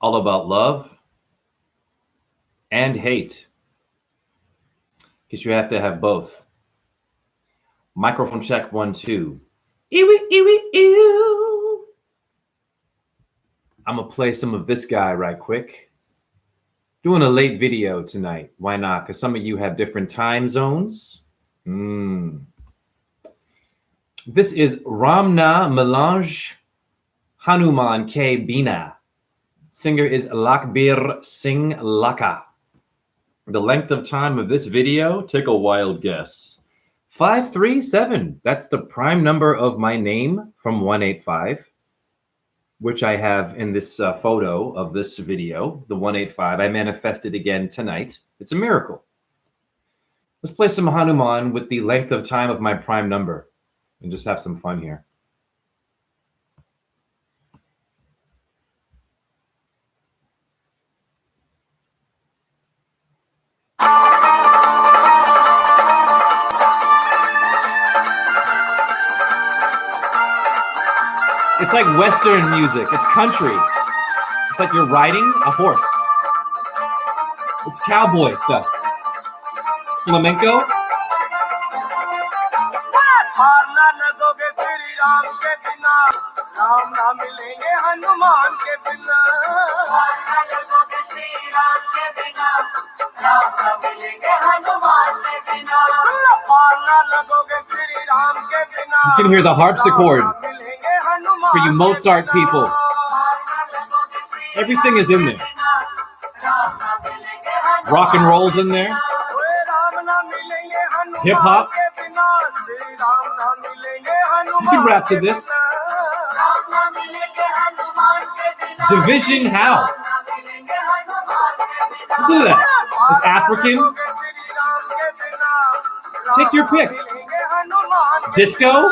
all about love and hate, because you have to have both. Microphone check 1, 2. Ew, ew, ew. I'm gonna play some of this guy right quick. Doing a late video tonight. Why not? Because some of you have different time zones. This is Ramna Melange Hanuman K. Bina. Singer is Lakbir Singh Laka. The length of time of this video, take a wild guess. 537. That's the prime number of my name from 185, which I have in this photo of this video, the 185. I manifested again tonight. It's a miracle. Let's play some Hanuman with the length of time of my prime number and just have some fun here. It's like Western music. It's country. It's like you're riding a horse. It's cowboy stuff. Flamenco. You can hear the harpsichord for you Mozart people. Everything is in there. Rock and roll's in there. Hip hop. You can rap to this. Division how? Listen to that. It's African. Take your pick. Disco.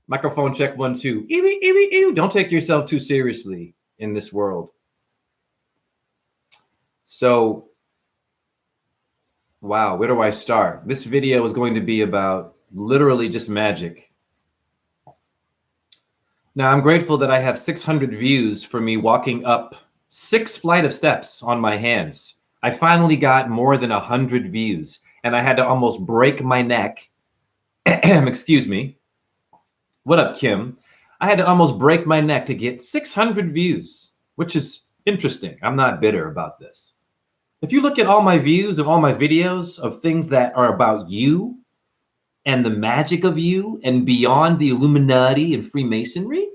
Microphone check 1, 2. Ew, ew, ew. Don't take yourself too seriously in this world. So, wow, where do I start? This video is going to be about literally just magic. Now, I'm grateful that I have 600 views for me walking up 6 flight of steps on my hands. I finally got more than 100 views, and I had to almost break my neck. Excuse me. What up, Kim? I had to almost break my neck to get 600 views, which is interesting. I'm not bitter about this. If you look at all my views of all my videos of things that are about you and the magic of you and beyond the Illuminati and Freemasonry,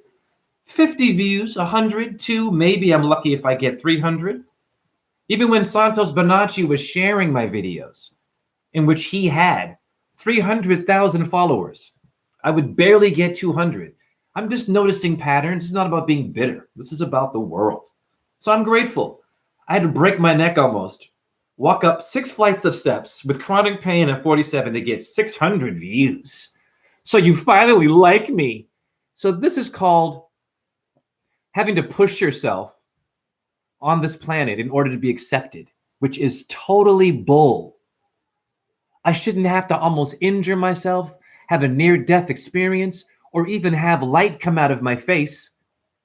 50 views, 100, 2, maybe I'm lucky if I get 300. Even when Santos Bonacci was sharing my videos, in which he had 300,000 followers, I would barely get 200. I'm just noticing patterns. It's not about being bitter. This is about the world. So I'm grateful. I had to break my neck almost, walk up 6 flights of steps with chronic pain at 47 to get 600 views. So you finally like me. So this is called having to push yourself on this planet in order to be accepted, which is totally bull. I shouldn't have to almost injure myself, have a near-death experience, or even have light come out of my face,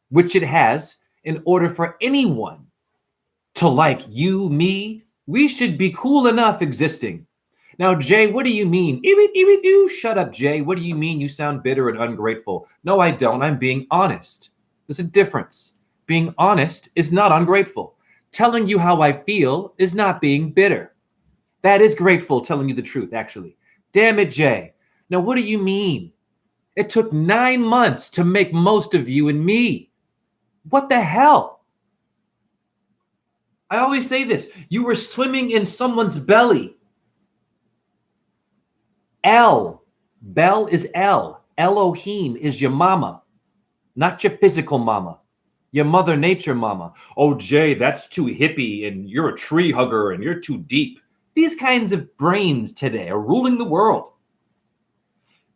which it has, in order for anyone to like you, me. We should be cool enough existing. Now, Jay, what do you mean? Shut up, Jay. What do you mean you sound bitter and ungrateful? No, I don't. I'm being honest. There's a difference. Being honest is not ungrateful. Telling you how I feel is not being bitter. That is grateful, telling you the truth, actually. Damn it, Jay. Now, what do you mean? It took 9 months to make most of you and me. What the hell? I always say this. You were swimming in someone's belly. Bel is El. Elohim is your mama, not your physical mama, your Mother Nature mama. Oh, Jay, that's too hippie, and you're a tree hugger, and you're too deep. These kinds of brains today are ruling the world.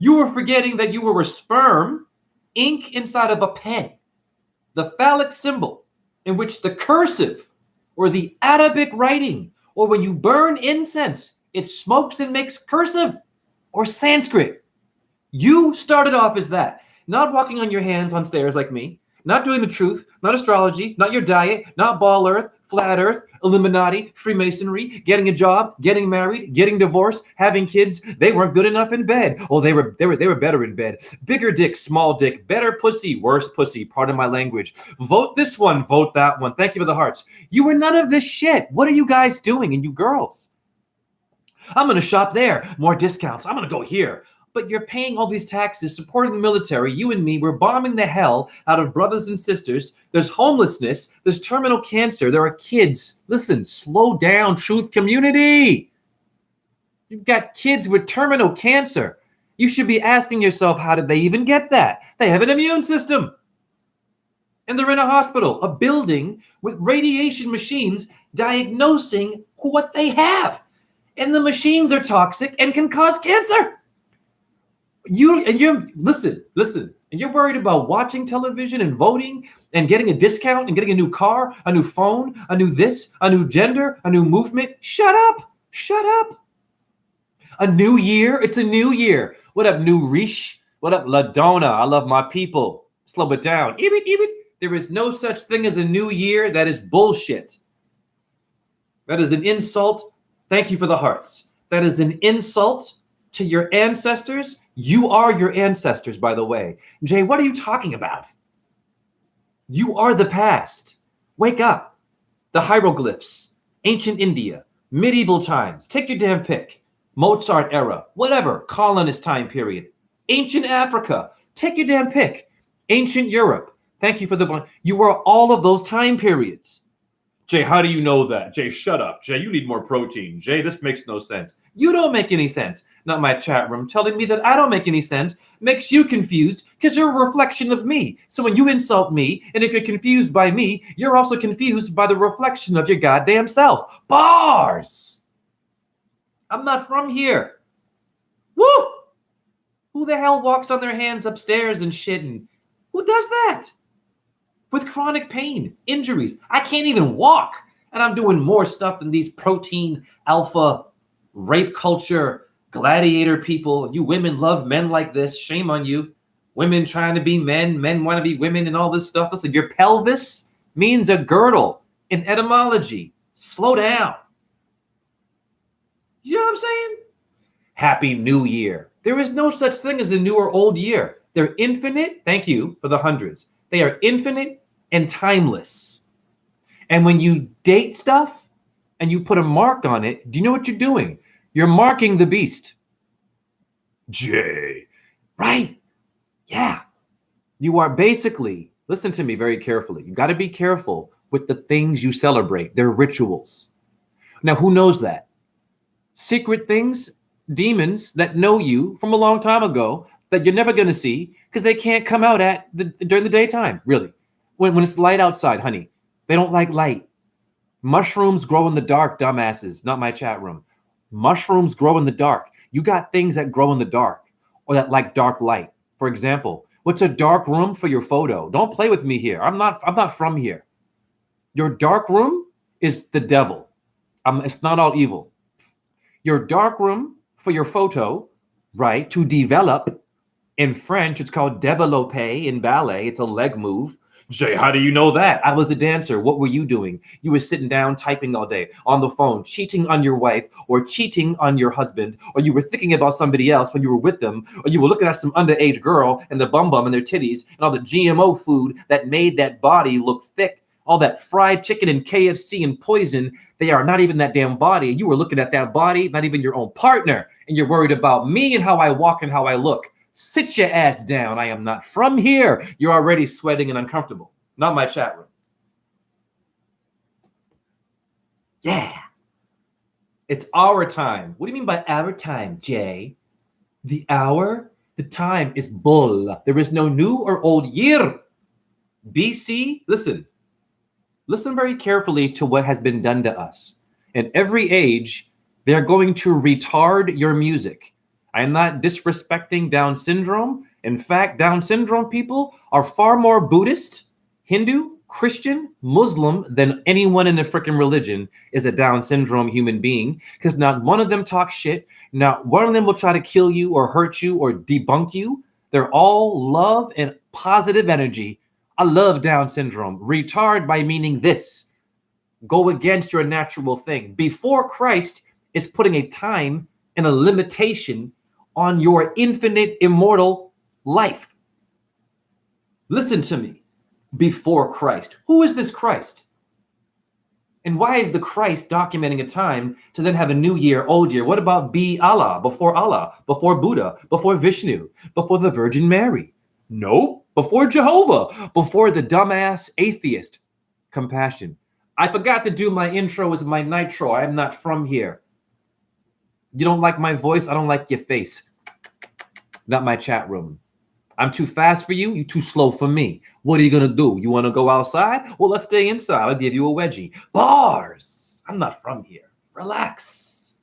You were forgetting that you were a sperm, ink inside of a pen, the phallic symbol in which the cursive or the Arabic writing, or when you burn incense, it smokes and makes cursive, or Sanskrit. You started off as that. Not walking on your hands on stairs like me. Not doing the truth. Not astrology. Not your diet. Not ball earth. Flat earth. Illuminati. Freemasonry. Getting a job. Getting married. Getting divorced. Having kids. They weren't good enough in bed. Oh, they were better in bed. Bigger dick. Small dick. Better pussy. Worse pussy. Pardon my language. Vote this one. Vote that one. Thank you for the hearts. You were none of this shit. What are you guys doing? And you girls? I'm going to shop there. More discounts. I'm going to go here. But you're paying all these taxes, supporting the military. You and me, we're bombing the hell out of brothers and sisters. There's homelessness. There's terminal cancer. There are kids. Listen, slow down, truth community. You've got kids with terminal cancer. You should be asking yourself, how did they even get that? They have an immune system. And they're in a hospital, a building with radiation machines diagnosing what they have. And the machines are toxic and can cause cancer. Listen, and you're worried about watching television and voting and getting a discount and getting a new car, a new phone, a new this, a new gender, a new movement. Shut up. A new year. It's a new year. What up, New Riche? What up, LaDonna? I love my people. Slow it down. Even. There is no such thing as a new year. That is bullshit. That is an insult. Thank you for the hearts. That is an insult to your ancestors. You are your ancestors, by the way. Jay, what are you talking about? You are the past. Wake up. The hieroglyphs, ancient India, medieval times. Take your damn pick. Mozart era, whatever, colonist time period. Ancient Africa. Take your damn pick. Ancient Europe. Thank you for the one. You are all of those time periods. Jay, how do you know that? Jay, shut up. Jay, you need more protein. Jay, this makes no sense. You don't make any sense. Not my chat room telling me that I don't make any sense makes you confused because you're a reflection of me. So when you insult me, and if you're confused by me, you're also confused by the reflection of your goddamn self. Bars! I'm not from here. Woo! Who the hell walks on their hands upstairs and shit? And who does that? With chronic pain, injuries. I can't even walk. And I'm doing more stuff than these protein, alpha, rape culture, gladiator people. You women love men like this. Shame on you. Women trying to be men. Men want to be women and all this stuff. Listen, your pelvis means a girdle in etymology. Slow down. You know what I'm saying? Happy New Year. There is no such thing as a new or old year. They're infinite. Thank you for the hundreds. They are infinite and timeless. And when you date stuff and you put a mark on it, do you know what you're doing? You're marking the beast. Jay. Right? Yeah. You are basically, listen to me very carefully. You got to be careful with the things you celebrate. They're rituals. Now, who knows that? Secret things, demons that know you from a long time ago that you're never going to see because they can't come out during the daytime, really. When it's light outside, honey, they don't like light. Mushrooms grow in the dark, dumbasses, not my chat room. Mushrooms grow in the dark. You got things that grow in the dark or that like dark light. For example, what's a dark room for your photo? Don't play with me here. I'm not from here. Your dark room is the devil. It's not all evil. Your dark room for your photo, right, to develop. In French, it's called développer. In ballet, it's a leg move. Jay, how do you know that? I was a dancer. What were you doing? You were sitting down, typing all day, on the phone, cheating on your wife, or cheating on your husband, or you were thinking about somebody else when you were with them, or you were looking at some underage girl and the bum and their titties, and all the GMO food that made that body look thick, all that fried chicken and KFC and poison. They are not even that damn body. You were looking at that body, not even your own partner, and you're worried about me and how I walk and how I look. Sit your ass down. I am not from here. You're already sweating and uncomfortable. Not my chat room. Yeah. It's our time. What do you mean by our time, Jay? The hour? The time is bull. There is no new or old year. BC, listen. Listen very carefully to what has been done to us. In every age, they're going to retard your music. I am not disrespecting Down syndrome. In fact, Down syndrome people are far more Buddhist, Hindu, Christian, Muslim, then anyone in a freaking religion is a Down syndrome human being, because not one of them talks shit. Not one of them will try to kill you or hurt you or debunk you. They're all love and positive energy. I love Down syndrome. Retard by meaning this. Go against your natural thing. Before Christ is putting a time and a limitation on your infinite, immortal life. Listen to me. Before Christ. Who is this Christ? And why is the Christ documenting a time to then have a new year, old year? What about Allah, before Buddha, before Vishnu, before the Virgin Mary? No, before Jehovah, before the dumbass atheist. Compassion. I forgot to do my intro as my nitro. I'm not from here. You don't like my voice? I don't like your face. Not my chat room. I'm too fast for you. You're too slow for me. What are you going to do? You want to go outside? Well, let's stay inside. I'll give you a wedgie. Bars. I'm not from here. Relax.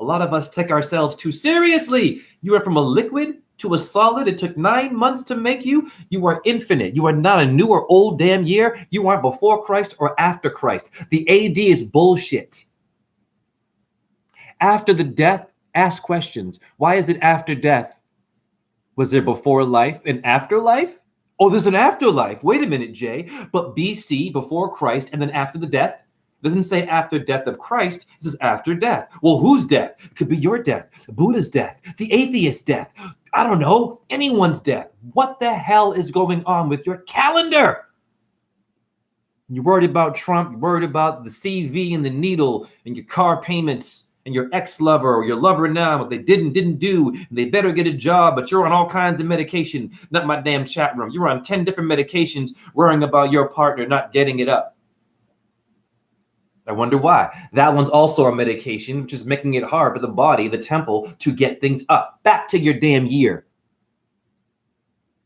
A lot of us take ourselves too seriously. You went from a liquid to a solid. It took 9 months to make you. You are infinite. You are not a new or old damn year. You aren't before Christ or after Christ. The AD is bullshit. After the death, ask questions. Why is it after death? Was there before life and afterlife? Oh, there's an afterlife. Wait a minute, Jay. But BC, before Christ, and then after the death? It doesn't say after death of Christ. It says after death. Well, whose death? It could be your death, Buddha's death, the atheist's death. I don't know, anyone's death. What the hell is going on with your calendar? You're worried about Trump. You're worried about the CV and the needle and your car payments and your ex-lover or your lover now, what they didn't do, and they better get a job, but you're on all kinds of medication, not my damn chat room. You're on 10 different medications worrying about your partner not getting it up. I wonder why. That one's also a medication, which is making it hard for the body, the temple, to get things up. Back to your damn year.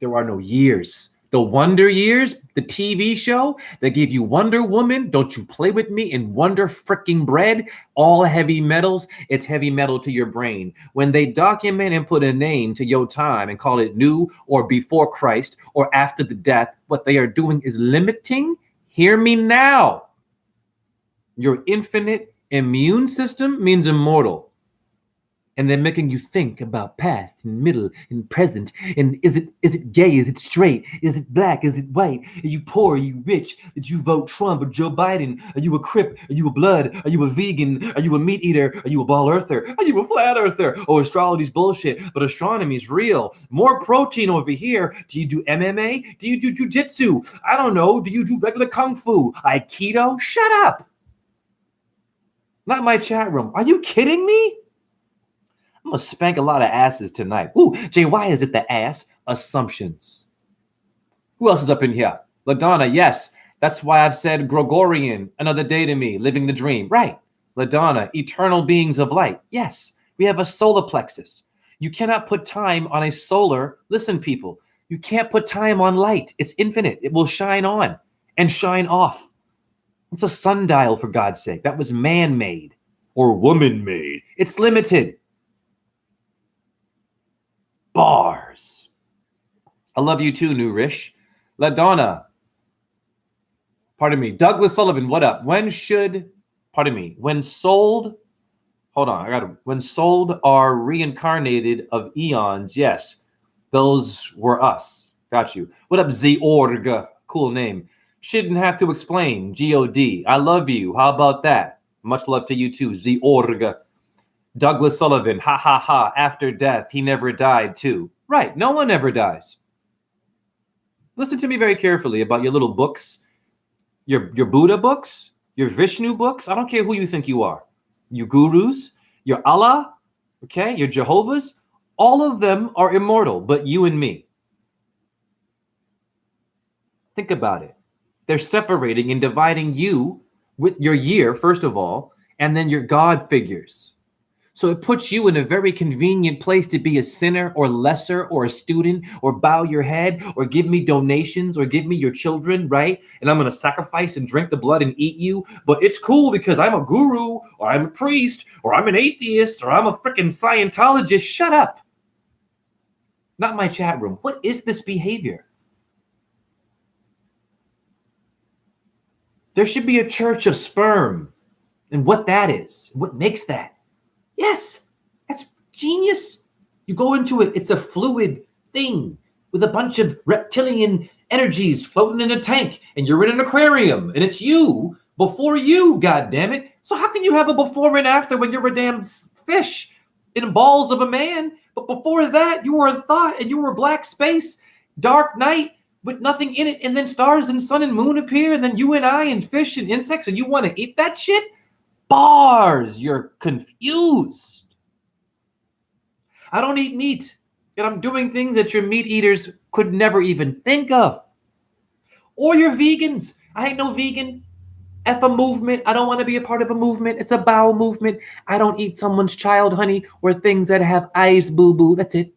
There are no years. The Wonder Years, the TV show that gave you Wonder Woman, Don't You Play With Me, and Wonder Freaking Bread, all heavy metals. It's heavy metal to your brain. When they document and put a name to your time and call it new or before Christ or after the death, what they are doing is limiting, hear me now, your infinite immune system means immortal. And they're making you think about past and middle and present. And is it gay? Is it straight? Is it black? Is it white? Are you poor? Are you rich? Did you vote Trump or Joe Biden? Are you a Crip? Are you a Blood? Are you a vegan? Are you a meat eater? Are you a ball earther? Are you a flat earther? Oh, astrology's bullshit, but astronomy's real. More protein over here. Do you do MMA? Do you do jujitsu? I don't know. Do you do regular kung fu? Aikido? Shut up. Not my chat room. Are you kidding me? I'm going to spank a lot of asses tonight. Ooh, Jay, why is it the ass? Assumptions. Who else is up in here? LaDonna, yes. That's why I've said Gregorian, another day to me, living the dream. Right. LaDonna, eternal beings of light. Yes. We have a solar plexus. You cannot put time on a solar. Listen, people, you can't put time on light. It's infinite. It will shine on and shine off. It's a sundial, for God's sake. That was man-made or woman-made. It's limited. Bars. I love you too, New Rish. LaDonna. Pardon me. Douglas Sullivan, what up? When sold are reincarnated of eons. Yes. Those were us. Got you. What up, Z-Org? Cool name. Shouldn't have to explain. G-O-D. I love you. How about that? Much love to you too, Z-Org. Douglas Sullivan, ha ha ha, after death, he never died too. Right, no one ever dies. Listen to me very carefully about your little books, your Buddha books, your Vishnu books. I don't care who you think you are. Your gurus, your Allah, okay, your Jehovah's, all of them are immortal, but you and me. Think about it. They're separating and dividing you with your year, first of all, and then your God figures. So it puts you in a very convenient place to be a sinner or lesser or a student or bow your head or give me donations or give me your children, right? And I'm going to sacrifice and drink the blood and eat you. But it's cool because I'm a guru or I'm a priest or I'm an atheist or I'm a freaking Scientologist. Shut up. Not my chat room. What is this behavior? There should be a church of sperm and what that is, what makes that. Yes, that's genius. You go into it, it's a fluid thing with a bunch of reptilian energies floating in a tank, and you're in an aquarium, and it's you before you, God damn it. So how can you have a before and after when you're a damn fish in balls of a man? But before that, you were a thought, and you were black space, dark night with nothing in it, and then stars and sun and moon appear, and then you and I and fish and insects, and you want to eat that shit? Bars, you're confused. I don't eat meat, and I'm doing things that your meat eaters could never even think of. Or you're vegans. I ain't no vegan. F a movement. I don't want to be a part of a movement. It's a bowel movement. I don't eat someone's child, honey, or things that have eyes, boo-boo. That's it.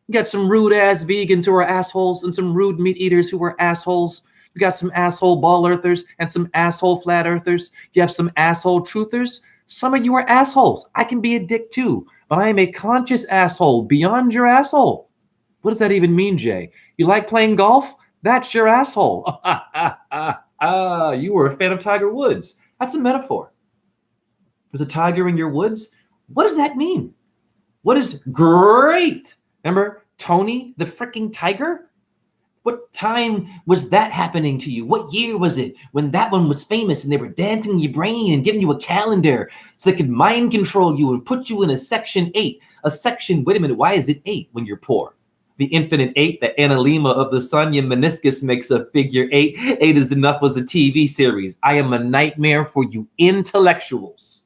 You got some rude-ass vegans who are assholes and some rude meat eaters who are assholes. You got some asshole ball earthers and some asshole flat earthers. You have some asshole truthers. Some of you are assholes. I can be a dick too, but I am a conscious asshole beyond your asshole. What does that even mean, Jay? You like playing golf? That's your asshole. You were a fan of Tiger Woods. That's a metaphor. There's a tiger in your woods. What does that mean? What is great? Remember Tony the freaking tiger? What time was that happening to you? What year was it when that one was famous and they were dancing in your brain and giving you a calendar so they could mind control you and put you in a section 8? A section, wait a minute, why is it 8 when you're poor? The infinite 8, the analemma of the sun, your meniscus makes a figure 8. 8 is enough was a TV series. I am a nightmare for you intellectuals.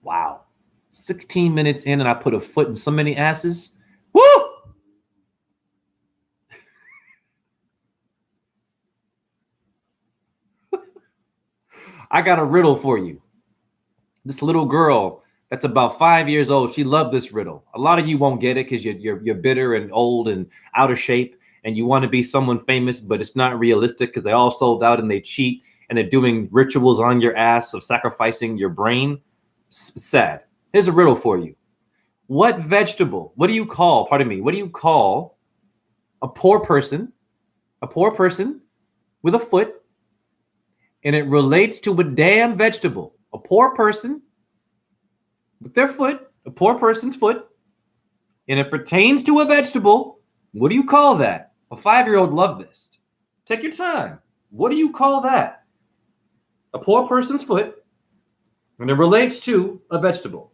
Wow. 16 minutes in and I put a foot in so many asses. Woo! I got a riddle for you. This little girl that's about 5 years old, she loved this riddle. A lot of you won't get it because you're bitter and old and out of shape and you want to be someone famous, but it's not realistic because they all sold out and they cheat and they're doing rituals on your ass of sacrificing your brain. Sad. Here's a riddle for you. What vegetable, what do you call a poor person with a foot, and it relates to a damn vegetable? A poor person with their foot, a poor person's foot, and it pertains to a vegetable. What do you call that? A 5-year-old loved this. Take your time. What do you call that? A poor person's foot, and it relates to a vegetable.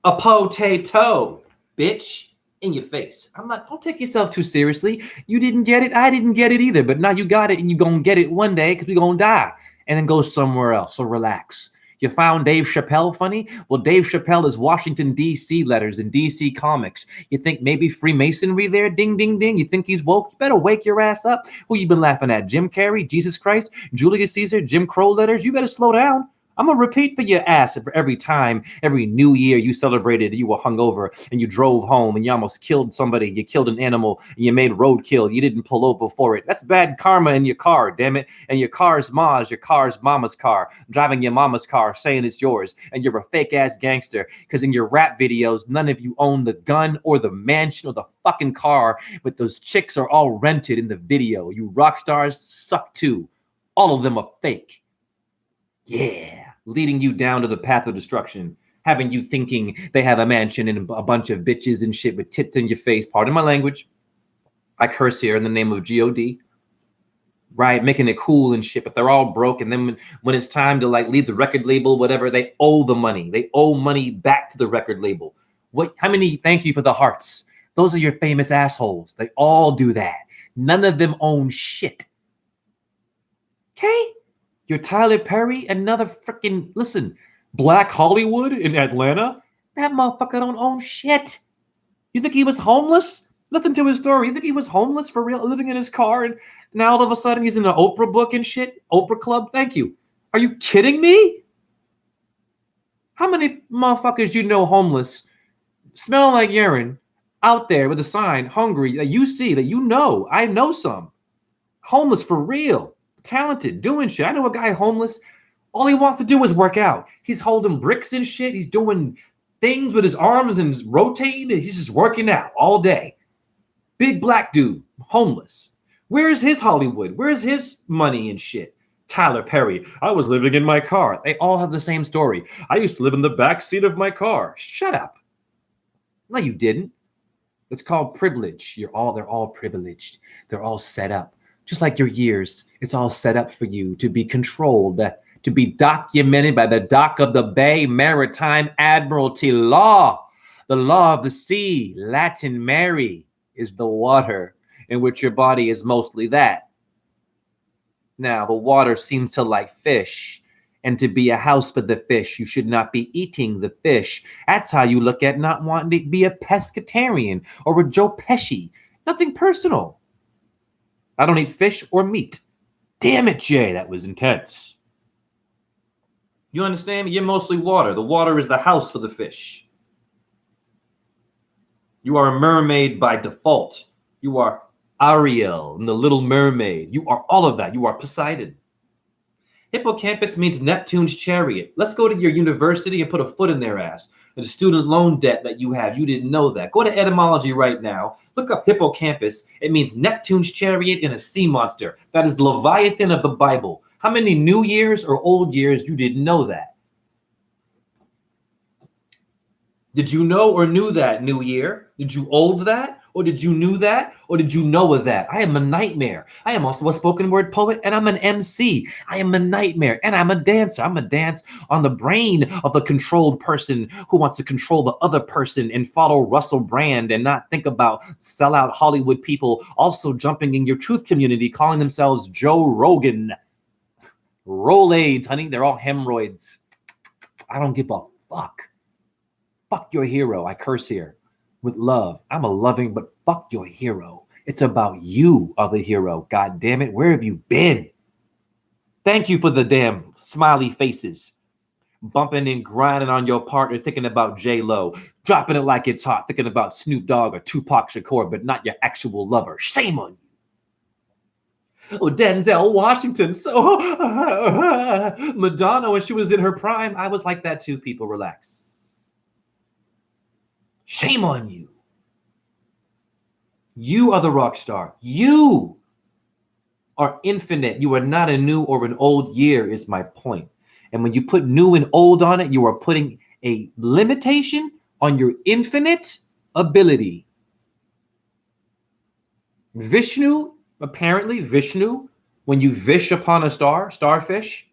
A potato, bitch, in your face. Don't take yourself too seriously. You didn't get it. I didn't get it either. But now you got it and you're going to get it one day because we're going to die and then go somewhere else. So relax. You found Dave Chappelle funny? Well, Dave Chappelle is Washington, D.C. letters and D.C. comics. You think maybe Freemasonry there? Ding, ding, ding. You think he's woke? You better wake your ass up. Who you been laughing at? Jim Carrey, Jesus Christ, Julius Caesar, Jim Crow letters? You better slow down. I'm going to repeat for your ass every time, every new year you celebrated, you were hungover and you drove home and you almost killed somebody. You killed an animal and you made roadkill. You didn't pull over for it. That's bad karma in your car, damn it. And your car's mama's car, driving your mama's car, saying it's yours. And you're a fake ass gangster because in your rap videos, none of you own the gun or the mansion or the fucking car, but those chicks are all rented in the video. You rock stars suck too. All of them are fake. Yeah. Leading you down to the path of destruction, having you thinking they have a mansion and a bunch of bitches and shit with tits in your face. Pardon my language. I curse here in the name of God. Right? Making it cool and shit, but they're all broke. And then when it's time to like leave the record label, whatever, they owe the money. They owe money back to the record label. How many thank you for the hearts? Those are your famous assholes. They all do that. None of them own shit. Okay? You're Tyler Perry, another freaking, listen, Black Hollywood in Atlanta? That motherfucker don't own shit. You think he was homeless? Listen to his story. You think he was homeless for real, living in his car, and now all of a sudden he's in an Oprah book and shit? Oprah Club? Thank you. Are you kidding me? How many motherfuckers you know homeless, smelling like urine, out there with a sign, hungry, that you see, that you know? I know some. Homeless for real. Talented, doing shit. I know a guy homeless. All he wants to do is work out. He's holding bricks and shit. He's doing things with his arms and rotating. He's just working out all day. Big black dude, homeless. Where's his Hollywood? Where's his money and shit? Tyler Perry, I was living in my car. They all have the same story. I used to live in the back seat of my car. Shut up. No, you didn't. It's called privilege. They're all privileged. They're all set up. Just like your years, it's all set up for you to be controlled, to be documented by the dock of the Bay Maritime Admiralty Law, the law of the sea. Latin Mary is the water in which your body is mostly that. Now, the water seems to like fish, and to be a house for the fish, you should not be eating the fish. That's how you look at not wanting to be a pescatarian or a Joe Pesci. Nothing personal. I don't eat fish or meat. Damn it, Jay, that was intense. You understand? You're mostly water. The water is the house for the fish. You are a mermaid by default. You are Ariel and the Little Mermaid. You are all of that. You are Poseidon. Hippocampus means Neptune's chariot. Let's go to your university and put a foot in their ass. The student loan debt that you have, you didn't know that. Go to etymology right now. Look up hippocampus. It means Neptune's chariot and a sea monster. That is the Leviathan of the Bible. How many new years or old years you didn't know that? Did you know or knew that new year? Did you old that? Or did you knew that? Or did you know of that? I am a nightmare. I am also a spoken word poet, and I'm an MC. I am a nightmare, and I'm a dancer. I'm a dance on the brain of the controlled person who wants to control the other person and follow Russell Brand and not think about sellout Hollywood people also jumping in your truth community, calling themselves Joe Rogan. Rolaids, honey. They're all hemorrhoids. I don't give a fuck. Fuck your hero. I curse here. With love. I'm a loving, but fuck your hero. It's about you are the hero. God damn it. Where have you been? Thank you for the damn smiley faces. Bumping and grinding on your partner, thinking about J-Lo. Dropping it like it's hot, thinking about Snoop Dogg or Tupac Shakur, but not your actual lover. Shame on you. Oh, Denzel Washington. So Madonna, when she was in her prime, I was like that too. People, relax. Shame on you. You are the rock star. You are infinite. You are not a new or an old year is my point. And when you put new and old on it, you are putting a limitation on your infinite ability. Vishnu, apparently Vishnu, when you vish upon a starfish,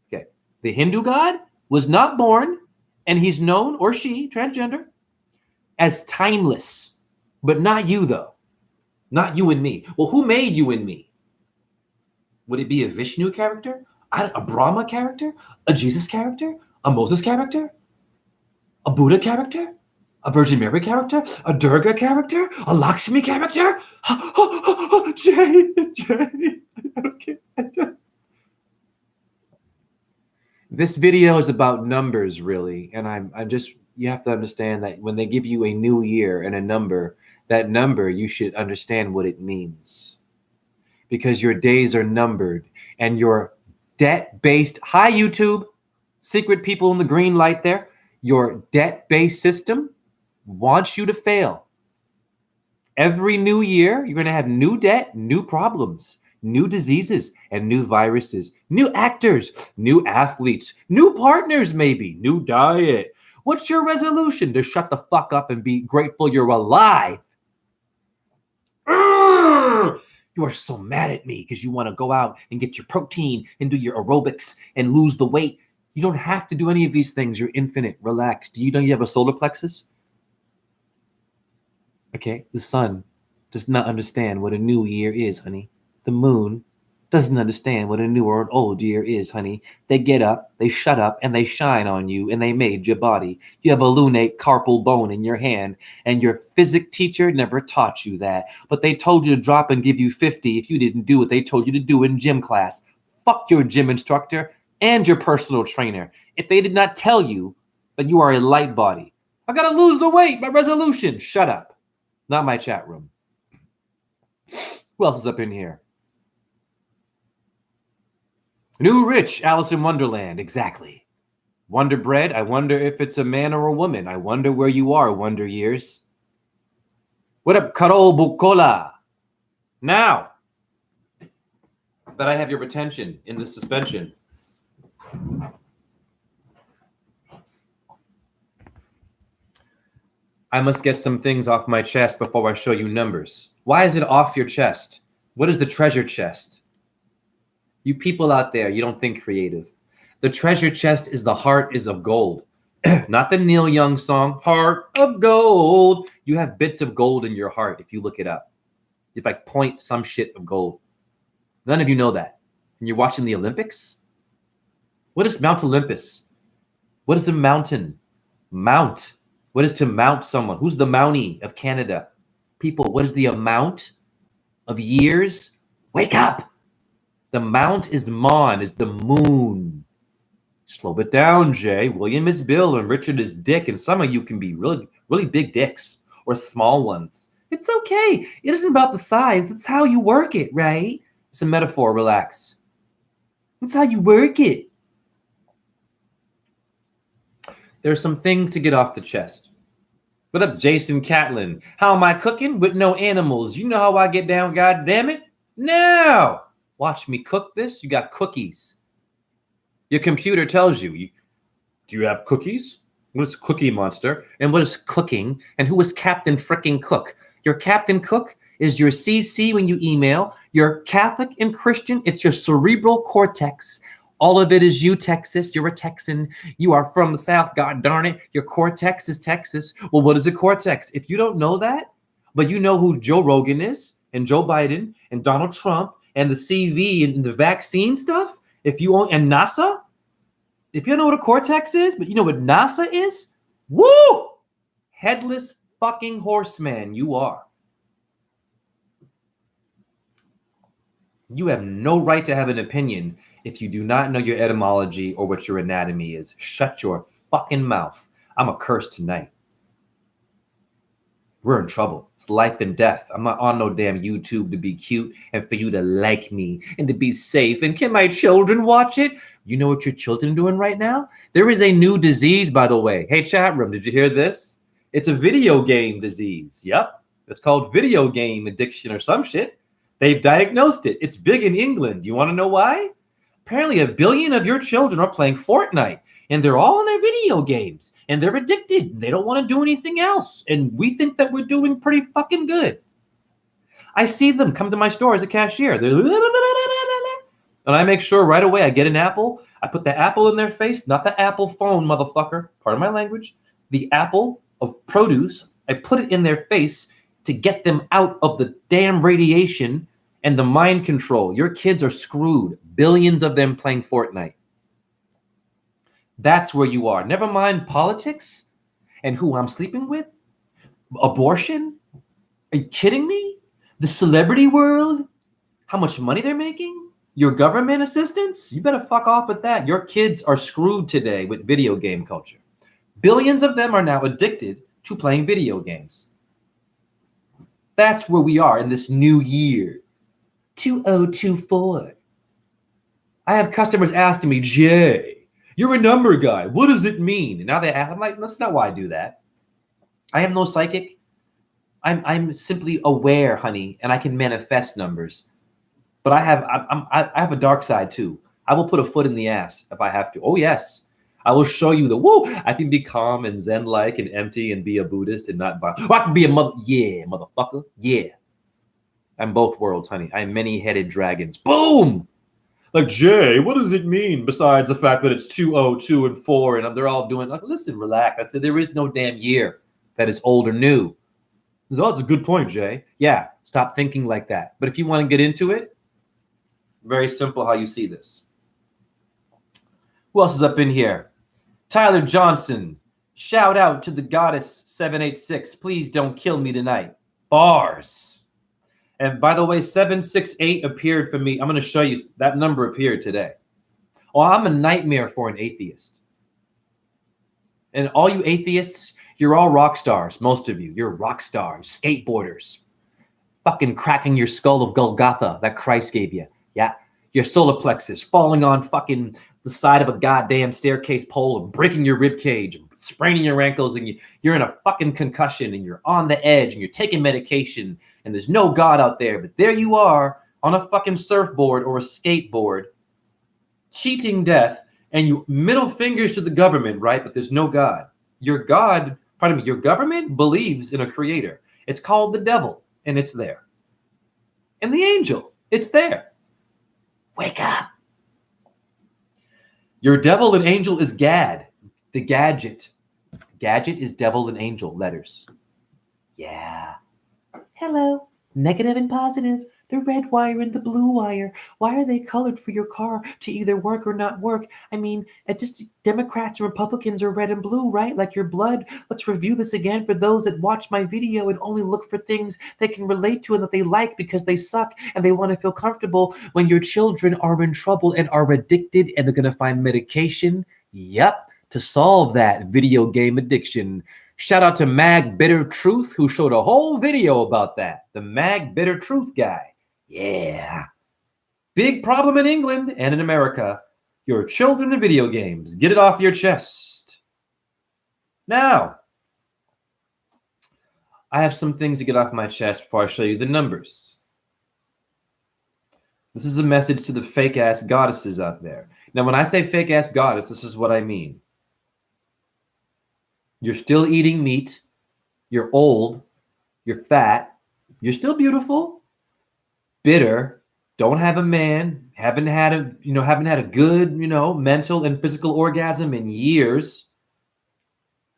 okay, the Hindu god was not born, and he's known, or she, transgender, as timeless, but not you though, not you and me. Well, who made you and me? Would it be a Vishnu character, a Brahma character, a Jesus character, a Moses character, a Buddha character, a Virgin Mary character, a Durga character, a Lakshmi character? Jay, okay. This video is about numbers, really, and I'm just. You have to understand that when they give you a new year and a number, that number, you should understand what it means. Because your days are numbered and your debt-based, hi YouTube, secret people in the green light there, your debt-based system wants you to fail. Every new year, you're going to have new debt, new problems, new diseases, and new viruses, new actors, new athletes, new partners maybe, new diet. What's your resolution? To shut the fuck up and be grateful you're alive. You are so mad at me because you want to go out and get your protein and do your aerobics and lose the weight. You don't have to do any of these things. You're infinite. Relax. Do you know you have a solar plexus? Okay. The sun does not understand what a new year is, honey. The moon doesn't understand what a new or an old year is, honey. They get up, they shut up, and they shine on you, and they made your body. You have a lunate carpal bone in your hand, and your physics teacher never taught you that. But they told you to drop and give you 50 if you didn't do what they told you to do in gym class. Fuck your gym instructor and your personal trainer if they did not tell you that you are a light body. I gotta lose the weight, my resolution. Shut up. Not my chat room. Who else is up in here? New Rich, Alice in Wonderland, exactly. Wonder Bread, I wonder if it's a man or a woman. I wonder where you are, Wonder Years. What up, Carol Bucola? Now that I have your attention in this suspension, I must get some things off my chest before I show you numbers. Why is it off your chest? What is the treasure chest? You people out there, you don't think creative. The treasure chest is the heart is of gold. Not the Neil Young song, Heart of Gold. You have bits of gold in your heart if you look it up. It's like point some shit of gold. None of you know that. And you're watching the Olympics? What is Mount Olympus? What is a mountain? Mount. What is to mount someone? Who's the Mountie of Canada? People, what is the amount of years? Wake up! The mount is Mon, is the moon. Slow it down, Jay. William is Bill and Richard is Dick, and some of you can be really, really big dicks or small ones. It's okay. It isn't about the size. That's how you work it, right? It's a metaphor. Relax. That's how you work it. There's some things to get off the chest. What up, Jason Catlin? How am I cooking with no animals? You know how I get down, God damn it. Now, watch me cook this. You got cookies. Your computer tells you, do you have cookies? What is Cookie Monster? And what is cooking? And who is Captain Frickin' Cook? Your Captain Cook is your CC when you email. You're Catholic and Christian. It's your cerebral cortex. All of it is you, Texas. You're a Texan. You are from the South, god darn it. Your cortex is Texas. Well, what is a cortex? If you don't know that, but you know who Joe Rogan is, and Joe Biden, and Donald Trump, and the CV, and the vaccine stuff, if you own, and NASA, if you don't know what a cortex is, but you know what NASA is, woo! Headless fucking horseman you are. You have no right to have an opinion if you do not know your etymology or what your anatomy is. Shut your fucking mouth. I'm a curse tonight. We're in trouble. It's life and death. I'm not on no damn YouTube to be cute and for you to like me and to be safe. And can my children watch it? You know what your children are doing right now? There is a new disease, by the way. Hey, chat room, did you hear this? It's a video game disease. Yep. It's called video game addiction or some shit. They've diagnosed it. It's big in England. You want to know why? Apparently 1 billion of your children are playing Fortnite. And they're all in their video games. And they're addicted. And they don't want to do anything else. And we think that we're doing pretty fucking good. I see them come to my store as a cashier. And I make sure right away I get an apple. I put the apple in their face. Not the Apple phone, motherfucker. Pardon my language. The apple of produce. I put it in their face to get them out of the damn radiation and the mind control. Your kids are screwed. Billions of them playing Fortnite. That's where you are. Never mind politics and who I'm sleeping with. Abortion? Are you kidding me? The celebrity world? How much money they're making? Your government assistance? You better fuck off with that. Your kids are screwed today with video game culture. Billions of them are now addicted to playing video games. That's where we are in this new year. 2024. I have customers asking me, Jay, you're a number guy. What does it mean? And now they ask, I'm like, that's not why I do that. I am no psychic. I'm simply aware, honey, and I can manifest numbers. But I have a dark side too. I will put a foot in the ass if I have to. Oh yes, I will show you the woo. I can be calm and zen-like and empty and be a Buddhist and not violent. Oh, I can be a motherfucker. Yeah. I'm both worlds, honey. I'm many-headed dragons. Boom. Like, Jay, what does it mean besides the fact that it's 202 and 4 and they're all doing, like, listen, relax. I said, there is no damn year that is old or new. Said, oh, that's a good point, Jay. Yeah, stop thinking like that. But if you want to get into it, very simple how you see this. Who else is up in here? Tyler Johnson. Shout out to the goddess 786. Please don't kill me tonight. Bars. And by the way, 768 appeared for me. I'm going to show you that number appeared today. Oh, I'm a nightmare for an atheist. And all you atheists, you're all rock stars. Most of you, you're rock stars, skateboarders, fucking cracking your skull of Golgotha that Christ gave you. Yeah. Your solar plexus falling on fucking the side of a goddamn staircase pole and breaking your rib cage and spraining your ankles, and you're in a fucking concussion and you're on the edge and you're taking medication and there's no God out there, but there you are on a fucking surfboard or a skateboard, cheating death, and you middle fingers to the government, right? But there's no God. Your government believes in a creator. It's called the devil, and it's there. And the angel, it's there. Wake up. Your devil and angel is Gad, the gadget. Gadget is devil and angel letters. Yeah. Hello. Negative and positive. The red wire and the blue wire. Why are they colored for your car to either work or not work? I mean, it just Democrats and Republicans are red and blue, right? Like your blood. Let's review this again for those that watch my video and only look for things they can relate to and that they like because they suck and they want to feel comfortable when your children are in trouble and are addicted and they're going to find medication. Yep, to solve that video game addiction. Shout out to Mag Bitter Truth, who showed a whole video about that. The Mag Bitter Truth guy. Yeah. Big problem in England and in America. Your children and video games. Get it off your chest. Now, I have some things to get off my chest before I show you the numbers. This is a message to the fake-ass goddesses out there. Now, when I say fake-ass goddess, this is what I mean. You're still eating meat. You're old. You're fat. You're still beautiful. Bitter, don't have a man, haven't had a good, mental and physical orgasm in years.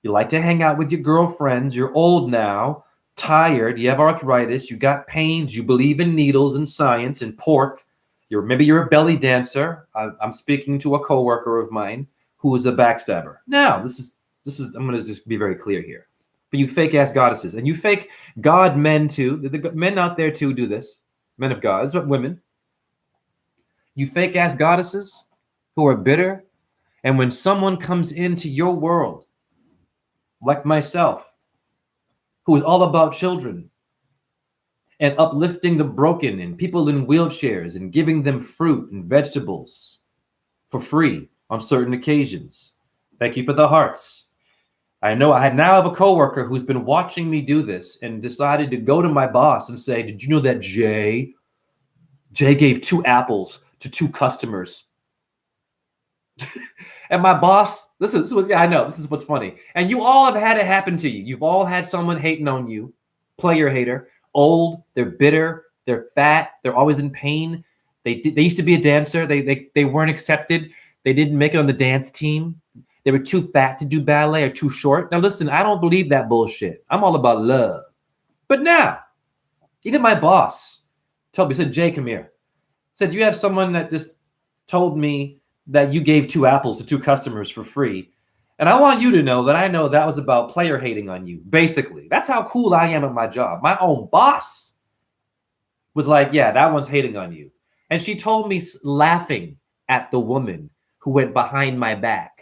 You like to hang out with your girlfriends. You're old now, tired. You have arthritis. You got pains. You believe in needles and science and pork. Maybe you're a belly dancer. I'm speaking to a coworker of mine who is a backstabber. Now, this is. I'm going to just be very clear here. But you fake ass goddesses and you fake God men too. The men out there too do this. Men of God, but women. You fake ass goddesses who are bitter. And when someone comes into your world, like myself, who is all about children and uplifting the broken and people in wheelchairs and giving them fruit and vegetables for free on certain occasions. Thank you for the hearts. I know I now have a coworker who's been watching me do this and decided to go to my boss and say, did you know that Jay gave 2 apples to 2 customers? And my boss, this is what's funny. And you all have had it happen to you. You've all had someone hating on you, player hater, old, they're bitter, they're fat, they're always in pain. They used to be a dancer. They weren't accepted. They didn't make it on the dance team. They were too fat to do ballet or too short. Now, listen, I don't believe that bullshit. I'm all about love. But now, even my boss told me, said, Jay, come here. Said, you have someone that just told me that you gave 2 apples to 2 customers for free. And I want you to know that I know that was about player hating on you, basically. That's how cool I am at my job. My own boss was like, yeah, that one's hating on you. And she told me laughing at the woman who went behind my back.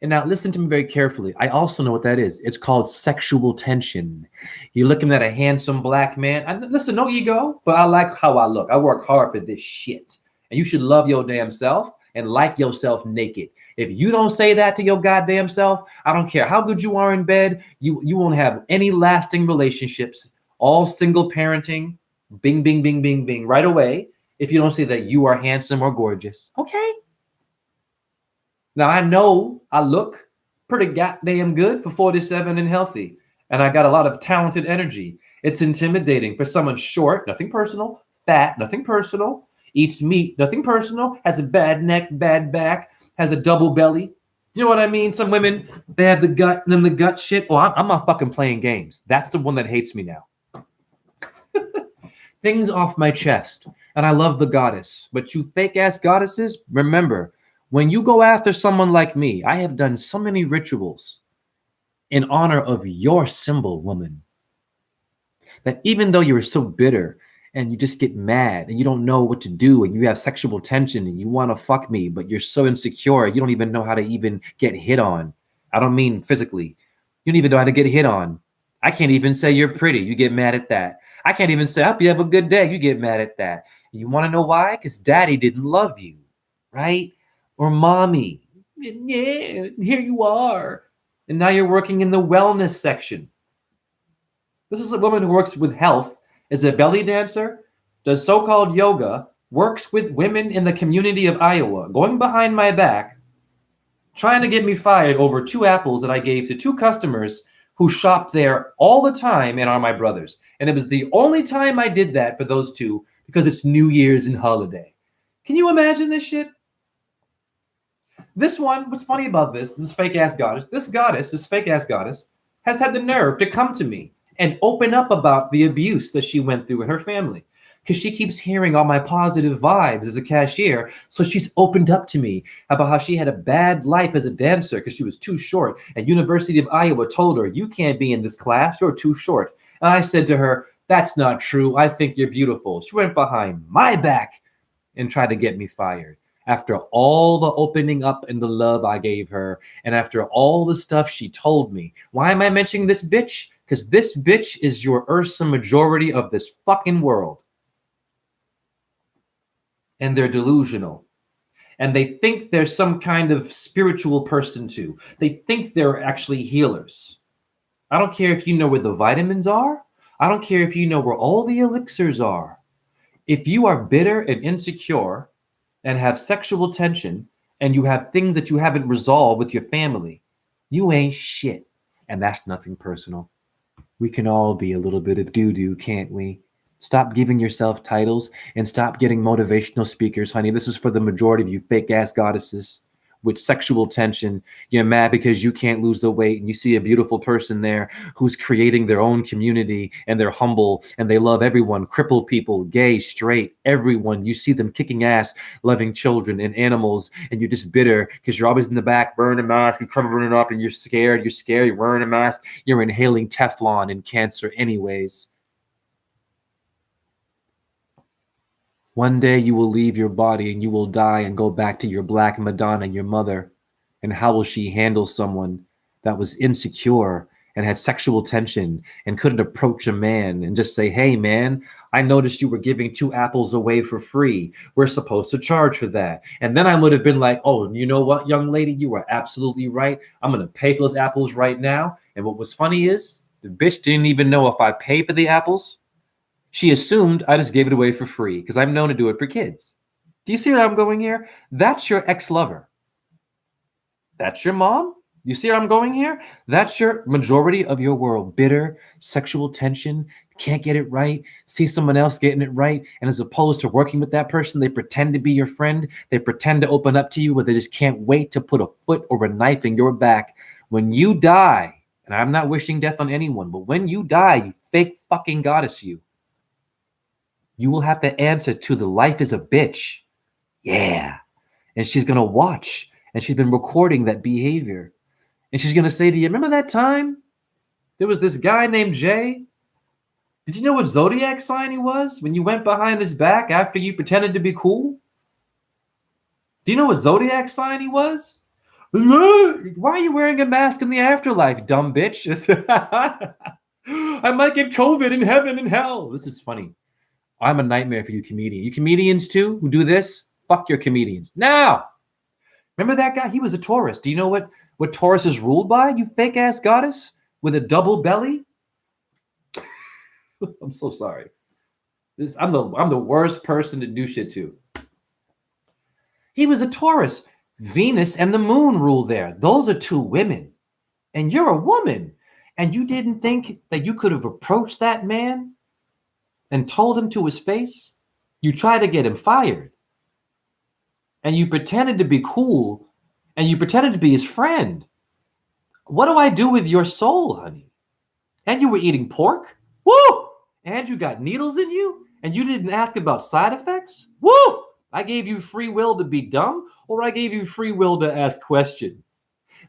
And now listen to me very carefully. I also know what that is. It's called sexual tension. You're looking at a handsome black man. Listen, no ego, but I like how I look. I work hard for this shit. And you should love your damn self and like yourself naked. If you don't say that to your goddamn self, I don't care how good you are in bed. You won't have any lasting relationships. All single parenting. Bing, bing, bing, bing, bing. Right away. If you don't say that you are handsome or gorgeous. Okay. Now, I know I look pretty goddamn good for 47 and healthy, and I got a lot of talented energy. It's intimidating for someone short, nothing personal, fat, nothing personal, eats meat, nothing personal, has a bad neck, bad back, has a double belly. You know what I mean? Some women, they have the gut and then the gut shit. Oh, I'm not fucking playing games. That's the one that hates me now. Things off my chest, and I love the goddess. But you fake-ass goddesses, remember, when you go after someone like me, I have done so many rituals in honor of your symbol, woman, that even though you are so bitter and you just get mad and you don't know what to do and you have sexual tension and you want to fuck me, but you're so insecure, you don't even know how to even get hit on. I don't mean physically. You don't even know how to get hit on. I can't even say you're pretty. You get mad at that. I can't even say, I hope you have a good day. You get mad at that. You want to know why? Because daddy didn't love you, right? or mommy. Yeah, here you are. And now you're working in the wellness section. This is a woman who works with health, is a belly dancer, does so-called yoga, works with women in the community of Iowa, going behind my back, trying to get me fired over 2 apples that I gave to 2 customers who shop there all the time and are my brothers. And it was the only time I did that for those 2 because it's New Year's and holiday. Can you imagine this shit? This one, what's funny about this fake ass goddess, this fake ass goddess, has had the nerve to come to me and open up about the abuse that she went through in her family. Because she keeps hearing all my positive vibes as a cashier. So she's opened up to me about how she had a bad life as a dancer because she was too short. And University of Iowa told her, you can't be in this class, you're too short. And I said to her, that's not true. I think you're beautiful. She went behind my back and tried to get me fired. After all the opening up and the love I gave her, and after all the stuff she told me. Why am I mentioning this bitch? Because this bitch is your Ursa majority of this fucking world. And they're delusional. And they think they're some kind of spiritual person too. They think they're actually healers. I don't care if you know where the vitamins are. I don't care if you know where all the elixirs are. If you are bitter and insecure and have sexual tension and you have things that you haven't resolved with your family, you ain't shit. And that's nothing personal. We can all be a little bit of doo-doo, can't we? Stop giving yourself titles and stop getting motivational speakers, honey. This is for the majority of you fake-ass goddesses with sexual tension. You're mad because you can't lose the weight and you see a beautiful person there who's creating their own community and they're humble and they love everyone, crippled people, gay, straight, everyone. You see them kicking ass, loving children and animals, and you're just bitter because you're always in the back wearing a mask, you're covering it up and you're scared, you're wearing a mask, you're inhaling Teflon and cancer anyways. One day you will leave your body and you will die and go back to your Black Madonna, your mother. And how will she handle someone that was insecure and had sexual tension and couldn't approach a man and just say, hey, man, I noticed you were giving 2 apples away for free. We're supposed to charge for that. And then I would have been like, oh, you know what, young lady, you are absolutely right. I'm going to pay for those apples right now. And what was funny is the bitch didn't even know if I paid for the apples. She assumed I just gave it away for free because I'm known to do it for kids. Do you see where I'm going here? That's your ex-lover. That's your mom. You see where I'm going here? That's your majority of your world. Bitter, sexual tension, can't get it right, see someone else getting it right. And as opposed to working with that person, they pretend to be your friend. They pretend to open up to you, but they just can't wait to put a foot or a knife in your back. When you die, and I'm not wishing death on anyone, but when you die, you fake fucking goddess you. You will have to answer to the life is a bitch. Yeah. And she's going to watch. And she's been recording that behavior. And she's going to say to you, remember that time? There was this guy named Jay. Did you know what zodiac sign he was when you went behind his back after you pretended to be cool? Do you know what zodiac sign he was? Why are you wearing a mask in the afterlife, dumb bitch? I might get COVID in heaven and hell. This is funny. I'm a nightmare for you comedians. You comedians too who do this? Fuck your comedians. Now, remember that guy? He was a Taurus. Do you know what Taurus is ruled by, you fake ass goddess with a double belly? I'm so sorry. I'm the worst person to do shit to. He was a Taurus. Venus and the moon rule there. Those are 2 women. And you're a woman. And you didn't think that you could have approached that man and told him to his face? You tried to get him fired. And you pretended to be cool. And you pretended to be his friend. What do I do with your soul, honey? And you were eating pork? Woo! And you got needles in you? And you didn't ask about side effects? Woo! I gave you free will to be dumb, or I gave you free will to ask questions?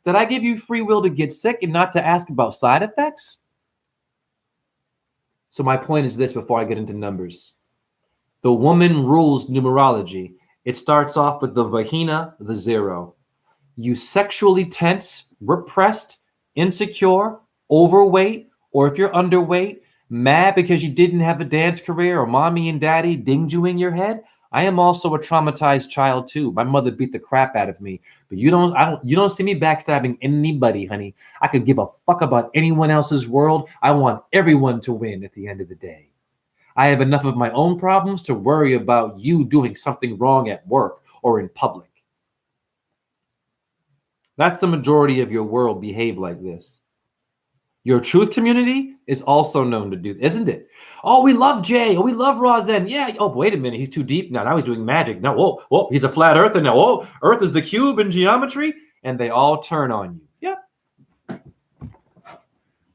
Did I give you free will to get sick and not to ask about side effects? So my point is this before I get into numbers. The woman rules numerology. It starts off with the vagina, the 0. You sexually tense, repressed, insecure, overweight, or if you're underweight, mad because you didn't have a dance career or mommy and daddy dinged you in your head, I am also a traumatized child too. My mother beat the crap out of me, but you don't see me backstabbing anybody, honey. I could give a fuck about anyone else's world. I want everyone to win at the end of the day. I have enough of my own problems to worry about you doing something wrong at work or in public. That's the majority of your world behave like this. Your truth community is also known to do, isn't it? Oh, we love Jay. Oh, we love Rosen. Yeah. Oh, wait a minute. He's too deep now. Now he's doing magic. Now, whoa, he's a flat earther now. Oh, Earth is the cube in geometry. And they all turn on you. Yep.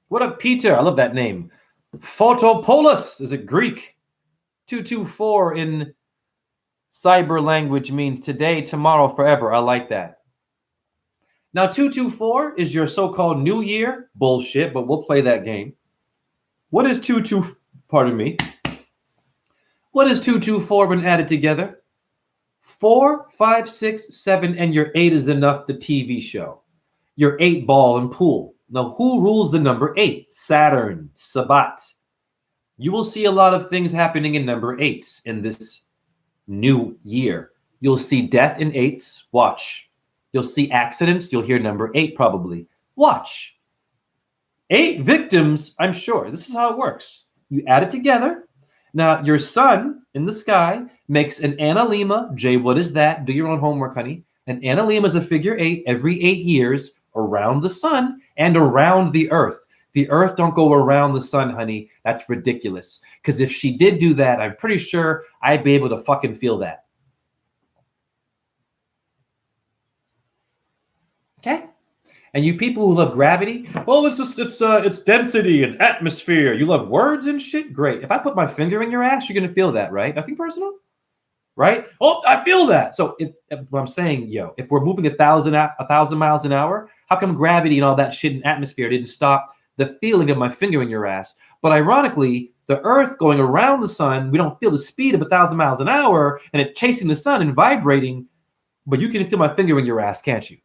What up, Peter? I love that name. Photopolus. Is it Greek? 224 in cyber language means today, tomorrow, forever. I like that. Now, 224 is your so-called New Year. Bullshit, but we'll play that game. What is 22? Pardon me. What is 224 when added together? 4, 5, 6, 7, and your 8 is enough, the TV show. Your 8 ball and pool. Now, who rules the number 8? Saturn, Sabbat. You will see a lot of things happening in number 8s in this new year. You'll see death in 8s. Watch. You'll see accidents. You'll hear number 8 probably. Watch. 8 victims, I'm sure. This is how it works. You add it together. Now, your sun in the sky makes an analemma. Jay, what is that? Do your own homework, honey. An analemma is a figure 8 every 8 years around the sun and around the earth. The earth don't go around the sun, honey. That's ridiculous. Because if she did do that, I'm pretty sure I'd be able to fucking feel that. Okay? And you people who love gravity, well, it's density and atmosphere. You love words and shit? Great. If I put my finger in your ass, you're going to feel that, right? Nothing personal? Right? Oh, I feel that. So if what I'm saying, if we're moving 1,000 miles an hour, how come gravity and all that shit in atmosphere didn't stop the feeling of my finger in your ass? But ironically, the earth going around the sun, we don't feel the speed of 1,000 miles an hour and it chasing the sun and vibrating, but you can feel my finger in your ass, can't you?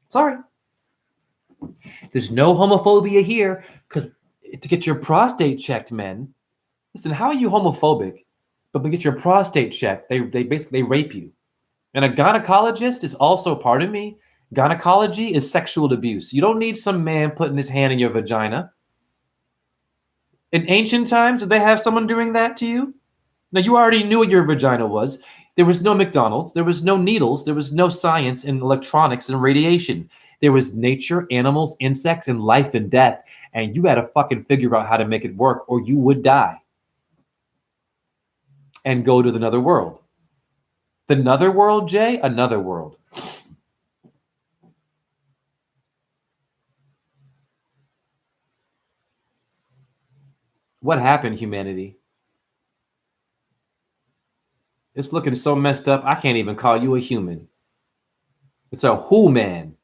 Sorry. There's no homophobia here, because to get your prostate checked, men, listen, how are you homophobic? But to get your prostate checked, they basically rape you. And a gynecologist is also, pardon me, gynecology is sexual abuse. You don't need some man putting his hand in your vagina. In ancient times, did they have someone doing that to you? Now, you already knew what your vagina was. There was no McDonald's. There was no needles. There was no science and electronics and radiation. There was nature, animals, insects, and life and death. And you had to fucking figure out how to make it work or you would die and go to another world. The another world, Jay? Another world. What happened, humanity? It's looking so messed up, I can't even call you a human. It's a who man.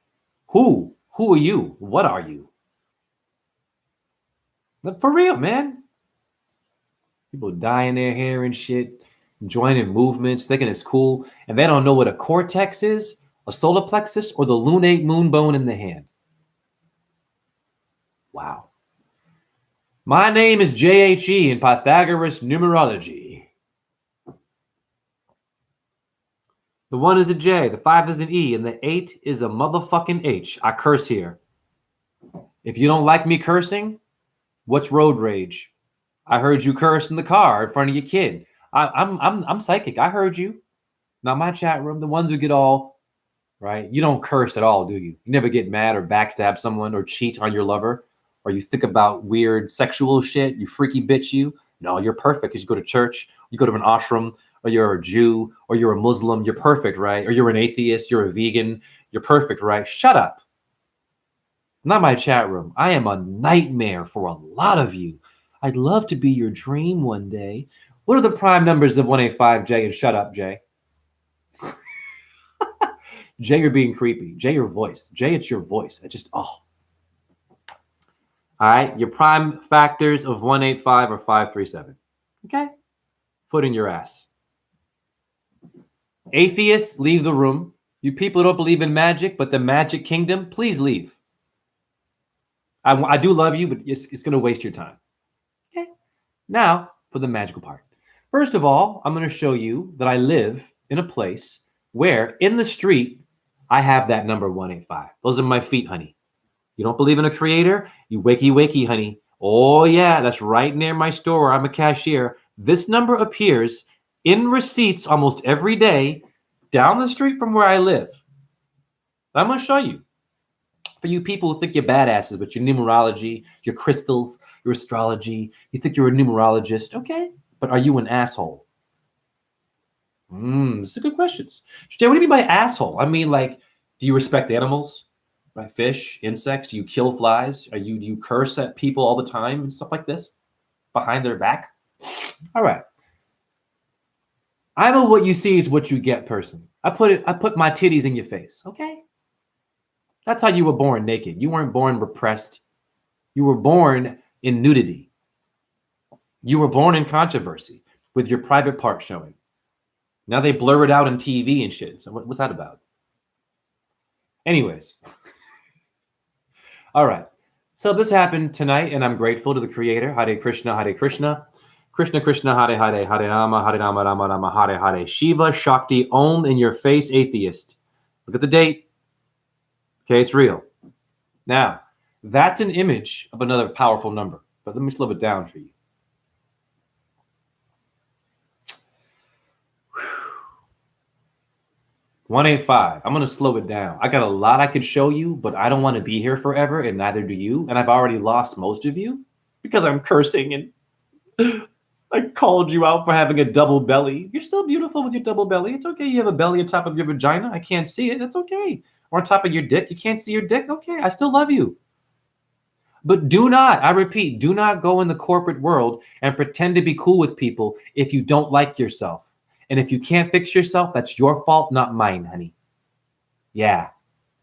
Who? Who are you? What are you? For real, man. People dyeing their hair and shit, joining movements, thinking it's cool, and they don't know what a cortex is, a solar plexus, or the lunate moon bone in the hand. Wow. My name is JHE in Pythagoras Numerology. The 1 is a J, the 5 is an E, and the 8 is a motherfucking H. I curse here. If you don't like me cursing, what's road rage? I heard you curse in the car in front of your kid. I'm psychic. I heard you. Not my chat room. The ones who get all right. You don't curse at all, do you? You never get mad or backstab someone or cheat on your lover, or you think about weird sexual shit. You freaky bitch. You no, you're perfect because you go to church. You go to an ashram. Or you're a Jew, or you're a Muslim, you're perfect, right? Or you're an atheist, you're a vegan, you're perfect, right? Shut up. Not my chat room. I am a nightmare for a lot of you. I'd love to be your dream one day. What are the prime numbers of 185, Jay? And shut up, Jay. Jay, you're being creepy. Jay, your voice. Jay, it's your voice. I just, All right, your prime factors of 185 or 537. Okay? Foot in your ass. Atheists, leave the room. You people don't believe in magic, but the magic kingdom, please leave. I do love you, but it's going to waste your time. Okay. Now for the magical part. First of all, I'm going to show you that I live in a place where in the street, I have that number 185. Those are my feet, honey. You don't believe in a creator? You wakey, wakey, honey. Oh, yeah, that's right near my store. I'm a cashier. This number appears in receipts almost every day down the street from where I live. I'm going to show you. For you people who think you're badasses with your numerology, your crystals, your astrology, you think you're a numerologist, okay? But are you an asshole? These are good questions. Jay, what do you mean by asshole? I mean, like, do you respect animals? Right? Fish, insects? Do you kill flies? Do you curse at people all the time and stuff like this behind their back? All right. I'm a what you see is what you get person. I put my titties in your face, okay? That's how you were born naked. You weren't born repressed. You were born in nudity. You were born in controversy with your private part showing. Now they blur it out on TV and shit. So what's that about? Anyways. All right. So this happened tonight, and I'm grateful to the creator. Hare Krishna, Hare Krishna. Krishna Krishna, Hare Hare, Hare Rama, Hare Rama, Rama Rama, Hare Hare. Shiva, Shakti, Om in your face, atheist. Look at the date. Okay, it's real. Now, that's an image of another powerful number. But let me slow it down for you. 185. I'm going to slow it down. I got a lot I could show you, but I don't want to be here forever, and neither do you. And I've already lost most of you because I'm cursing and I called you out for having a double belly. You're still beautiful with your double belly. It's okay. You have a belly on top of your vagina. I can't see it. That's okay. Or on top of your dick. You can't see your dick. Okay. I still love you. But do not, I repeat, do not go in the corporate world and pretend to be cool with people if you don't like yourself. And if you can't fix yourself, that's your fault, not mine, honey. Yeah,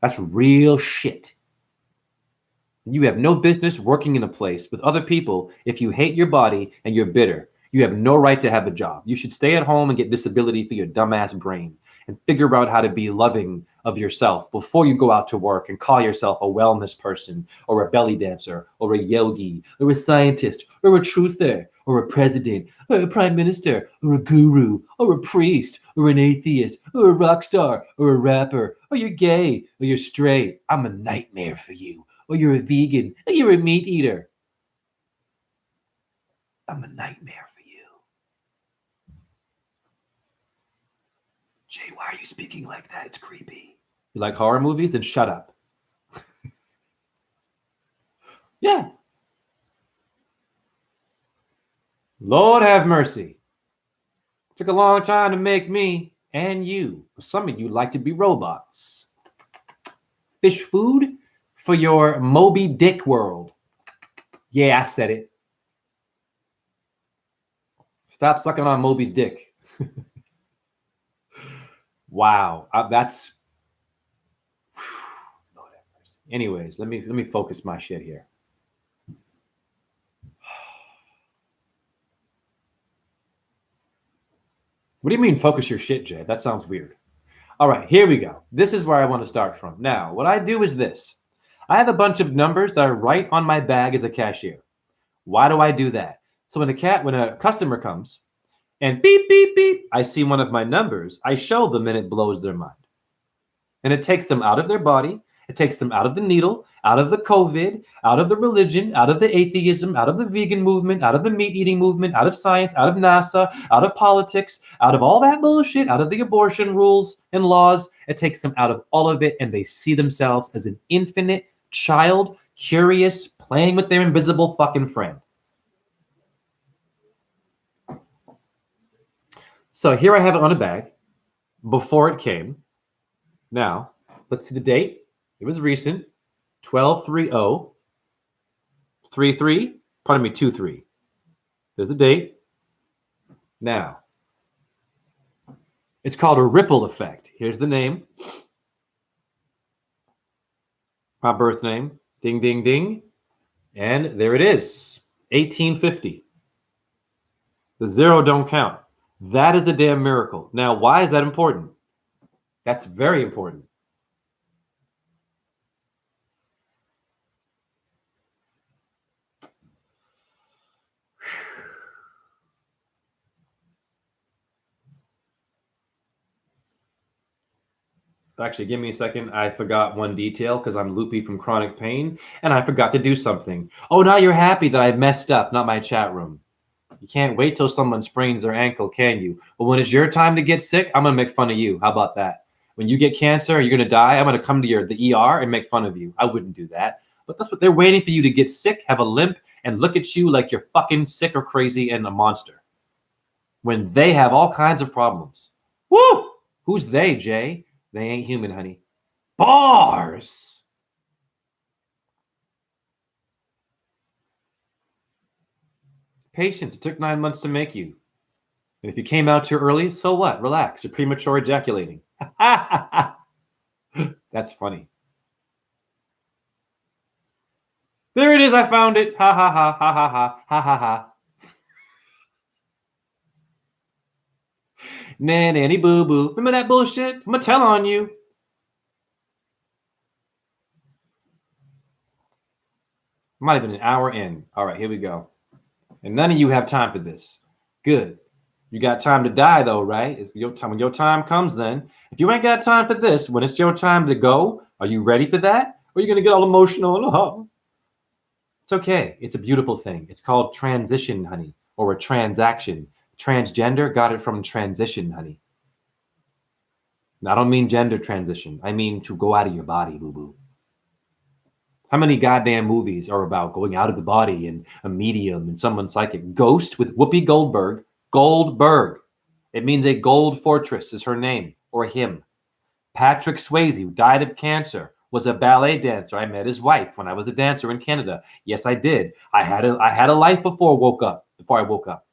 that's real shit. You have no business working in a place with other people if you hate your body and you're bitter. You have no right to have a job. You should stay at home and get disability for your dumbass brain and figure out how to be loving of yourself before you go out to work and call yourself a wellness person or a belly dancer or a yogi or a scientist or a truther or a president or a prime minister or a guru or a priest or an atheist or a rock star or a rapper or you're gay or you're straight. I'm a nightmare for you. Or you're a vegan or you're a meat eater. I'm a nightmare for you. Jay, why are you speaking like that? It's creepy. You like horror movies? Then shut up. Yeah. Lord have mercy. It took a long time to make me and you. Some of you like to be robots. Fish food for your Moby Dick world. Yeah, I said it. Stop sucking on Moby's dick. Wow, that's. Anyways, let me focus my shit here. What do you mean focus your shit, Jay? That sounds weird. All right, here we go. This is where I want to start from. Now, what I do is this. I have a bunch of numbers that are right on my bag as a cashier. Why do I do that? So when a customer comes and beep, beep, beep, I see one of my numbers, I show them and it blows their mind. And it takes them out of their body. It takes them out of the needle, out of the COVID, out of the religion, out of the atheism, out of the vegan movement, out of the meat eating movement, out of science, out of NASA, out of politics, out of all that bullshit, out of the abortion rules and laws. It takes them out of all of it, and they see themselves as an infinite child, curious, playing with their invisible fucking friend. So here I have it on a bag before it came. Now, let's see the date. It was recent. 12/30. 3/3. Pardon me, 2/3. There's a date. Now, it's called a ripple effect. Here's the name. My birth name. Ding, ding, ding. And there it is. 1850. The zero don't count. That is a damn miracle. Now, why is that important? That's very important. Actually, give me a second. I forgot one detail because I'm loopy from chronic pain, and I forgot to do something. Oh, now you're happy that I messed up, not my chat room. You can't wait till someone sprains their ankle, can you? But when it's your time to get sick, I'm gonna make fun of you. How about that? When you get cancer, you're gonna die. I'm gonna come to the ER and make fun of you. I wouldn't do that. But that's what they're waiting for you to get sick, have a limp, and look at you like you're fucking sick or crazy and a monster. When they have all kinds of problems. Woo! Who's they, Jay? They ain't human, honey. Bars! Patience. It took 9 months to make you. And if you came out too early, so what? Relax. You're premature ejaculating. That's funny. There it is. I found it. Ha ha ha ha ha ha ha ha ha. Nanny boo boo. Remember that bullshit? I'm gonna tell on you. I'm not even an hour in. All right, here we go. And none of you have time for this. Good. You got time to die though, right? It's your time. When your time comes, then if you ain't got time for this, when it's your time to go, are you ready for that? Or are you gonna get all emotional? Oh. It's okay. It's a beautiful thing. It's called transition, honey, or a transaction. Transgender got it from transition, honey. Now, I don't mean gender transition. I mean to go out of your body, boo-boo. How many goddamn movies are about going out of the body and a medium and someone psychic? Ghost with Whoopi Goldberg. Goldberg. It means a gold fortress is her name, or him. Patrick Swayze, who died of cancer, was a ballet dancer. I met his wife when I was a dancer in Canada. Yes, I did. I had a life before I woke up.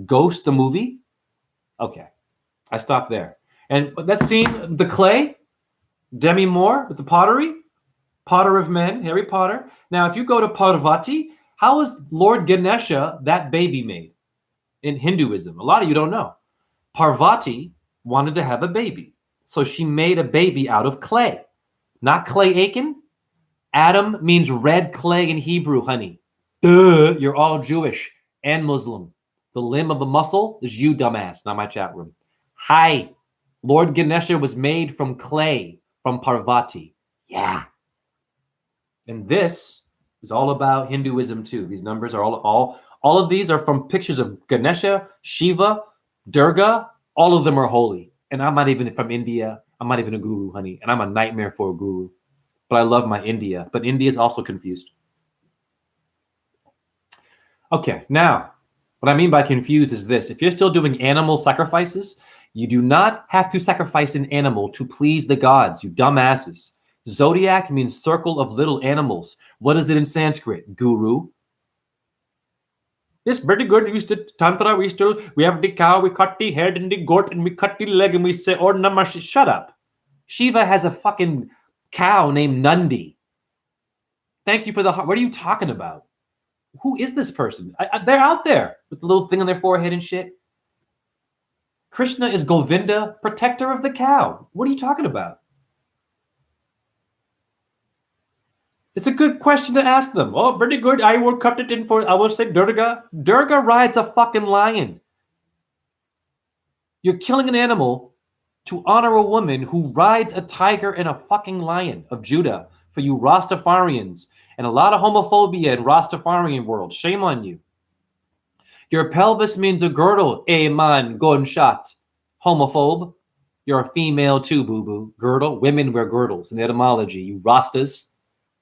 Ghost the movie? Okay. I stopped there. And that scene, the clay, Demi Moore with the pottery, Potter of Men, Harry Potter. Now, if you go to Parvati, how is Lord Ganesha that baby made in Hinduism? A lot of you don't know. Parvati wanted to have a baby. So she made a baby out of clay. Not Clay Aiken. Adam means red clay in Hebrew, honey. Duh, you're all Jewish and Muslim. The limb of a muscle is you, dumbass, not my chat room. Hi. Lord Ganesha was made from clay, from Parvati. Yeah. And this is all about Hinduism too. These numbers are all of these are from pictures of Ganesha, Shiva, Durga. All of them are holy. And I'm not even from India. I'm not even a guru, honey. And I'm a nightmare for a guru. But I love my India. But India is also confused. Okay, now, what I mean by confused is this. If you're still doing animal sacrifices, you do not have to sacrifice an animal to please the gods, you dumbasses. Zodiac means circle of little animals. What is it in Sanskrit? Guru. It's pretty good. We still tantra. We have the cow. We cut the head and the goat, and we cut the leg, and we say, "Oh, namaste." Shut up. Shiva has a fucking cow named Nandi. Thank you for the. What are you talking about? Who is this person? They're out there with the little thing on their forehead and shit. Krishna is Govinda, protector of the cow. What are you talking about? It's a good question to ask them. Oh, pretty good. I will cut it in for, I will say Durga. Durga rides a fucking lion. You're killing an animal to honor a woman who rides a tiger and a fucking lion of Judah for you Rastafarians. And a lot of homophobia in Rastafarian world. Shame on you. Your pelvis means a girdle. Man, gunshot. Homophobe. You're a female too, boo-boo. Girdle. Women wear girdles in etymology. You Rastas.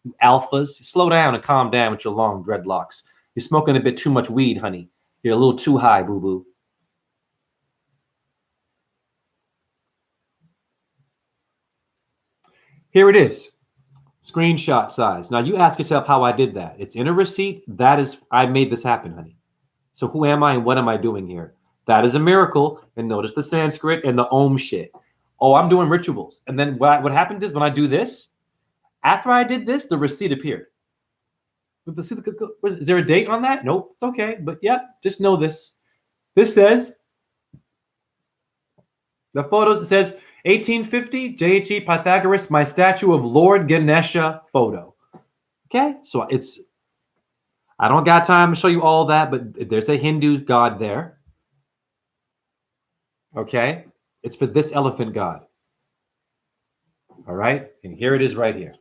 You alphas. Slow down and calm down with your long dreadlocks. You're smoking a bit too much weed, honey. You're a little too high, boo-boo. Here it is. Screenshot size. Now you ask yourself how I did that. It's in a receipt. That is, I made this happen, honey. So who am I and what am I doing here? That is a miracle. And notice the Sanskrit and the Om shit. Oh, I'm doing rituals. And then what happens is when I do this, after I did this, the receipt appeared. Is there a date on that? Nope, it's okay. But yeah, just know this. This says, the photos, it says 1850, JHE Pythagoras, my statue of Lord Ganesha photo. Okay, so I don't got time to show you all that, but there's a Hindu god there. Okay, it's for this elephant god. All right. And here it is right here.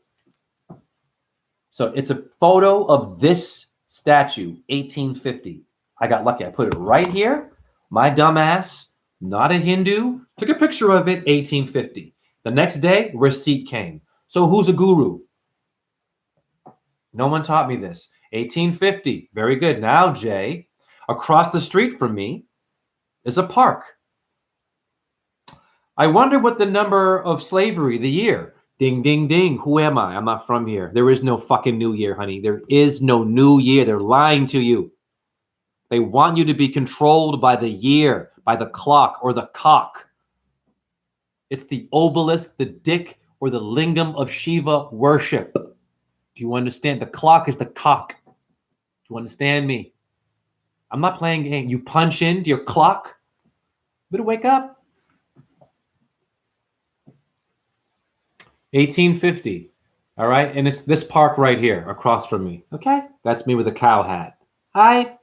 So it's a photo of this statue, 1850. I got lucky. I put it right here. My dumbass, not a Hindu, took a picture of it, 1850. The next day, receipt came. So who's a guru? No one taught me this. 1850. Very good. Now, Jay, across the street from me is a park. I wonder what the number of slavery, the year. Ding, ding, ding. Who am I? I'm not from here. There is no fucking new year, honey. There is no new year. They're lying to you. They want you to be controlled by the year, by the clock or the cock. It's the obelisk, the dick, or the lingam of Shiva worship. Do you understand? The clock is the cock. Do you understand me? I'm not playing game. You punch into your clock. Better wake up. 1850. All right. And it's this park right here across from me. Okay. That's me with a cow hat. Hi.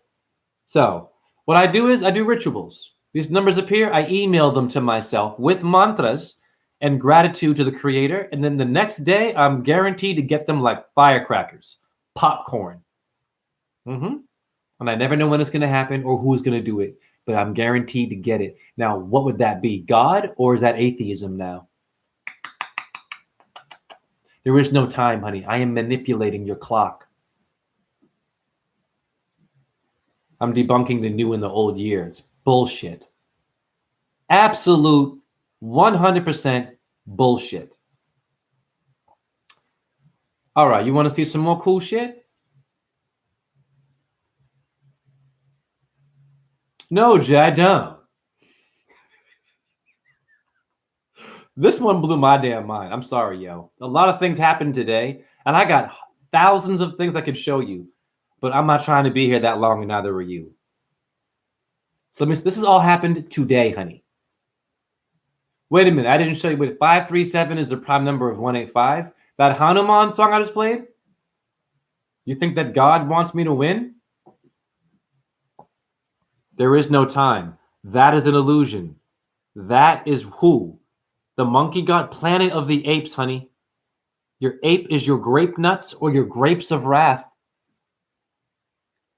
So what I do is I do rituals. These numbers appear. I email them to myself with mantras and gratitude to the creator. And then the next day, I'm guaranteed to get them like firecrackers, popcorn. And I never know when it's going to happen or who's going to do it, but I'm guaranteed to get it. Now, what would that be? God, or is that atheism now? There is no time, honey. I am manipulating your clock. I'm debunking the new and the old year. It's bullshit. Absolute 100% bullshit. All right, you want to see some more cool shit? No, Jay, I don't. This one blew my damn mind. I'm sorry, yo. A lot of things happened today, and I got thousands of things I could show you, but I'm not trying to be here that long, and neither are you. So this has all happened today, honey. Wait a minute. I didn't show you. Wait, 537 is the prime number of 185. That Hanuman song I just played? You think that God wants me to win? There is no time. That is an illusion. That is who? The monkey god, planet of the apes, honey. Your ape is your grape nuts or your grapes of wrath.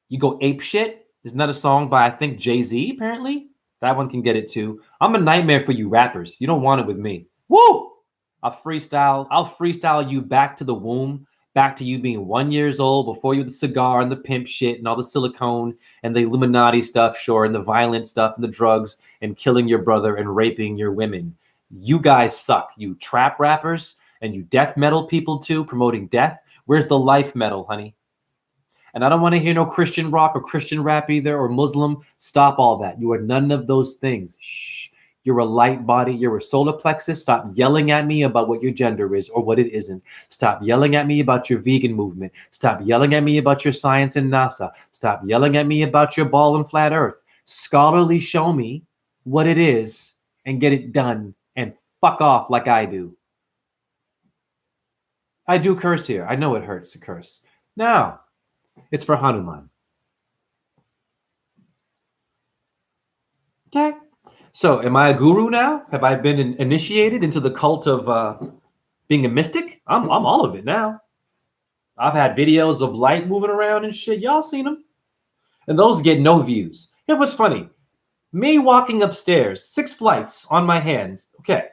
You go ape shit. Isn't that a song by, I think, Jay-Z, apparently? That one can get it too. I'm a nightmare for you rappers. You don't want it with me. Woo! I'll freestyle you back to the womb, back to you being 1 year old, before you with the cigar and the pimp shit and all the silicone and the Illuminati stuff, sure, and the violent stuff and the drugs and killing your brother and raping your women. You guys suck. You trap rappers and you death metal people too, promoting death. Where's the life metal, honey? And I don't want to hear no Christian rock or Christian rap either, or Muslim. Stop all that. You are none of those things. Shh. You're a light body. You're a solar plexus. Stop yelling at me about what your gender is or what it isn't. Stop yelling at me about your vegan movement. Stop yelling at me about your science and NASA. Stop yelling at me about your ball and flat earth. Scholarly show me what it is and get it done and fuck off like I do. I do curse here. I know it hurts to curse. Now, it's for Hanuman. Okay. So am I a guru now? Have I been initiated into the cult of being a mystic? I'm all of it now. I've had videos of light moving around and shit. Y'all seen them? And those get no views. Here's what's funny. Me walking upstairs, 6 flights on my hands. Okay,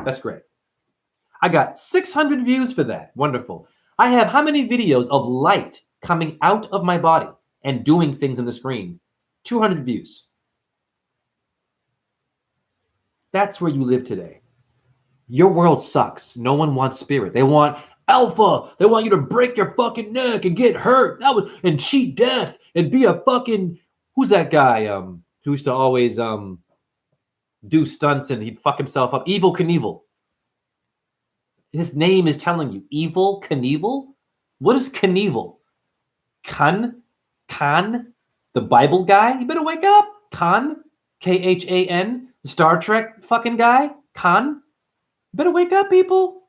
that's great. I got 600 views for that. Wonderful. I have how many videos of light coming out of my body and doing things in the screen? 200 views. That's where you live today. Your world sucks. No one wants spirit. They want alpha. They want you to break your fucking neck and get hurt. And cheat death and be a fucking, who's that guy who used to always do stunts and he'd fuck himself up? Evil Knievel. His name is telling you. Evil Knievel? What is Knievel? Khan? The Bible guy? You better wake up. Khan? Khan? Star Trek fucking guy? Khan? You better wake up, people.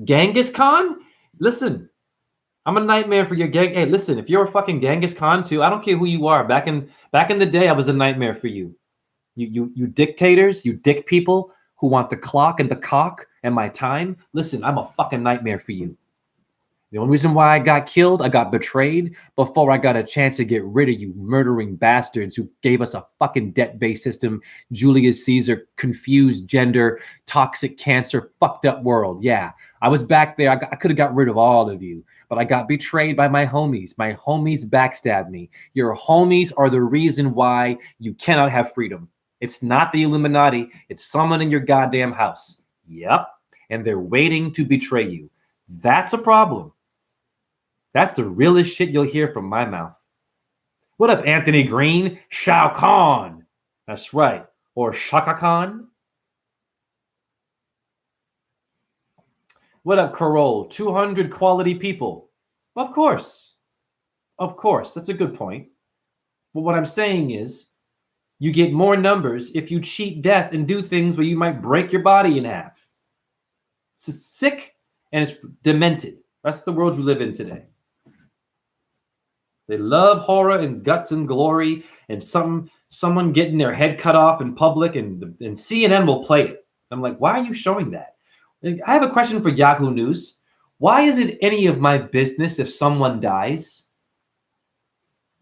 Genghis Khan? Listen, I'm a nightmare for your gang. Hey, listen, if you're a fucking Genghis Khan too, I don't care who you are. Back in the day, I was a nightmare for you. You dictators, you dick people who want the clock and the cock and my time, listen, I'm a fucking nightmare for you. The only reason why I got killed, I got betrayed before I got a chance to get rid of you murdering bastards who gave us a fucking debt-based system, Julius Caesar, confused gender, toxic cancer, fucked up world. Yeah, I was back there. I could have got rid of all of you, but I got betrayed by my homies. My homies backstabbed me. Your homies are the reason why you cannot have freedom. It's not the Illuminati. It's someone in your goddamn house. Yep. And they're waiting to betray you. That's a problem. That's the realest shit you'll hear from my mouth. What up, Anthony Green? Shao Kahn. That's right. Or Shaka Khan. What up, Carol? 200 quality people. Of course. Of course. That's a good point. But what I'm saying is, you get more numbers if you cheat death and do things where you might break your body in half. It's sick and it's demented. That's the world you live in today. They love horror and guts and glory and someone getting their head cut off in public, and CNN will play it. I'm like, why are you showing that? I have a question for Yahoo News. Why is it any of my business if someone dies?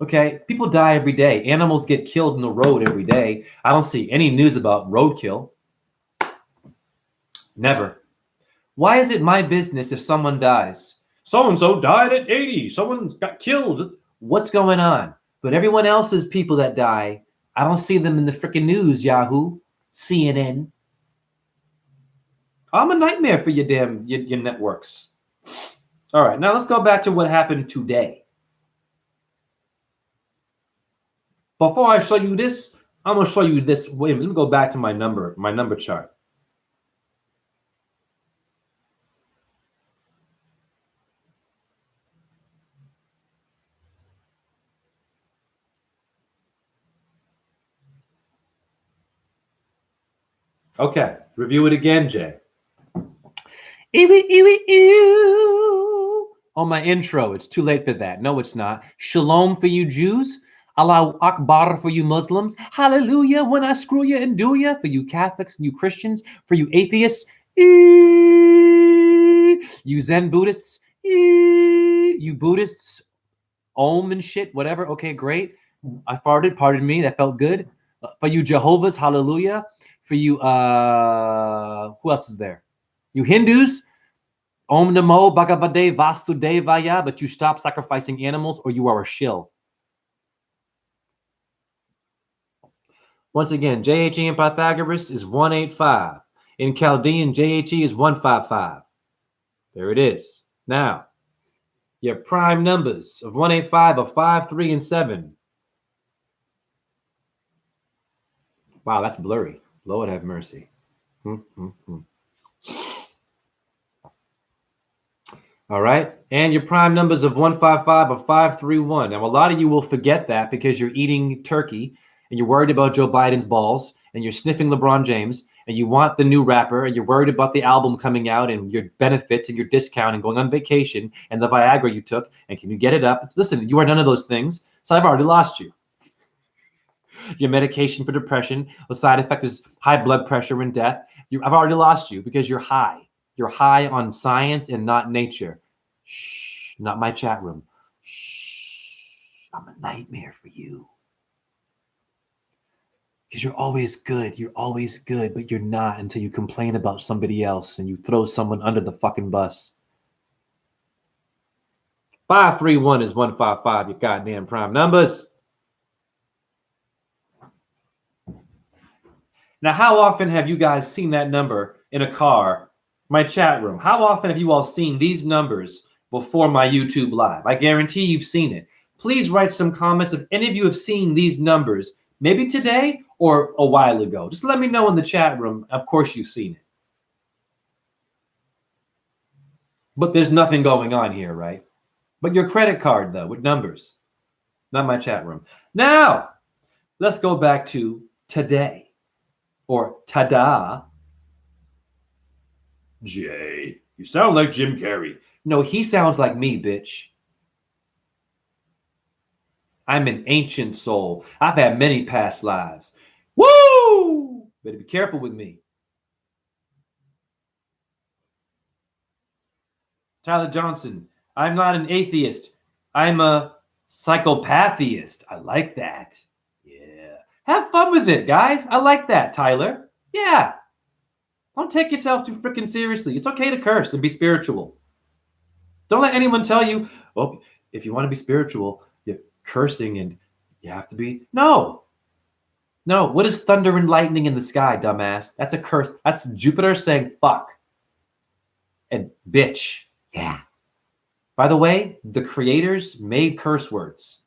Okay, people die every day. Animals get killed in the road every day. I don't see any news about roadkill. Never. Why is it my business if someone dies? So-and-so died at 80. Someone got killed. What's going on? But everyone else's people that die, I don't see them in the freaking news, Yahoo, CNN. I'm a nightmare for your damn your networks. All right, now let's go back to what happened today. Before I show you this, I'm going to show you this. Wait a minute, let me go back to my number chart. Okay, review it again, Jay. On my intro, it's too late for that. No, it's not. Shalom for you Jews. Allahu Akbar for you Muslims. Hallelujah when I screw you and do you for you Catholics and you Christians. For you atheists. You Zen Buddhists. You Buddhists. Om and shit, whatever. Okay, great. I farted. Pardon me. That felt good. For you Jehovah's. Hallelujah. For you, who else is there? You Hindus, Om Namo Bhagavate Vasudevaya, but you stop sacrificing animals or you are a shill. Once again, JHE in Pythagoras is 185. In Chaldean, JHE is 155. There it is. Now, your prime numbers of 185 are 5, 3, and 7. Wow, that's blurry. Lord have mercy. All right. And your prime numbers of 155 are 5, 3, 1. Now, a lot of you will forget that because you're eating turkey and you're worried about Joe Biden's balls and you're sniffing LeBron James and you want the new rapper and you're worried about the album coming out and your benefits and your discount and going on vacation and the Viagra you took. And can you get it up? Listen, you are none of those things. So I've already lost you. Your medication for depression, the side effect is high blood pressure and death. I've already lost you because you're high. You're high on science and not nature. Shh, not my chat room. Shh, I'm a nightmare for you. Because you're always good. You're always good, but you're not until you complain about somebody else and you throw someone under the fucking bus. 531 is 155, your goddamn prime numbers. Now, how often have you guys seen that number in a car, my chat room? How often have you all seen these numbers before my YouTube live? I guarantee you've seen it. Please write some comments if any of you have seen these numbers, maybe today or a while ago. Just let me know in the chat room. Of course you've seen it. But there's nothing going on here, right? But your credit card, though, with numbers. Not my chat room. Now, let's go back to today. Or ta-da. Jay, you sound like Jim Carrey. No, he sounds like me, bitch. I'm an ancient soul. I've had many past lives. Woo! Better be careful with me. Tyler Johnson. I'm not an atheist. I'm a psychopatheist. I like that. Yeah. Have fun with it, guys. I like that, Tyler. Yeah. Don't take yourself too freaking seriously. It's okay to curse and be spiritual. Don't let anyone tell you, oh, if you want to be spiritual, you're cursing and you have to be. No. No. What is thunder and lightning in the sky, dumbass? That's a curse. That's Jupiter saying fuck and bitch. Yeah. By the way, the creators made curse words.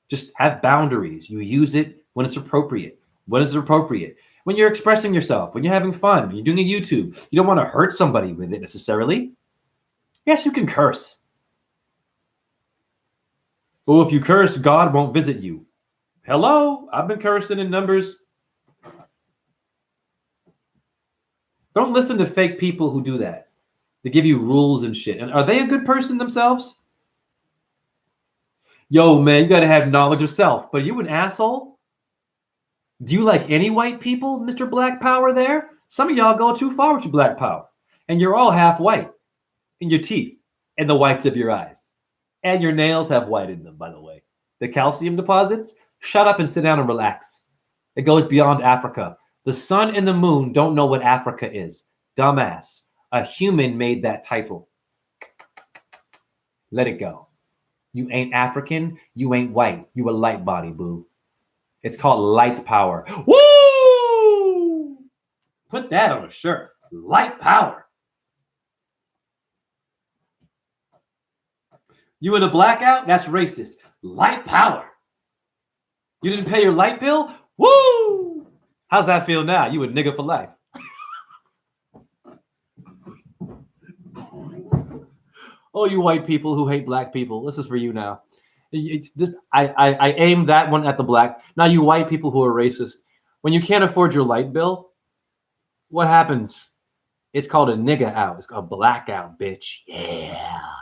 Just have boundaries. You use it when it's appropriate. When is it appropriate? When you're expressing yourself, when you're having fun, when you're doing a YouTube. You don't want to hurt somebody with it necessarily. Yes, you can curse. Oh, if you curse, God won't visit you. Hello? I've been cursing in numbers. Don't listen to fake people who do that. They give you rules and shit. And are they a good person themselves? Yo, man, you got to have knowledge of self. But you an asshole? Do you like any white people, Mr. Black Power there? Some of y'all go too far with your black power. And you're all half white in your teeth and the whites of your eyes. And your nails have white in them, by the way. The calcium deposits, shut up and sit down and relax. It goes beyond Africa. The sun and the moon don't know what Africa is. Dumbass. A human made that title. Let it go. You ain't African. You ain't white. You a light body, boo. It's called light power. Woo! Put that on a shirt. Light power. You in a blackout? That's racist. Light power. You didn't pay your light bill? Woo! How's that feel now? You a nigga for life. Oh, you white people who hate black people. This is for you now. I aimed that one at the black. Now you white people who are racist. When you can't afford your light bill, what happens? It's called a nigga out. It's called a blackout, bitch. Yeah.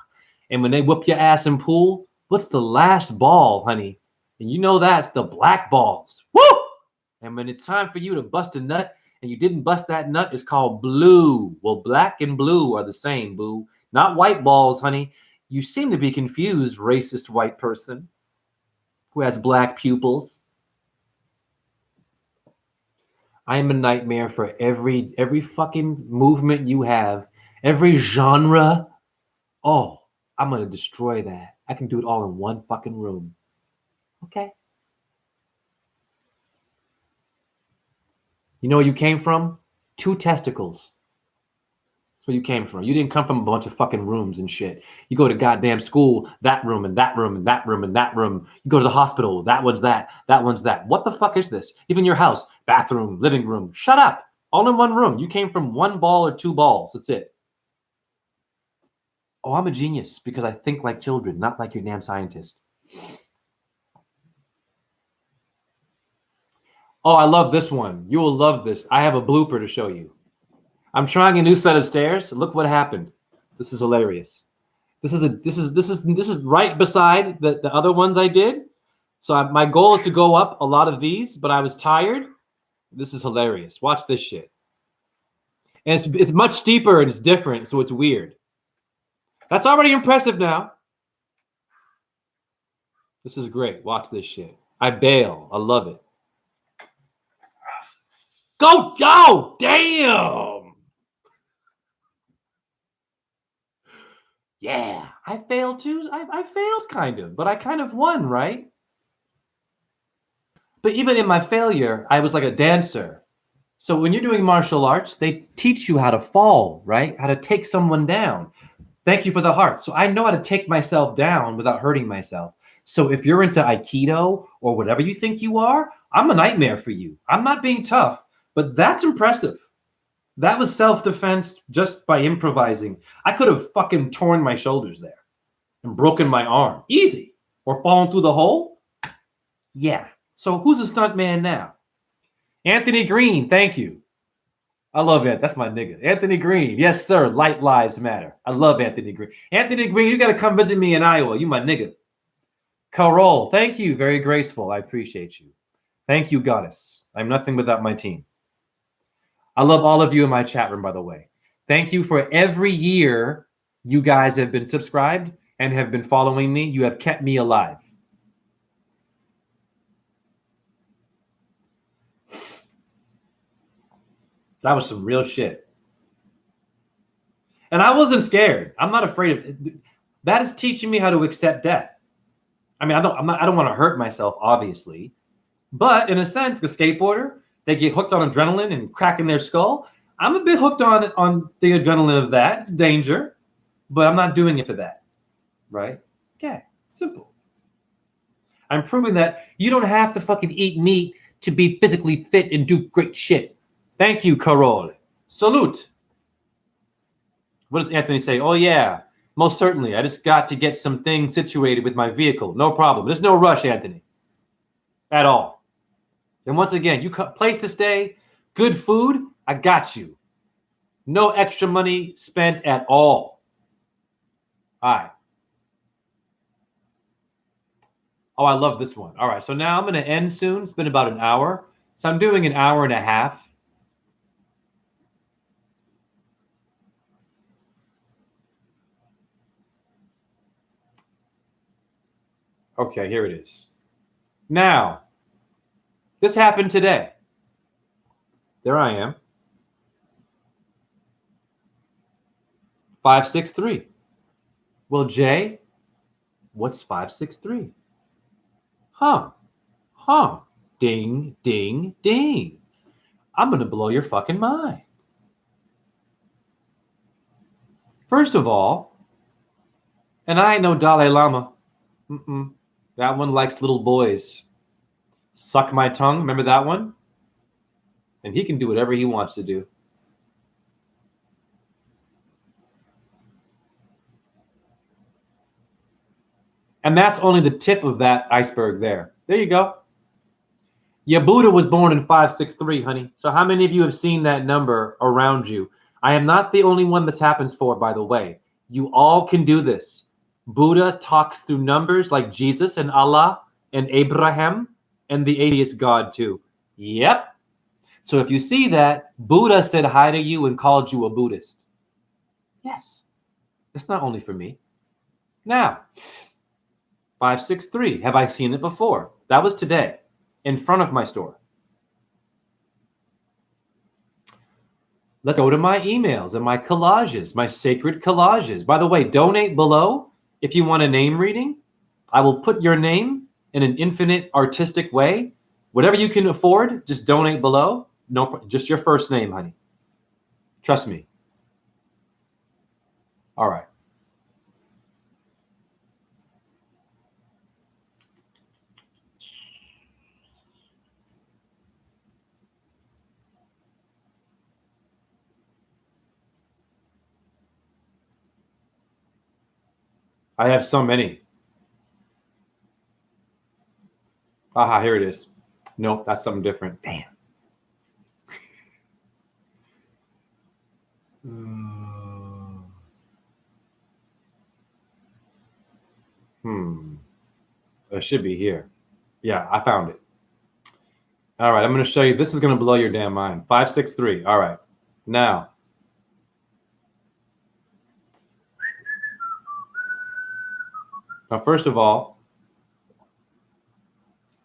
And when they whoop your ass in pool, what's the last ball, honey? And you know that's the black balls. Woo! And when it's time for you to bust a nut and you didn't bust that nut, it's called blue. Well, black and blue are the same, boo. Not white balls, honey. You seem to be confused, racist white person who has black pupils. I am a nightmare for every fucking movement you have, every genre. Oh, I'm going to destroy that. I can do it all in one fucking room. Okay. You know where you came from? 2 testicles. Where you came from. You didn't come from a bunch of fucking rooms and shit. You go to goddamn school, that room and that room and that room and that room. You go to the hospital, that one's that one's that. What the fuck is this? Even your house, bathroom, living room. Shut up. All in one room. You came from 1 ball or 2 balls. That's it. Oh, I'm a genius because I think like children, not like your damn scientist. Oh, I love this one. You will love this. I have a blooper to show you. I'm trying a new set of stairs. Look what happened. This is hilarious. This is right beside the other ones I did. So my goal is to go up a lot of these, but I was tired. This is hilarious. Watch this shit. And it's much steeper and it's different, so it's weird. That's already impressive now. This is great. Watch this shit. I bail. I love it. Go! Damn! Yeah, I failed too. I failed kind of, but I kind of won, right? But even in my failure, I was like a dancer. So when you're doing martial arts, they teach you how to fall, right? How to take someone down. Thank you for the heart. So I know how to take myself down without hurting myself. So if you're into Aikido or whatever you think you are, I'm a nightmare for you. I'm not being tough, but that's impressive. That was self-defense just by improvising. I could have fucking torn my shoulders there and broken my arm. Easy. Or fallen through the hole. Yeah. So who's a stunt man now? Anthony Green, thank you. I love it. That's my nigga. Anthony Green. Yes, sir. Light lives matter. I love Anthony Green. Anthony Green, you got to come visit me in Iowa. You my nigga. Carol, thank you. Very graceful. I appreciate you. Thank you, goddess. I'm nothing without my team. I love all of you in my chat room, by the way. Thank you for every year You guys have been subscribed and have been following me. You have kept me alive. That was some real shit. And I wasn't scared. I'm not afraid of it. That is teaching me how to accept death. I mean, I don't want to hurt myself, obviously. But in a sense, the skateboarder, they get hooked on adrenaline and cracking their skull. I'm a bit hooked on the adrenaline of that. It's danger, but I'm not doing it for that. Right? Okay. Simple. I'm proving that you don't have to fucking eat meat to be physically fit and do great shit. Thank you, Carol. Salute. What does Anthony say? Oh, yeah, most certainly. I just got to get some things situated with my vehicle. No problem. There's no rush, Anthony, at all. And once again, you place to stay, good food, I got you. No extra money spent at all. All right. Oh, I love this one. All right, so now I'm going to end soon. It's been about an hour. So I'm doing an hour and a half. Okay, here it is. Now, this happened today. There I am. 563. Well, Jay, what's 563? Huh. Ding, ding, ding. I'm going to blow your fucking mind. First of all, and I ain't no Dalai Lama. That one likes little boys. Suck my tongue. Remember that one? And he can do whatever he wants to do. And that's only the tip of that iceberg there. There you go. Yeah, Buddha was born in 563, honey. So how many of you have seen that number around you? I am not the only one this happens for, by the way. You all can do this. Buddha talks through numbers like Jesus and Allah and Abraham and the atheist God too. Yep. So if you see that, Buddha said hi to you and called you a Buddhist. Yes. It's not only for me. Now, 563. Have I seen it before? That was today in front of my store. Let's go to my emails and my collages, my sacred collages. By the way, donate below if you want a name reading. I will put your name in an infinite artistic way. Whatever you can afford, just donate below. No, just your first name, honey. Trust me. All right. I have so many. Aha, here it is. Nope, that's something different. Damn. It should be here. Yeah, I found it. All right, I'm going to show you. This is going to blow your damn mind. 563. All right. Now, first of all,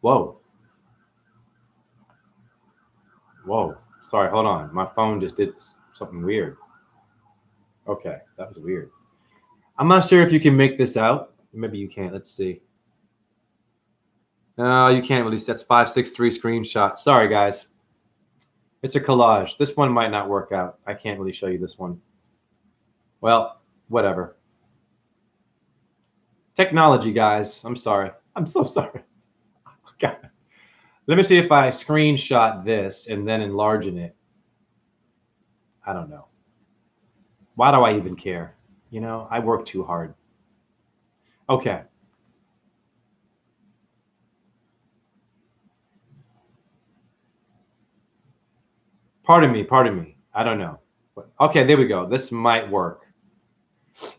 whoa. Sorry, hold on. My phone just did something weird. Okay, that was weird. I'm not sure if you can make this out. Maybe you can't. Let's see. No, you can't release. That's 563 screenshot. Sorry, guys. It's a collage. This one might not work out. I can't really show you this one. Well, whatever. Technology, guys. I'm sorry. I'm so sorry. God. Let me see if I screenshot this and then enlarge it. I don't know. Why do I even care? You know, I work too hard. Okay. Pardon me. I don't know. Okay, there we go. This might work.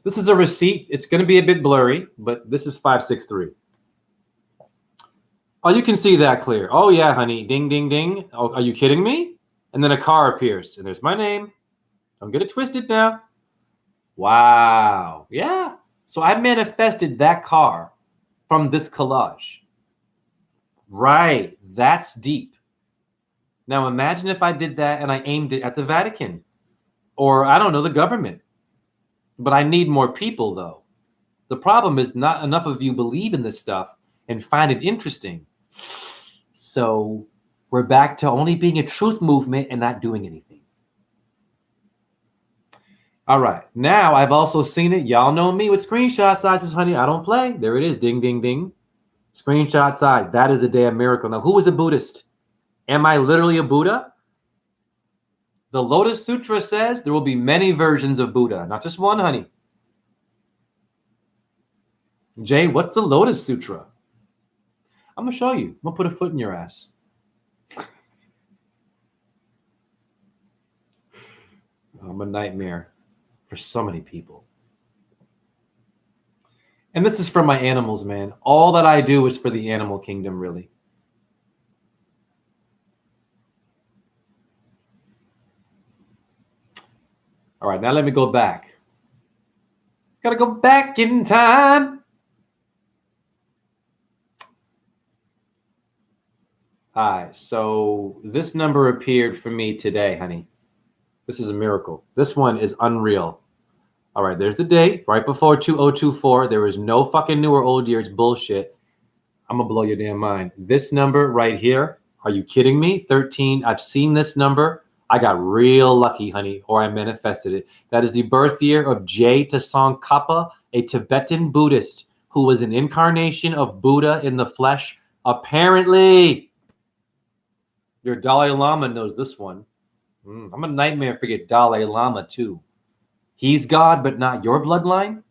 This is a receipt. It's going to be a bit blurry, but this is 563. Oh, you can see that clear. Oh, yeah, honey. Ding, ding, ding. Oh, are you kidding me? And then a car appears, and there's my name. Don't get it twisted now. Wow. Yeah. So I manifested that car from this collage. Right. That's deep. Now imagine if I did that and I aimed it at the Vatican or I don't know, the government. But I need more people though. The problem is not enough of you believe in this stuff and find it interesting. So we're back to only being a truth movement and not doing anything. All right. Now I've also seen it. Y'all know me with screenshot sizes, honey. I don't play. There it is. Ding, ding, ding. Screenshot size. That is a damn miracle. Now, who is a Buddhist? Am I literally a Buddha? The Lotus Sutra says there will be many versions of Buddha, not just one, honey. Jay, what's the Lotus Sutra? I'm going to show you. I'm going to put a foot in your ass. I'm a nightmare for so many people. And this is for my animals, man. All that I do is for the animal kingdom, really. All right, now let me go back. Gotta go back in time. All right, so this number appeared for me today, honey. This is a miracle. This one is unreal. All right, there's the date, right before 2024. There is no fucking new or old year. It's bullshit. I'm going to blow your damn mind. This number right here, are you kidding me? 13. I've seen this number. I got real lucky, honey, or I manifested it. That is the birth year of Jay Tsongkhapa, a Tibetan Buddhist who was an incarnation of Buddha in the flesh. Apparently, your Dalai Lama knows this one. I'm a nightmare for your Dalai Lama, too. He's God, but not your bloodline.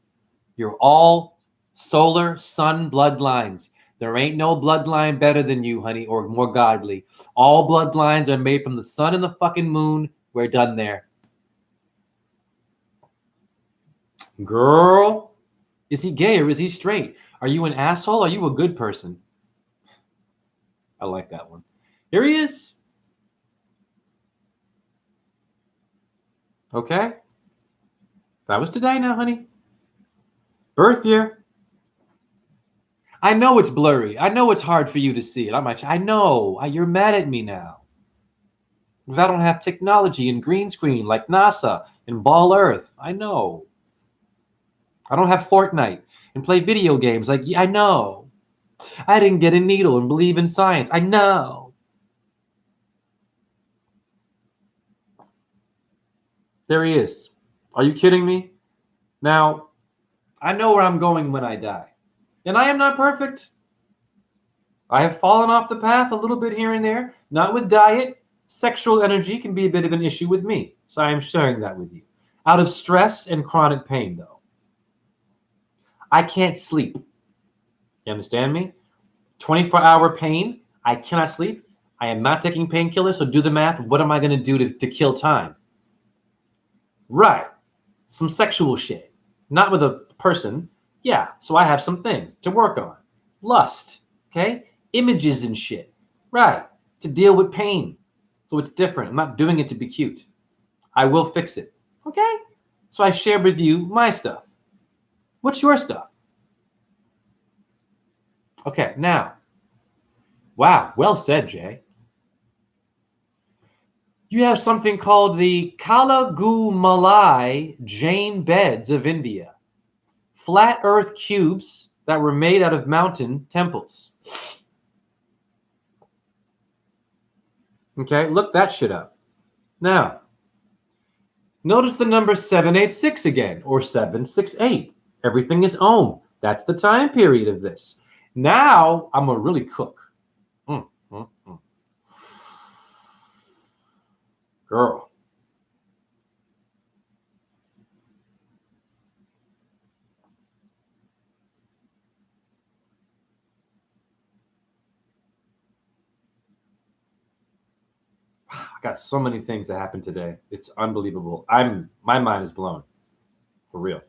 You're all solar sun bloodlines. There ain't no bloodline better than you, honey, or more godly. All bloodlines are made from the sun and the fucking moon. We're done there. Girl, is he gay or is he straight? Are you an asshole? Or are you a good person? I like that one. Here he is. Okay. That was today now, honey. Birth year. I know it's blurry. I know it's hard for you to see it. I know. You're mad at me now. Because I don't have technology and green screen like NASA and Ball Earth. I know. I don't have Fortnite and play video games like, I know. I didn't get a needle and believe in science. I know. There he is. Are you kidding me? Now, I know where I'm going when I die. And I am not perfect. I have fallen off the path a little bit here and there, not with diet. Sexual energy can be a bit of an issue with me. So I am sharing that with you. Out of stress and chronic pain, though. I can't sleep. You understand me? 24-hour pain. I cannot sleep. I am not taking painkillers, so do the math. What am I going to do to kill time? Right. Some sexual shit. Not with a person. Yeah, so I have some things to work on. Lust, okay? Images and shit. Right, to deal with pain. So it's different. I'm not doing it to be cute. I will fix it, okay? So I share with you my stuff. What's your stuff? Okay, now. Wow, well said, Jay. You have something called the Kalagumalai Jain beds of India. Flat earth cubes that were made out of mountain temples. Okay, look that shit up. Now, notice the number 786 again, or 768. Everything is Om. That's the time period of this. Now, I'm going to really cook. Girl. I got so many things that happened today. It's unbelievable. My mind is blown. For real.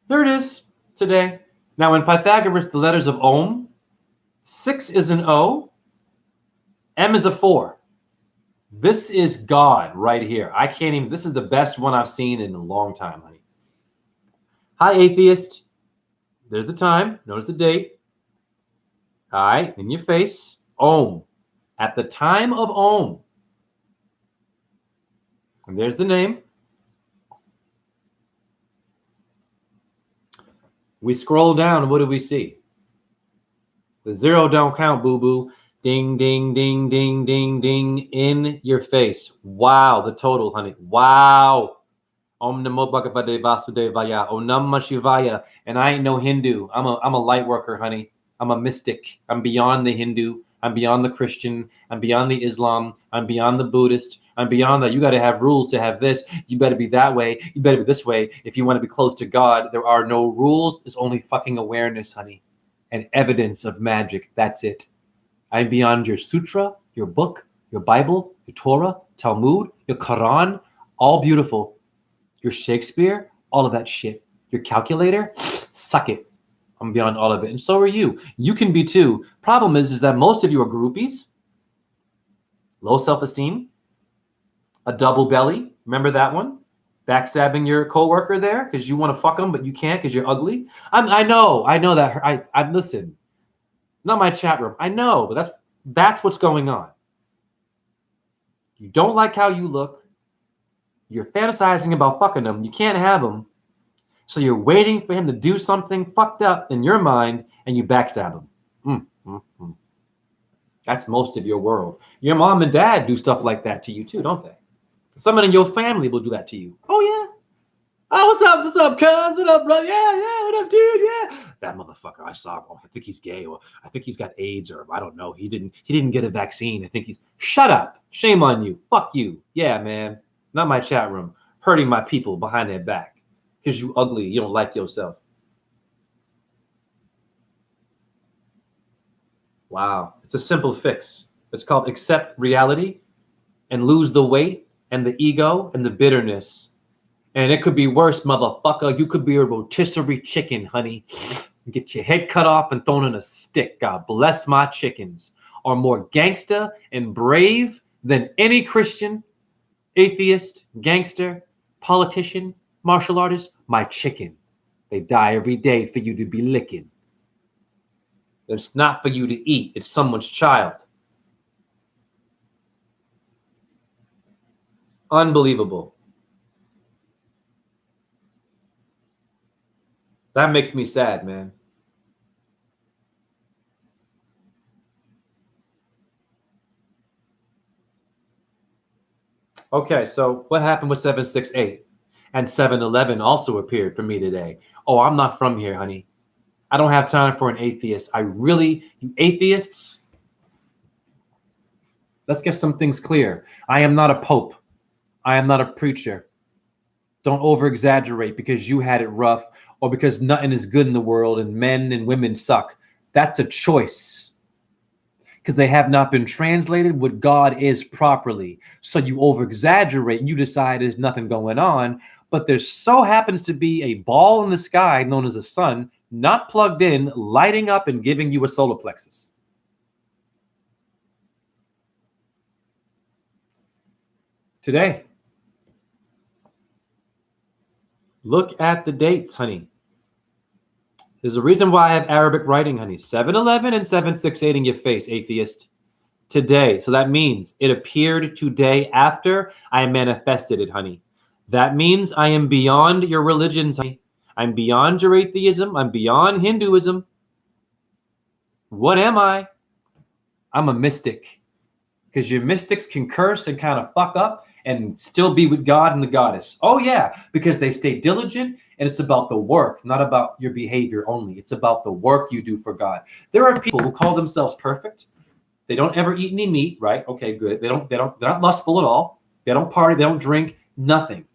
There it is today. Now in Pythagoras, the letters of Om, 6 is an O, M is a 4. This is God right here. I can't even, this is the best one I've seen in a long time, honey. Hi, atheist. There's the time. Notice the date. All right, in your face. Om. At the time of Om. And there's the name. We scroll down. What do we see? The zero don't count, boo-boo. Ding, ding, ding, ding, ding, ding. In your face. Wow, the total, honey. Wow. Om Namo Bhagavate Vasudevaya. Om Namah Shivaya. And I ain't no Hindu. I'm a light worker, honey. I'm a mystic. I'm beyond the Hindu. I'm beyond the Christian. I'm beyond the Islam. I'm beyond the Buddhist. I'm beyond that. You got to have rules to have this. You better be that way. You better be this way. If you want to be close to God, there are no rules. There's only fucking awareness, honey, and evidence of magic. That's it. I'm beyond your sutra, your book, your Bible, your Torah, Talmud, your Quran, all beautiful. Your Shakespeare, all of that shit. Your calculator, suck it. I'm beyond all of it. And so are you. You can be too. Problem is that most of you are groupies, low self-esteem, a double belly. Remember that one? Backstabbing your coworker there because you want to fuck them, but you can't because you're ugly. I know that. I listen. Not my chat room. I know, but that's what's going on. You don't like how you look. You're fantasizing about fucking him. You can't have him. So you're waiting for him to do something fucked up in your mind and you backstab him. That's most of your world. Your mom and dad do stuff like that to you too, don't they? Someone in your family will do that to you. Oh, yeah. Oh, what's up, cuz? What up, bro? Yeah, what up, dude? Yeah. That motherfucker, I saw him. Oh, I think he's gay, or I think he's got AIDS, or I don't know. He didn't get a vaccine. I think he's... Shut up. Shame on you. Fuck you. Yeah, man. Not my chat room, hurting my people behind their back because you ugly, you don't like yourself. Wow. It's a simple fix. It's called accept reality and lose the weight and the ego and the bitterness. And it could be worse, motherfucker. You could be a rotisserie chicken, honey. Get your head cut off and thrown in a stick. God bless my chickens. Are more gangster and brave than any Christian, atheist, gangster, politician, martial artist. My chicken. They die every day for you to be licking. It's not for you to eat. It's someone's child. Unbelievable. That makes me sad, man. Okay, so what happened with 768? And 711 also appeared for me today. Oh, I'm not from here, honey. I don't have time for an atheist. You atheists, let's get some things clear. I am not a pope. I am not a preacher. Don't over-exaggerate because you had it rough or because nothing is good in the world and men and women suck. That's a choice. Because they have not been translated what God is properly. So you over-exaggerate and you decide there's nothing going on, but there so happens to be a ball in the sky known as a sun, not plugged in, lighting up and giving you a solar plexus. Today. Look at the dates, honey. There's a reason why I have Arabic writing, honey. 711 and 768 in your face, atheist. Today. So that means it appeared today after I manifested it, honey. That means I am beyond your religions, honey. I'm beyond your atheism. I'm beyond Hinduism. What am I? I'm a mystic. Because your mystics can curse and kind of fuck up and still be with God and the goddess. Oh, yeah, because they stay diligent, and it's about the work, not about your behavior only. It's about the work you do for God. There are people who call themselves perfect. They don't ever eat any meat, right? Okay, good. They're not lustful at all. They don't party. They don't drink. Nothing.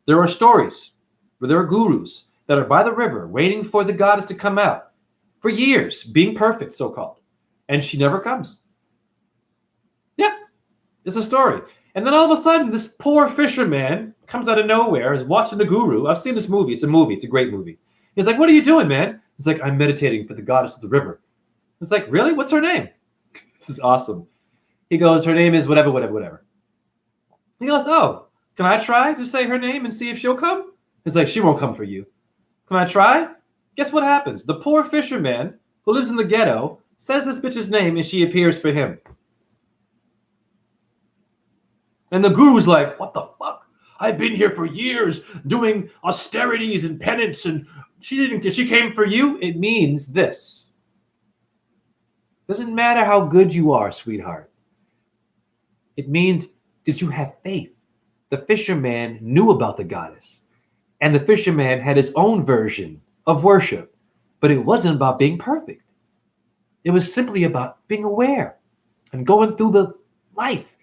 There are stories where there are gurus that are by the river waiting for the goddess to come out for years, being perfect, so-called, and she never comes. Yeah, it's a story. And then all of a sudden, this poor fisherman comes out of nowhere, is watching the guru. I've seen this movie. It's a movie. It's a great movie. He's like, what are you doing, man? He's like, I'm meditating for the goddess of the river. It's like, really? What's her name? This is awesome. He goes, her name is whatever. He goes, oh, can I try to say her name and see if she'll come? He's like, she won't come for you. Can I try? Guess what happens? The poor fisherman who lives in the ghetto says this bitch's name and she appears for him. And the guru's like, what the fuck? I've been here for years doing austerities and penance, and she came for you? It means this. Doesn't matter how good you are, sweetheart. It means, did you have faith? The fisherman knew about the goddess, and the fisherman had his own version of worship, but it wasn't about being perfect. It was simply about being aware and going through the life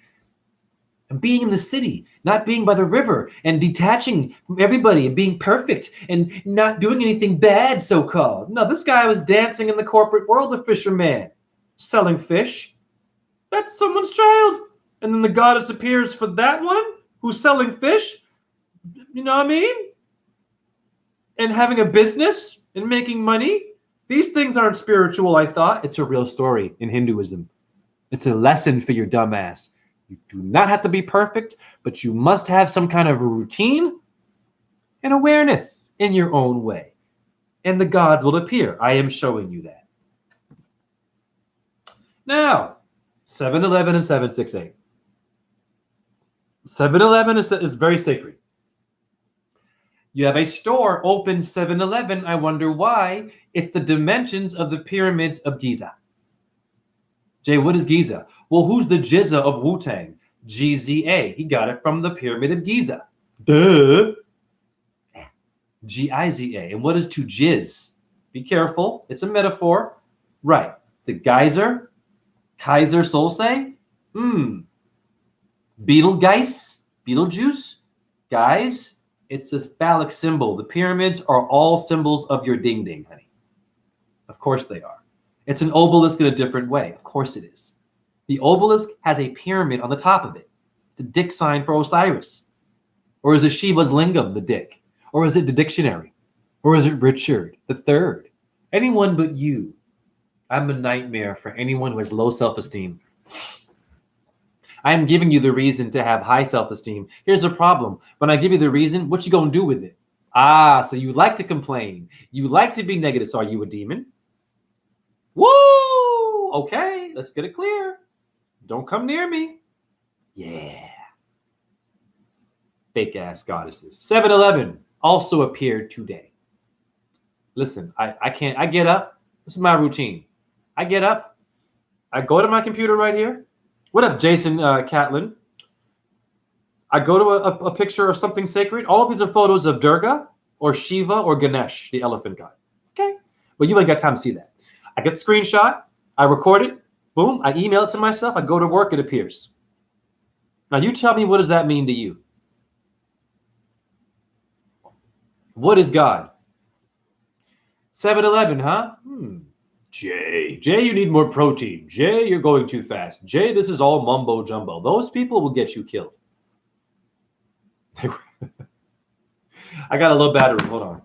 and being in the city, not being by the river and detaching from everybody and being perfect and not doing anything bad, so-called. No, this guy was dancing in the corporate world, the fisherman, selling fish. That's someone's child. And then the goddess appears for that one who's selling fish. You know what I mean? And having a business and making money. These things aren't spiritual, I thought. It's a real story in Hinduism. It's a lesson for your dumb ass. You do not have to be perfect, but you must have some kind of a routine and awareness in your own way. And the gods will appear. I am showing you that. Now, 7-Eleven and 768. 7-Eleven is very sacred. You have a store open 7-Eleven. I wonder why. It's the dimensions of the pyramids of Giza. Jay, what is Giza? Well, who's the Jizza of Wu-Tang? GZA. He got it from the Pyramid of Giza. Duh. Giza. And what is to jizz? Be careful. It's a metaphor. Right. The geyser. Kaiser Solse. Betelgeuse. Guys, it's a phallic symbol. The pyramids are all symbols of your ding-ding, honey. Of course they are. It's an obelisk in a different way. Of course it is. The obelisk has a pyramid on the top of it. It's a dick sign for Osiris. Or is it Shiva's lingam, the dick? Or is it the dictionary? Or is it Richard the Third? Anyone but you. I'm a nightmare for anyone who has low self-esteem. I am giving you the reason to have high self-esteem. Here's the problem. When I give you the reason, what you gonna do with it? So you like to complain. You like to be negative. So are you a demon? Woo! Okay, let's get it clear. Don't come near me. Yeah. Fake ass goddesses. 7-Eleven also appeared today. Listen, I can't. I get up. This is my routine. I get up. I go to my computer right here. What up, Jason Catlin? I go to a picture of something sacred. All of these are photos of Durga or Shiva or Ganesh, the elephant god. Okay? But you ain't got time to see that. I get the screenshot. I record it. Boom. I email it to myself. I go to work. It appears. Now, you tell me, what does that mean to you? What is God? 7-Eleven, huh? Jay, you need more protein. Jay, you're going too fast. Jay, this is all mumbo jumbo. Those people will get you killed. I got a low battery. Hold on.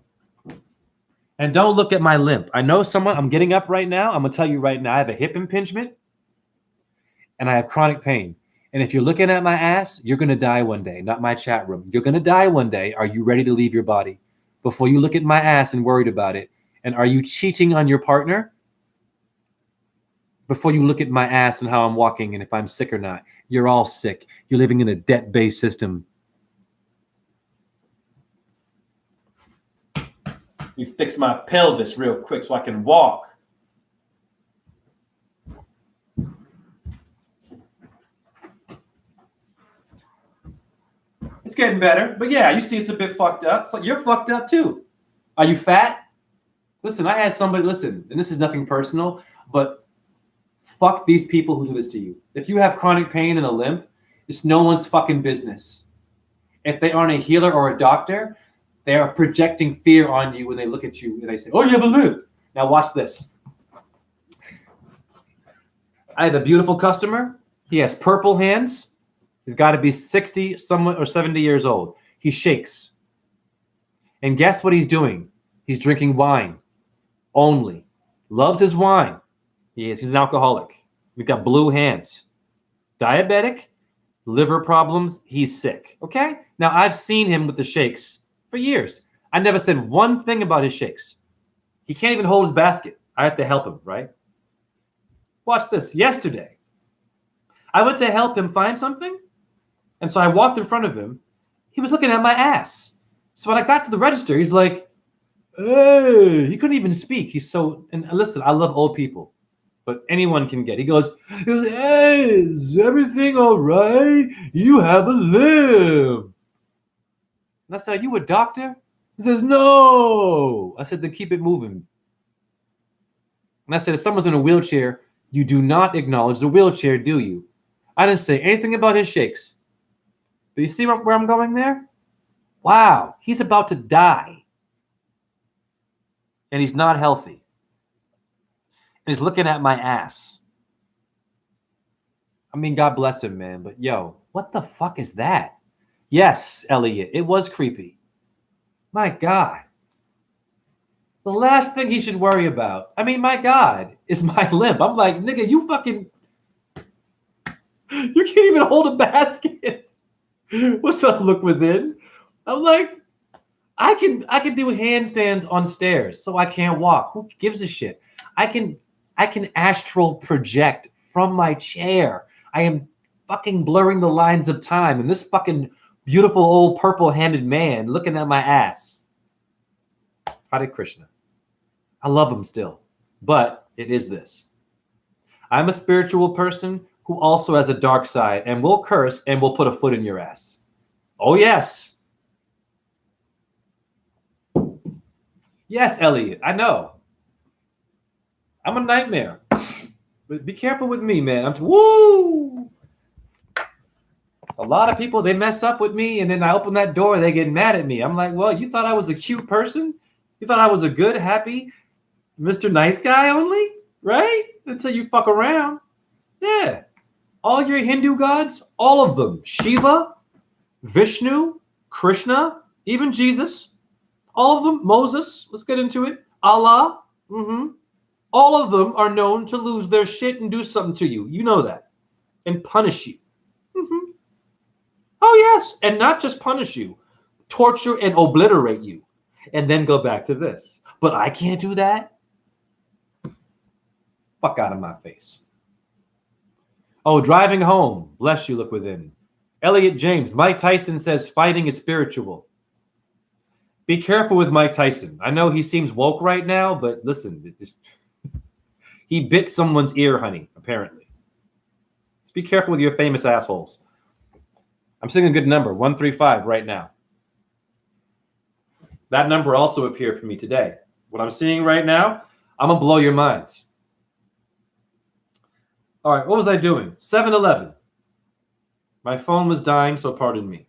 And don't look at my limp. I know someone, I'm getting up right now. I'm going to tell you right now, I have a hip impingement and I have chronic pain. And if you're looking at my ass, you're going to die one day, not my chat room. You're going to die one day. Are you ready to leave your body? Before you look at my ass and worried about it. And are you cheating on your partner? Before you look at my ass and how I'm walking and if I'm sick or not. You're all sick. You're living in a debt-based system. You fix my pelvis real quick so I can walk. It's getting better. But yeah, you see it's a bit fucked up. So you're fucked up too. Are you fat? Listen, I had somebody, listen, and this is nothing personal, but fuck these people who do this to you. If you have chronic pain and a limp, it's no one's fucking business. If they aren't a healer or a doctor, they are projecting fear on you when they look at you and they say, oh, you have a limp. Now watch this. I have a beautiful customer. He has purple hands. He's got to be 60 somewhat or 70 years old. He shakes. And guess what he's doing? He's drinking wine only. Loves his wine. He's an alcoholic. We've got blue hands. Diabetic. liver problems, he's sick. Okay? Now, I've seen him with the shakes for years. I never said one thing about his shakes. He can't even hold his basket. I have to help him, right? Watch this. Yesterday, I went to help him find something, and so I walked in front of him. He was looking at my ass. So when I got to the register, he's like, hey, he couldn't even speak. He's so, and listen, I love old people, but anyone can get. He goes, hey, is everything all right? You have a limb. And I said, are you a doctor? He says, no. I said, then keep it moving. And I said, if someone's in a wheelchair, you do not acknowledge the wheelchair, do you? I didn't say anything about his shakes. But you see where I'm going there? Wow, he's about to die. And he's not healthy. And he's looking at my ass. I mean, God bless him, man. But yo, what the fuck is that? Yes, Elliot, it was creepy. My God. The last thing he should worry about, I mean, my God, is my limp. I'm like, nigga, you can't even hold a basket. What's up, look within? I'm like, I can do handstands on stairs, so I can't walk. Who gives a shit? I can astral project from my chair. I am fucking blurring the lines of time, and this fucking beautiful old purple-handed man looking at my ass. Hare Krishna. I love him still, but it is this. I'm a spiritual person who also has a dark side and will curse and will put a foot in your ass. Oh, yes. Yes, Elliot, I know. I'm a nightmare. But be careful with me, man. Woo! A lot of people, they mess up with me, and then I open that door, they get mad at me. I'm like, well, you thought I was a cute person? You thought I was a good, happy Mr. Nice Guy only? Right? Until you fuck around. Yeah. All your Hindu gods, all of them. Shiva, Vishnu, Krishna, even Jesus. All of them. Moses, let's get into it. Allah. All of them are known to lose their shit and do something to you. You know that. And punish you. Oh, yes. And not just punish you. Torture and obliterate you. And then go back to this. But I can't do that. Fuck out of my face. Oh, driving home. Bless you, look within. Elliot James. Mike Tyson says fighting is spiritual. Be careful with Mike Tyson. I know he seems woke right now, but listen, he bit someone's ear, honey, apparently. Just be careful with your famous assholes. I'm seeing a good number, 135 right now. That number also appeared for me today. What I'm seeing right now, I'm going to blow your minds. All right, what was I doing? 7-Eleven. My phone was dying, so pardon me.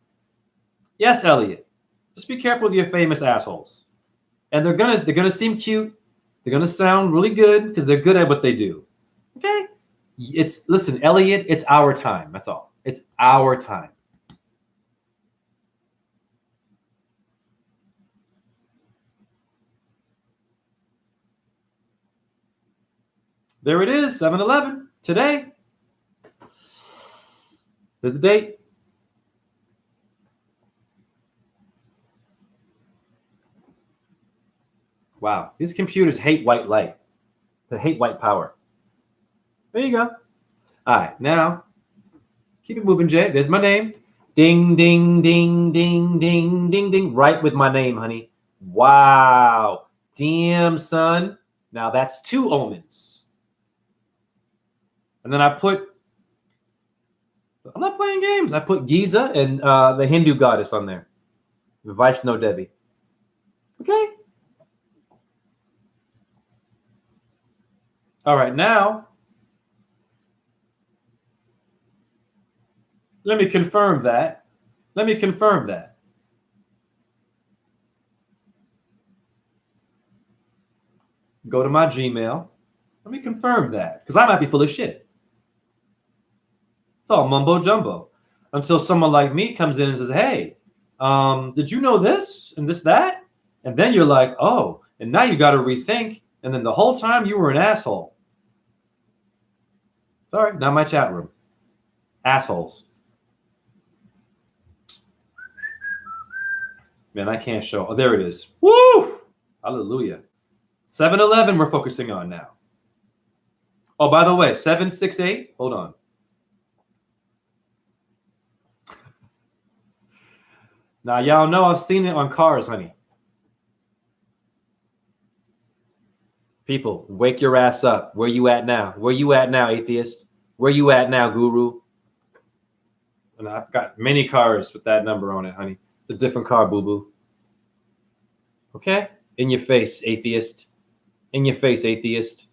Yes, Elliot. Just be careful with your famous assholes. And they're gonna seem cute. They're gonna sound really good because they're good at what they do. Okay? Listen, Elliot, it's our time. That's all. It's our time. There it is, 7-Eleven, today. There's the date. Wow, these computers hate white light. They hate white power. There you go. All right, now, keep it moving, Jay. There's my name. Ding, ding, ding, ding, ding, ding, ding. Right with my name, honey. Wow. Damn, son. Now that's 2 omens. And then I'm not playing games. I put Giza and the Hindu goddess on there. Vaishno Devi. Okay. All right, now, let me confirm that. Go to my Gmail. Let me confirm that, because I might be full of shit. It's all mumbo jumbo until someone like me comes in and says, hey, did you know this and this, that? And then you're like, oh, and now you got to rethink. And then the whole time you were an asshole. Sorry, not my chat room. Assholes. Man, I can't show. Oh, there it is. Woo! Hallelujah. 7-Eleven we're focusing on now. Oh, by the way, 768. Hold on. Now, y'all know I've seen it on cars, honey. People, wake your ass up. Where you at now? Where you at now, atheist? Where you at now, guru? And I've got many cars with that number on it, honey. It's a different car, boo-boo. Okay? In your face, atheist. In your face, atheist.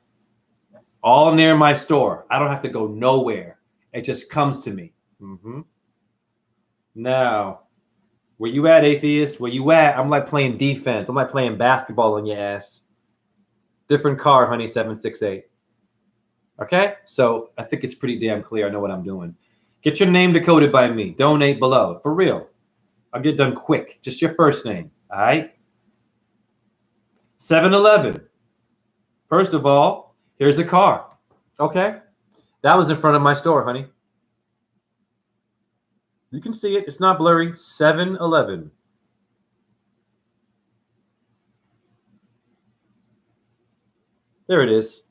All near my store. I don't have to go nowhere. It just comes to me. Mm-hmm. Now, where you at, atheist? Where you at? I'm like playing defense. I'm like playing basketball on your ass. Different car, honey, 768. Okay? So I think it's pretty damn clear. I know what I'm doing. Get your name decoded by me. Donate below. For real. I'll get done quick. Just your first name. All right? 7-Eleven. First of all, here's a car. Okay? That was in front of my store, honey. You can see it. It's not blurry. 7-Eleven. There it is.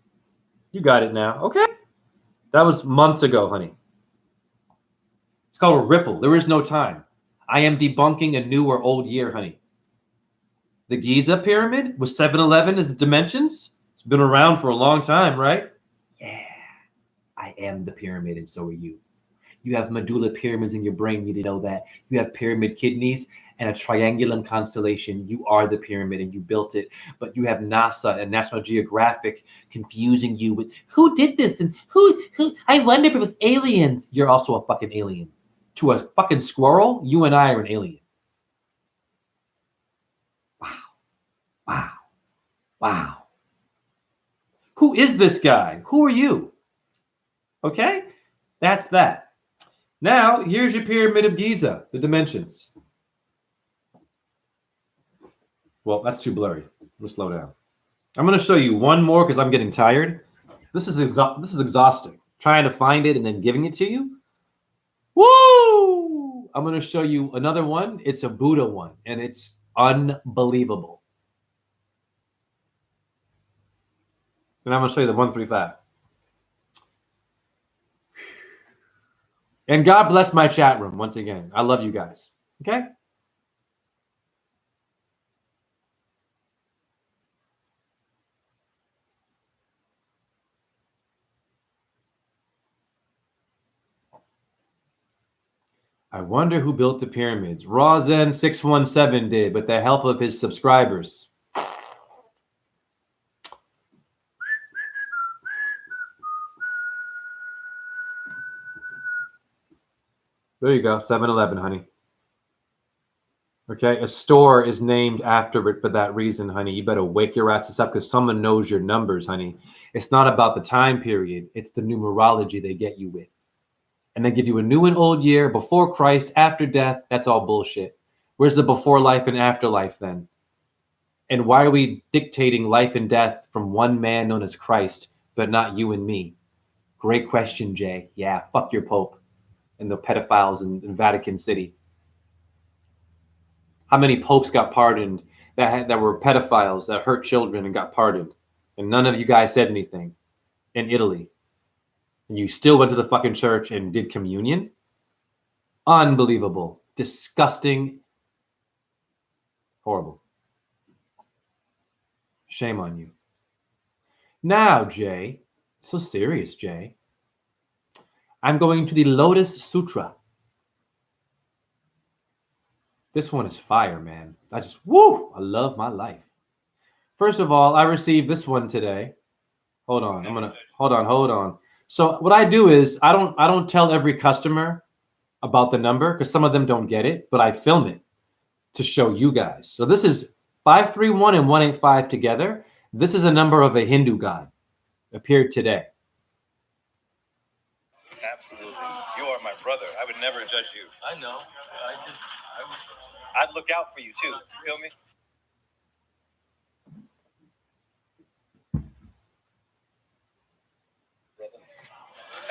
You got it now. Okay? That was months ago, honey. It's called a ripple. There is no time. I am debunking a new or old year, honey. The Giza pyramid with 7-Eleven as the dimensions? It's been around for a long time, right? Yeah. I am the pyramid and so are you. You have medulla pyramids in your brain. You didn't know that. You have pyramid kidneys and a triangulum constellation. You are the pyramid and you built it. But you have NASA and National Geographic confusing you with who did this and who I wonder if it was aliens. You're also a fucking alien. To a fucking squirrel, you and I are an alien. Wow. Wow. Wow. Who is this guy? Who are you? Okay? That's that. Now, here's your pyramid of Giza, the dimensions. Well, that's too blurry. I'm gonna slow down. I'm gonna show you one more because I'm getting tired. This is exhausting. Trying to find it and then giving it to you. Woo! I'm gonna show you another one. It's a Buddha one, and it's unbelievable. And I'm gonna show you the 135. And God bless my chat room once again. I love you guys. Okay? I wonder who built the pyramids. Razen617 did, with the help of his subscribers. There you go, 7-Eleven, honey. Okay, a store is named after it for that reason, honey. You better wake your asses up because someone knows your numbers, honey. It's not about the time period. It's the numerology they get you with. And they give you a new and old year, before Christ, after death. That's all bullshit. Where's the before life and afterlife then? And why are we dictating life and death from one man known as Christ, but not you and me? Great question, Jay. Yeah, fuck your Pope and the pedophiles in Vatican City. How many popes got pardoned that were pedophiles that hurt children and got pardoned? And none of you guys said anything in Italy. And you still went to the fucking church and did communion? Unbelievable. Disgusting. Horrible. Shame on you. Now, Jay, so serious, Jay. I'm going to the Lotus Sutra. This one is fire, man. I love my life. First of all, I received this one today. Hold on. So what I do is I don't tell every customer about the number because some of them don't get it, but I film it to show you guys. So this is 531 and 185 together. This is a number of a Hindu god. Appeared today. Absolutely. You are my brother. I would never judge you. I know. I'd look out for you too. You feel me?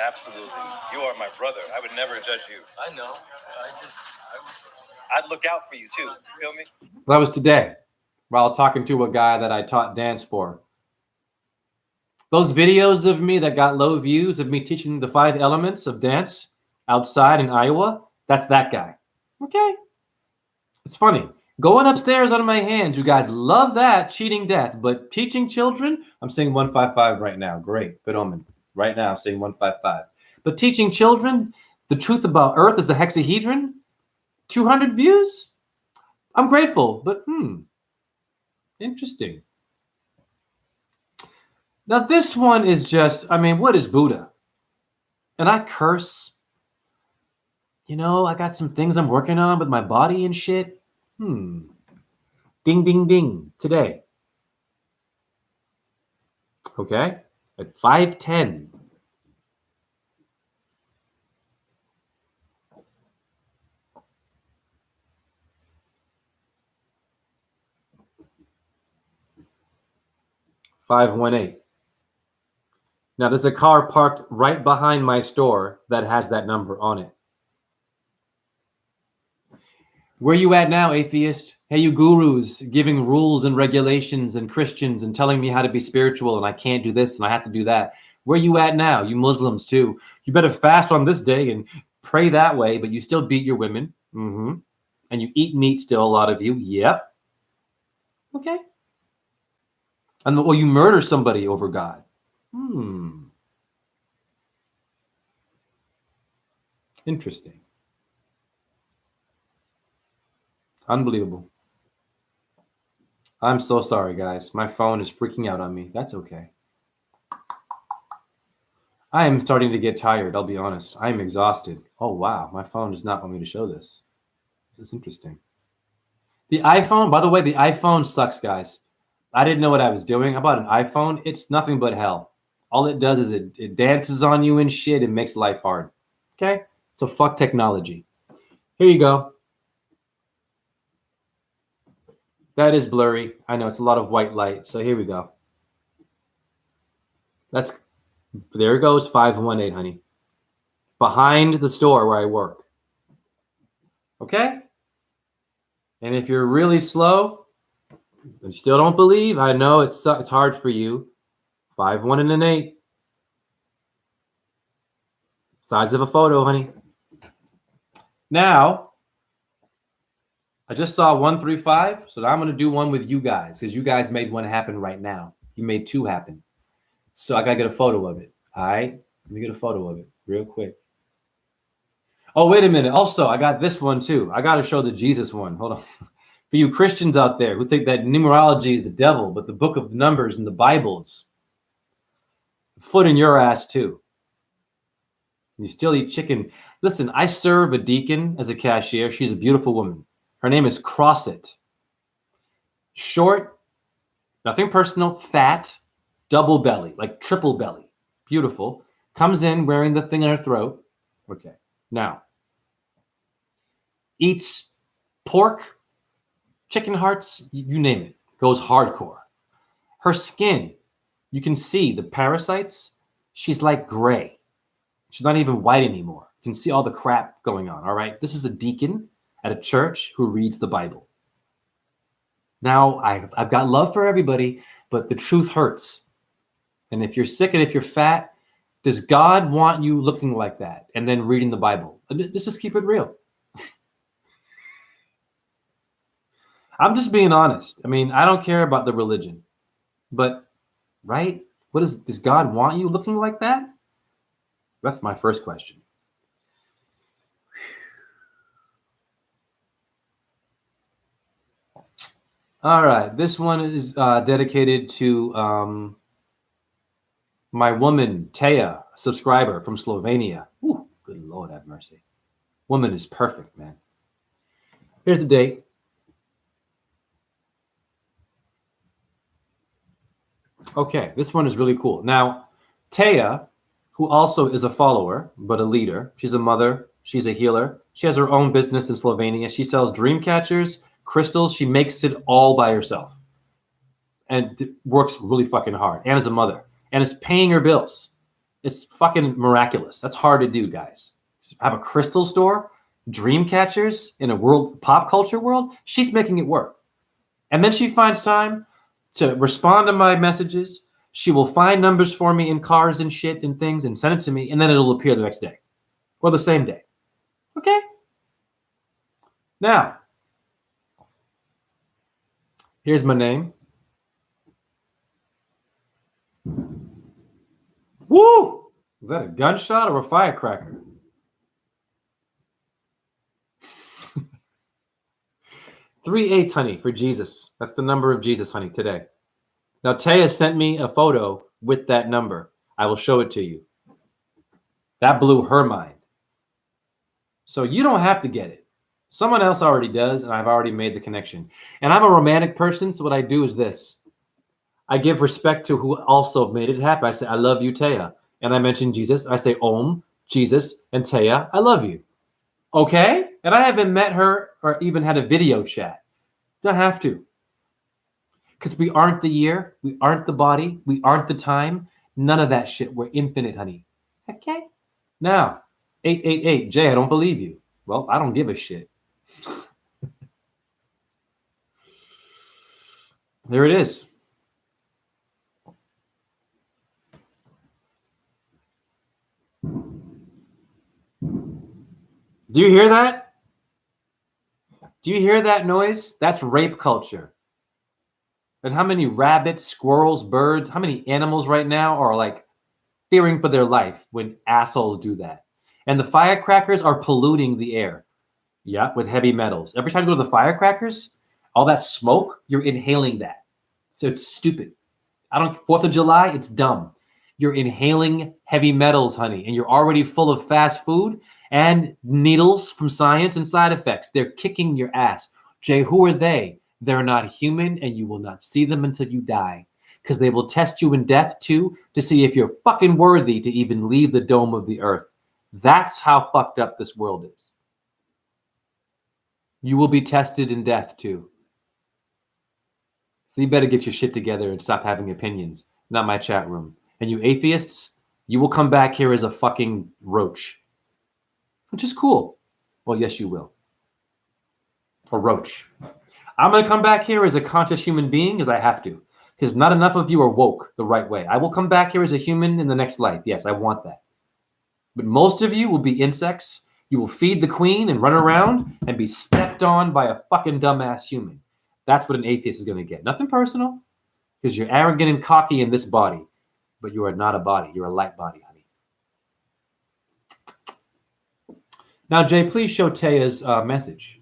Absolutely. You are my brother. I would never judge you. I know. I'd look out for you too. You feel me? That was today, while talking to a guy that I taught dance for. Those videos of me that got low views of me teaching the 5 elements of dance outside in Iowa, that's that guy. Okay. It's funny. Going upstairs on my hands, you guys love that, cheating death. But teaching children, I'm saying 155 right now. Great. Good omen. Right now, I'm saying 155. But teaching children the truth about Earth is the hexahedron, 200 views? I'm grateful, but interesting. Now, this one is just, I mean, what is Buddha? And I curse. You know, I got some things I'm working on with my body and shit. Ding, ding, ding. Today. Okay? At 5:10. $518. Now, there's a car parked right behind my store that has that number on it. Where you at now, atheist? Hey, you gurus giving rules and regulations and Christians and telling me how to be spiritual and I can't do this and I have to do that. Where you at now? You Muslims too. You better fast on this day and pray that way, but you still beat your women. And you eat meat still, a lot of you. Yep. Okay. Or you murder somebody over God. Interesting. Unbelievable. I'm so sorry, guys. My phone is freaking out on me. That's okay. I am starting to get tired, I'll be honest. I am exhausted. Oh, wow. My phone does not want me to show this. This is interesting. The iPhone, by the way, the iPhone sucks, guys. I didn't know what I was doing. I bought an iPhone. It's nothing but hell. All it does is it dances on you and shit and makes life hard. Okay? So fuck technology. Here you go. That is blurry. I know it's a lot of white light. So here we go. There it goes, 518, honey. Behind the store where I work. Okay? And if you're really slow and still don't believe, I know it's hard for you. 5, 1, and an 8. Size of a photo, honey. Now, I just saw 135, so now I'm going to do one with you guys because you guys made one happen right now. You made 2 happen. So I got to get a photo of it. All right? Let me get a photo of it real quick. Oh, wait a minute. Also, I got this one too. I got to show the Jesus one. Hold on. For you Christians out there who think that numerology is the devil, but the book of numbers and the Bibles, foot in your ass too. You still eat chicken. Listen, I serve a deacon as a cashier. She's a beautiful woman. Her name is Crossit. Short, nothing personal, fat, double belly, like triple belly. Beautiful. Comes in wearing the thing in her throat. Okay. Now, eats pork, chicken hearts, you name it. Goes hardcore. Her skin, you can see the parasites. She's like gray. She's not even white anymore. You can see all the crap going on, all right? This is a deacon at a church who reads the Bible. Now, I've got love for everybody, but the truth hurts. And if you're sick and if you're fat, does God want you looking like that and then reading the Bible? Let's just keep it real. I'm just being honest. I mean, I don't care about the religion, but right? Does God want you looking like that? That's my first question. All right. This one is dedicated to my woman, Taya, subscriber from Slovenia. Ooh, good Lord have mercy. Woman is perfect, man. Here's the date. Okay, this one is really cool. Now, Taya, who also is a follower, but a leader, she's a mother, she's a healer. She has her own business in Slovenia. She sells dream catchers, crystals. She makes it all by herself and works really fucking hard and as a mother and is paying her bills. It's fucking miraculous. That's hard to do, guys. Have a crystal store, dream catchers in a world pop culture world. She's making it work. And then she finds time to respond to my messages. She will find numbers for me in cars and shit and things and send it to me, and then it'll appear the next day or the same day. Okay? Now, here's my name. Woo! Is that a gunshot or a firecracker? Three eights, honey, for Jesus. That's the number of Jesus, honey, today. Now, Taya sent me a photo with that number. I will show it to you. That blew her mind. So you don't have to get it. Someone else already does, and I've already made the connection. And I'm a romantic person, so what I do is this. I give respect to who also made it happen. I say, I love you, Taya. And I mention Jesus. I say, Om, Jesus, and Taya, I love you. Okay? And I haven't met her or even had a video chat. Don't have to. Because we aren't the year, we aren't the body, we aren't the time. None of that shit. We're infinite, honey. Okay? Now, 888, Jay, I don't believe you. Well, I don't give a shit. There it is. Do you hear that? Do you hear that noise? That's rape culture. And how many rabbits, squirrels, birds, how many animals right now are like fearing for their life when assholes do that? And the firecrackers are polluting the air. Yeah, with heavy metals. Every time you go to the firecrackers, all that smoke, you're inhaling that. So it's stupid. 4th of July, it's dumb. You're inhaling heavy metals, honey, and you're already full of fast food and needles from science and side effects. They're kicking your ass. Jay, who are they? They're not human, and you will not see them until you die. Because they will test you in death, too, to see if you're fucking worthy to even leave the dome of the earth. That's how fucked up this world is. You will be tested in death, too. So you better get your shit together and stop having opinions. Not my chat room. And you atheists, you will come back here as a fucking roach. Which is cool. Well, yes, you will. A roach. I'm going to come back here as a conscious human being as I have to. Because not enough of you are woke the right way. I will come back here as a human in the next life. Yes, I want that. But most of you will be insects. You will feed the queen and run around and be stepped on by a fucking dumbass human. That's what an atheist is going to get. Nothing personal. Because you're arrogant and cocky in this body. But you are not a body. You're a light body, honey. Now, Jay, please show Taya's message.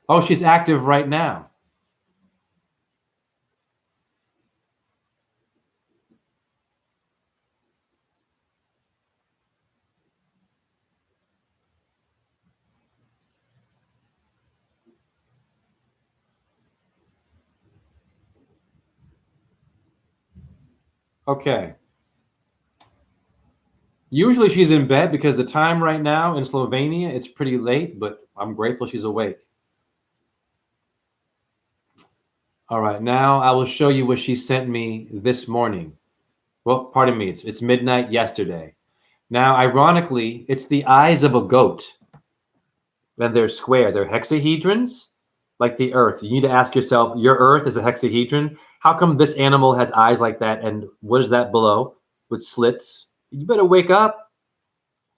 Oh, she's active right now. Okay. Usually she's in bed because the time right now in Slovenia, it's pretty late, but I'm grateful she's awake. All right, now I will show you what she sent me this morning. Well, pardon me, it's midnight yesterday. Now, ironically, it's the eyes of a goat. And they're square. They're hexahedrons, like the Earth. You need to ask yourself, your Earth is a hexahedron. How come this animal has eyes like that? And what is that below with slits? You better wake up.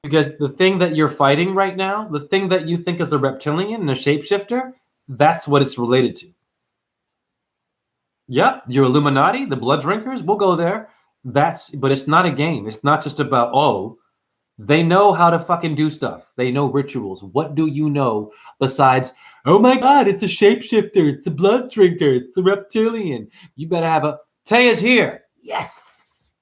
Because the thing that you're fighting right now, the thing that you think is a reptilian and a shapeshifter, that's what it's related to. Yep, your Illuminati, the blood drinkers, we'll go there. But it's not a game. It's not just about, oh, they know how to fucking do stuff. They know rituals. What do you know besides, oh my God, it's a shapeshifter, it's a blood drinker, it's a reptilian. You better have Taya's here. Yes.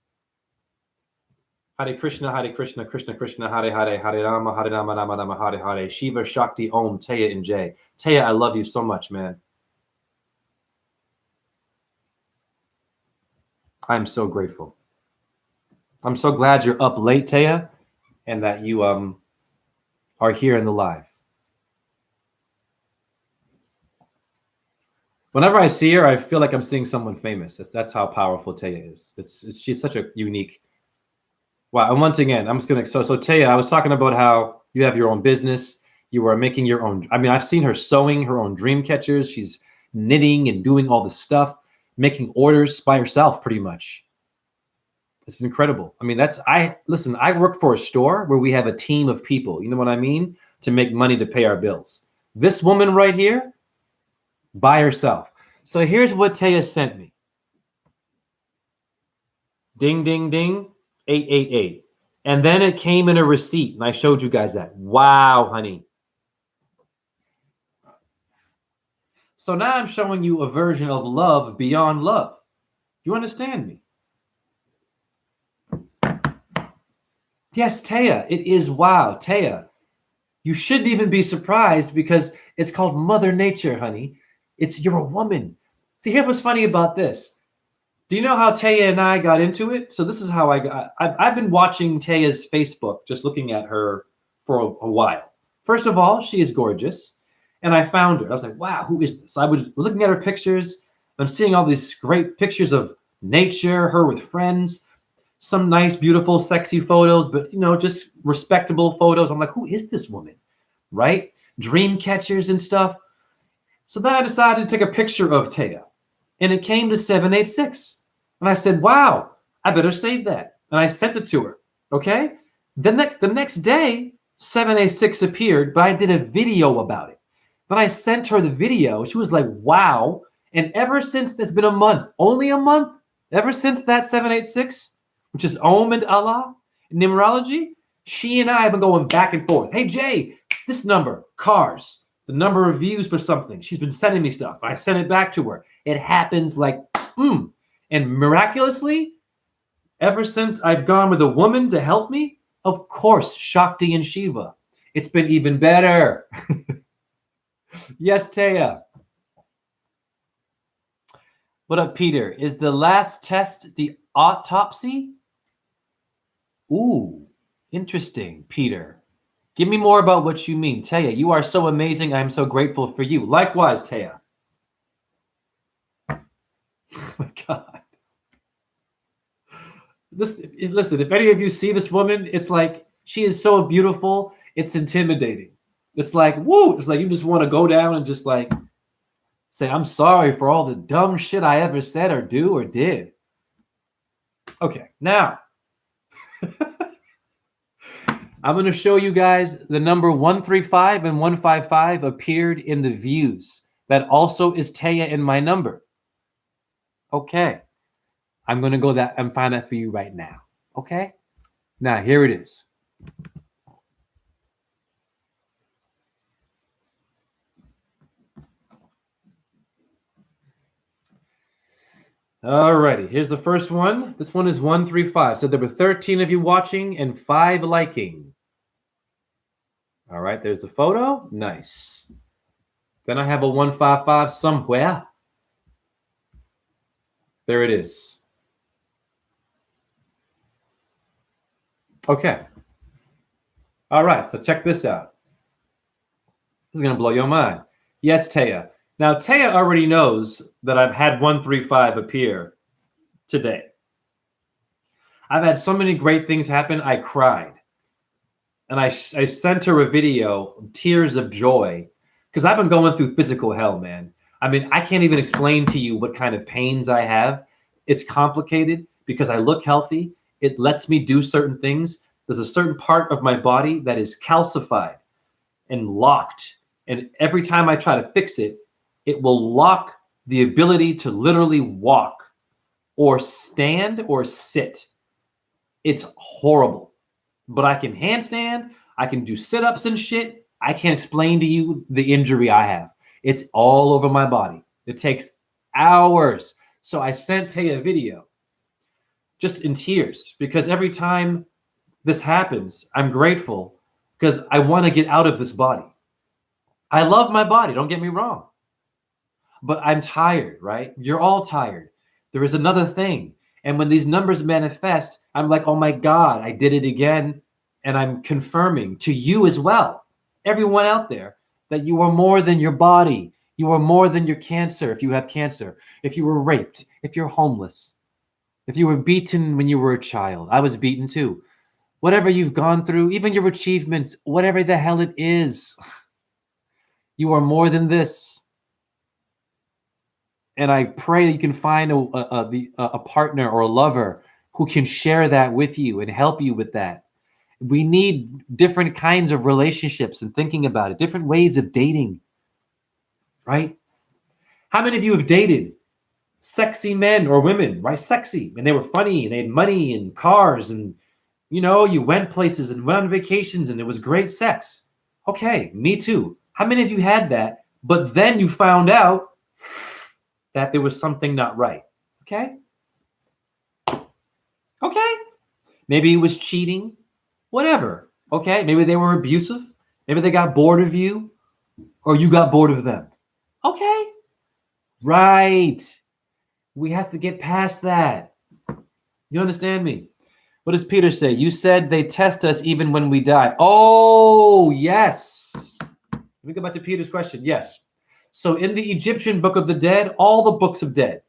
Hare Krishna, Krishna Krishna, Hare Hare, Hare Rama, Rama Rama, Hare Hare, Shiva, Shakti, Om, Taya, and Jay. Taya, I love you so much, man. I'm so grateful. I'm so glad you're up late, Taya, and that you are here in the live. Whenever I see her, I feel like I'm seeing someone famous. That's how powerful Taya is. She's such a unique. Wow. And once again, I'm just gonna so Taya, I was talking about how you have your own business. You are making your own. I mean, I've seen her sewing her own dream catchers. She's knitting and doing all this stuff, making orders by herself, pretty much. It's incredible. I mean, listen, I work for a store where we have a team of people, you know what I mean, to make money to pay our bills. This woman right here, by herself. So here's what Taya sent me. Ding, ding, ding, 888. And then it came in a receipt, and I showed you guys that. Wow, honey. So now I'm showing you a version of love beyond love. Do you understand me? Yes, Taya, it is wow. Taya, you shouldn't even be surprised because it's called Mother Nature, honey. You're a woman. See, here's what's funny about this. Do you know how Taya and I got into it? So this is how I've been watching Taya's Facebook, just looking at her for a while. First of all, she is gorgeous. And I found her. I was like, wow, who is this? I was looking at her pictures. I'm seeing all these great pictures of nature, her with friends, some nice, beautiful, sexy photos, but, just respectable photos. I'm like, who is this woman? Right? Dream catchers and stuff. So then I decided to take a picture of Taya. And it came to 786. And I said, wow, I better save that. And I sent it to her. Okay? The next day, 786 appeared, but I did a video about it. Then I sent her the video. She was like, wow. And ever since, there's been a month, only a month, ever since that 786, which is Om and Allah, in numerology, she and I have been going back and forth. Hey, Jay, this number, cars, the number of views for something. She's been sending me stuff. I sent it back to her. It happens like, And miraculously, ever since I've gone with a woman to help me, of course, Shakti and Shiva, it's been even better. Yes, Taya. What up, Peter? Is the last test the autopsy? Ooh, interesting, Peter. Give me more about what you mean. Taya, you are so amazing. I'm so grateful for you. Likewise, Taya. Oh my God. Listen, if any of you see this woman, it's like she is so beautiful. It's intimidating. It's like, woo. It's like you just want to go down and just like say, I'm sorry for all the dumb shit I ever said or do or did. Okay, now I'm going to show you guys the number 135 and 155 appeared in the views. That also is Taya in my number. Okay. I'm going to go that and find that for you right now. Okay? Now, here it is. All righty. Here's the first one. This one is 135. So there were 13 of you watching and 5 liking. All right. There's the photo. Nice. Then I have a 155 somewhere. There it is. Okay. All right. So check this out. This is going to blow your mind. Yes, Taya. Now, Taya already knows that I've had 135 appear today. I've had so many great things happen. I cried. And I sent her a video, tears of joy, because I've been going through physical hell, man. I mean, I can't even explain to you what kind of pains I have. It's complicated because I look healthy. It lets me do certain things. There's a certain part of my body that is calcified and locked. And every time I try to fix it, it will lock the ability to literally walk or stand or sit. It's horrible. But I can handstand. I can do sit-ups and shit. I can't explain to you the injury I have. It's all over my body. It takes hours. So I sent Taya a video just in tears because every time this happens, I'm grateful because I want to get out of this body. I love my body. Don't get me wrong. But I'm tired, right? You're all tired. There is another thing. And when these numbers manifest, I'm like, oh my God, I did it again. And I'm confirming to you as well, everyone out there, that you are more than your body. You are more than your cancer if you have cancer, if you were raped, if you're homeless, if you were beaten when you were a child. I was beaten too. Whatever you've gone through, even your achievements, whatever the hell it is, you are more than this. And I pray you can find a partner or a lover who can share that with you and help you with that. We need different kinds of relationships and thinking about it, different ways of dating, right? How many of you have dated sexy men or women, right? Sexy, and they were funny, and they had money and cars, and you went places and went on vacations, and it was great sex. Okay, me too. How many of you had that, but then you found out that there was something not right? Okay. Maybe it was cheating, whatever. Okay, maybe they were abusive. Maybe they got bored of you, or you got bored of them. Okay. Right. We have to get past that. You understand me? What does Peter say? You said they test us even when we die. Oh, yes. Let me go back to Peter's question. Yes. So in the Egyptian book of the dead, all the books of dead.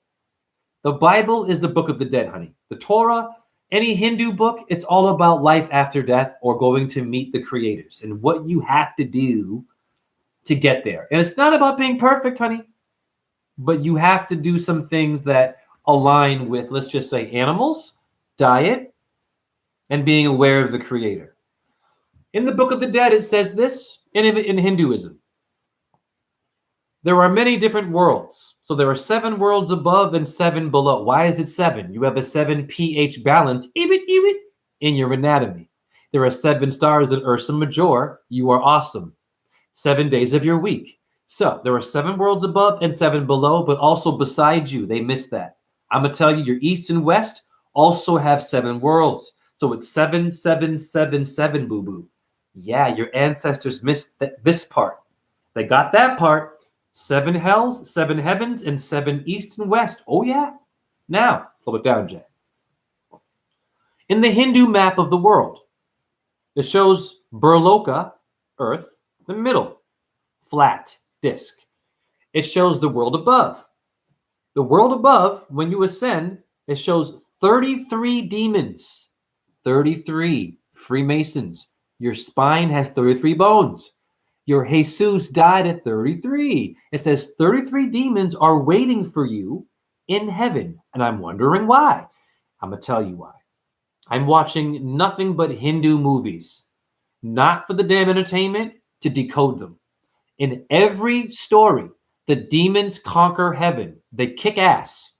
The Bible is the book of the dead, honey. The Torah, any Hindu book, it's all about life after death or going to meet the creators and what you have to do to get there. And it's not about being perfect, honey, but you have to do some things that align with, let's just say, animals, diet, and being aware of the creator. In the book of the dead, it says this in Hinduism. There are many different worlds. So there are 7 worlds above and 7 below. Why is it 7? You have a 7 pH balance in your anatomy. There are 7 stars at Ursa Major. You are awesome. 7 days of your week. So there are 7 worlds above and 7 below, but also beside you. They missed that. I'm going to tell you, your east and west also have 7 worlds. So it's 7, 7, 7, 7, boo-boo. Yeah, your ancestors missed this part. They got that part. 7 hells, 7 heavens, and 7 east and west. Oh, yeah. Now, slow it down, Jay. In the Hindu map of the world, it shows Burloka, Earth, the middle, flat disc. It shows the world above. The world above, when you ascend, it shows 33 demons, 33 Freemasons. Your spine has 33 bones. Your Jesus died at 33. It says 33 demons are waiting for you in heaven. And I'm wondering why. I'm going to tell you why. I'm watching nothing but Hindu movies, not for the damn entertainment, to decode them. In every story, the demons conquer heaven. They kick ass.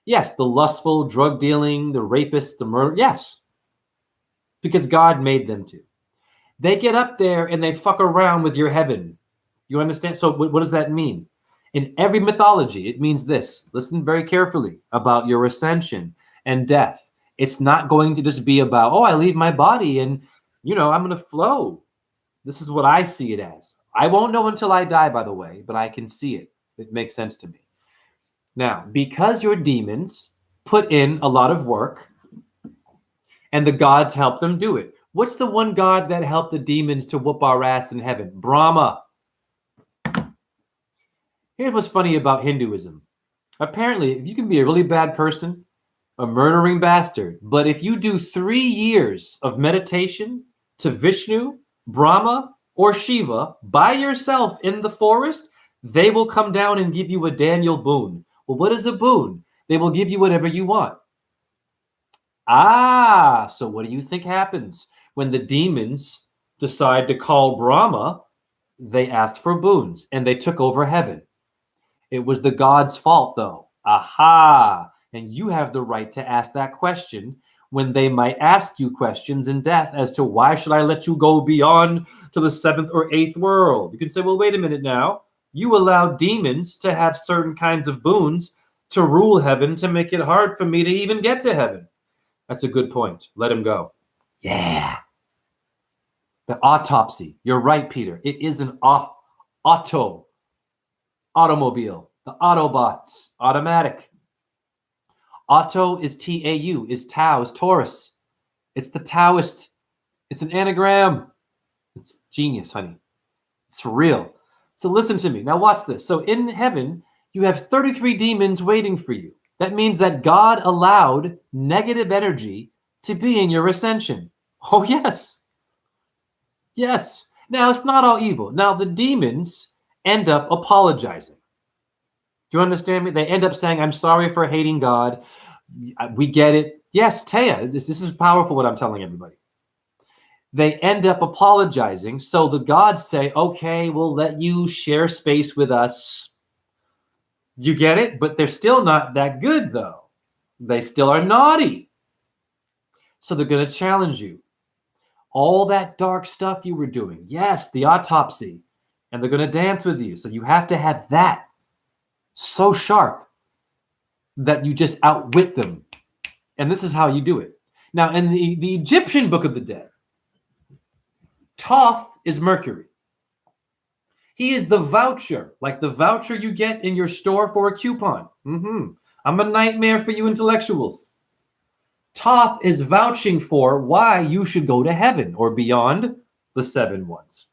Yes, the lustful, drug dealing, the rapists, the murder. Yes, because God made them to. They get up there and they fuck around with your heaven. You understand? So what does that mean? In every mythology, it means this. Listen very carefully about your ascension and death. It's not going to just be about, I leave my body and, I'm going to flow. This is what I see it as. I won't know until I die, by the way, but I can see it. It makes sense to me. Now, because your demons put in a lot of work and the gods help them do it. What's the one god that helped the demons to whoop our ass in heaven? Brahma. Here's what's funny about Hinduism. Apparently, you can be a really bad person, a murdering bastard, but if you do 3 years of meditation to Vishnu, Brahma, or Shiva by yourself in the forest, they will come down and give you a Daniel boon. Well, what is a boon? They will give you whatever you want. So what do you think happens when the demons decide to call Brahma? They asked for boons and they took over heaven. It was the god's fault, though. Aha! And you have the right to ask that question when they might ask you questions in death as to why should I let you go beyond to the 7th or 8th world? You can say, well, wait a minute now. You allow demons to have certain kinds of boons to rule heaven to make it hard for me to even get to heaven. That's a good point. Let him go. Yeah. The autopsy. You're right, Peter. It is an automobile. The Autobots. Automatic. Auto is T-A-U. Is Tau. Is Taurus. It's the Taoist. It's an anagram. It's genius, honey. It's for real. So listen to me. Now watch this. So in heaven, you have 33 demons waiting for you. That means that God allowed negative energy to be in your ascension. Oh, yes. Yes. Now, it's not all evil. Now, the demons end up apologizing. Do you understand me? They end up saying, I'm sorry for hating God. We get it. Yes, Taya, this is powerful what I'm telling everybody. They end up apologizing. So the gods say, okay, we'll let you share space with us. You get it? But they're still not that good, though. They still are naughty. So they're going to challenge you. All that dark stuff you were doing. Yes, the autopsy. And they're going to dance with you. So you have to have that so sharp that you just outwit them. And this is how you do it. Now, in the Egyptian Book of the Dead, Thoth is Mercury. He is the voucher, like the voucher you get in your store for a coupon. I'm a nightmare for you intellectuals. Thoth is vouching for why you should go to heaven or beyond the 7 ones.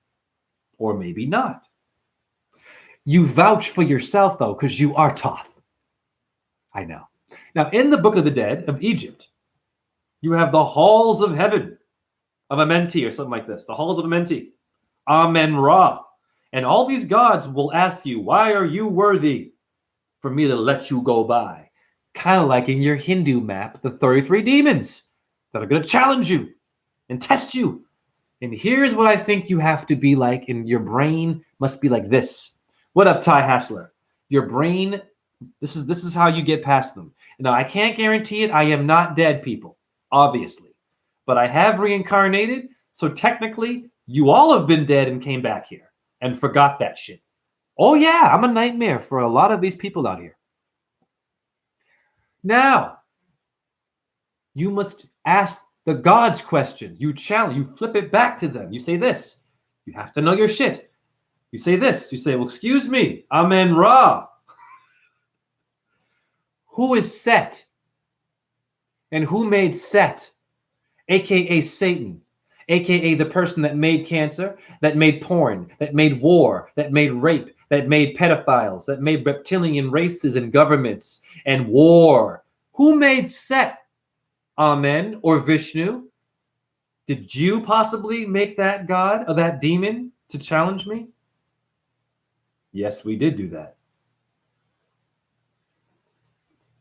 Or maybe not. You vouch for yourself, though, because you are Thoth. I know. Now, in the Book of the Dead of Egypt, you have the halls of heaven of Amenti or something like this. The halls of Amenti. Amen-Ra. And all these gods will ask you, why are you worthy for me to let you go by? Kind of like in your Hindu map, the 33 demons that are going to challenge you and test you. And here's what I think you have to be like, and your brain must be like this. What up, Ty Hassler? Your brain, this is how you get past them. Now, I can't guarantee it. I am not dead, people, obviously. But I have reincarnated, so technically, you all have been dead and came back here and forgot that shit. Oh, yeah, I'm a nightmare for a lot of these people out here. Now, you must ask the gods questions. You challenge, you flip it back to them. You say this. You have to know your shit. You say this. You say, well, excuse me, Amen-Ra. Who is Set? And who made Set? AKA Satan. AKA the person that made cancer, that made porn, that made war, that made rape, that made pedophiles, that made reptilian races and governments and war. Who made Set? Amen or Vishnu? Did you possibly make that god or that demon to challenge me? Yes, we did do that.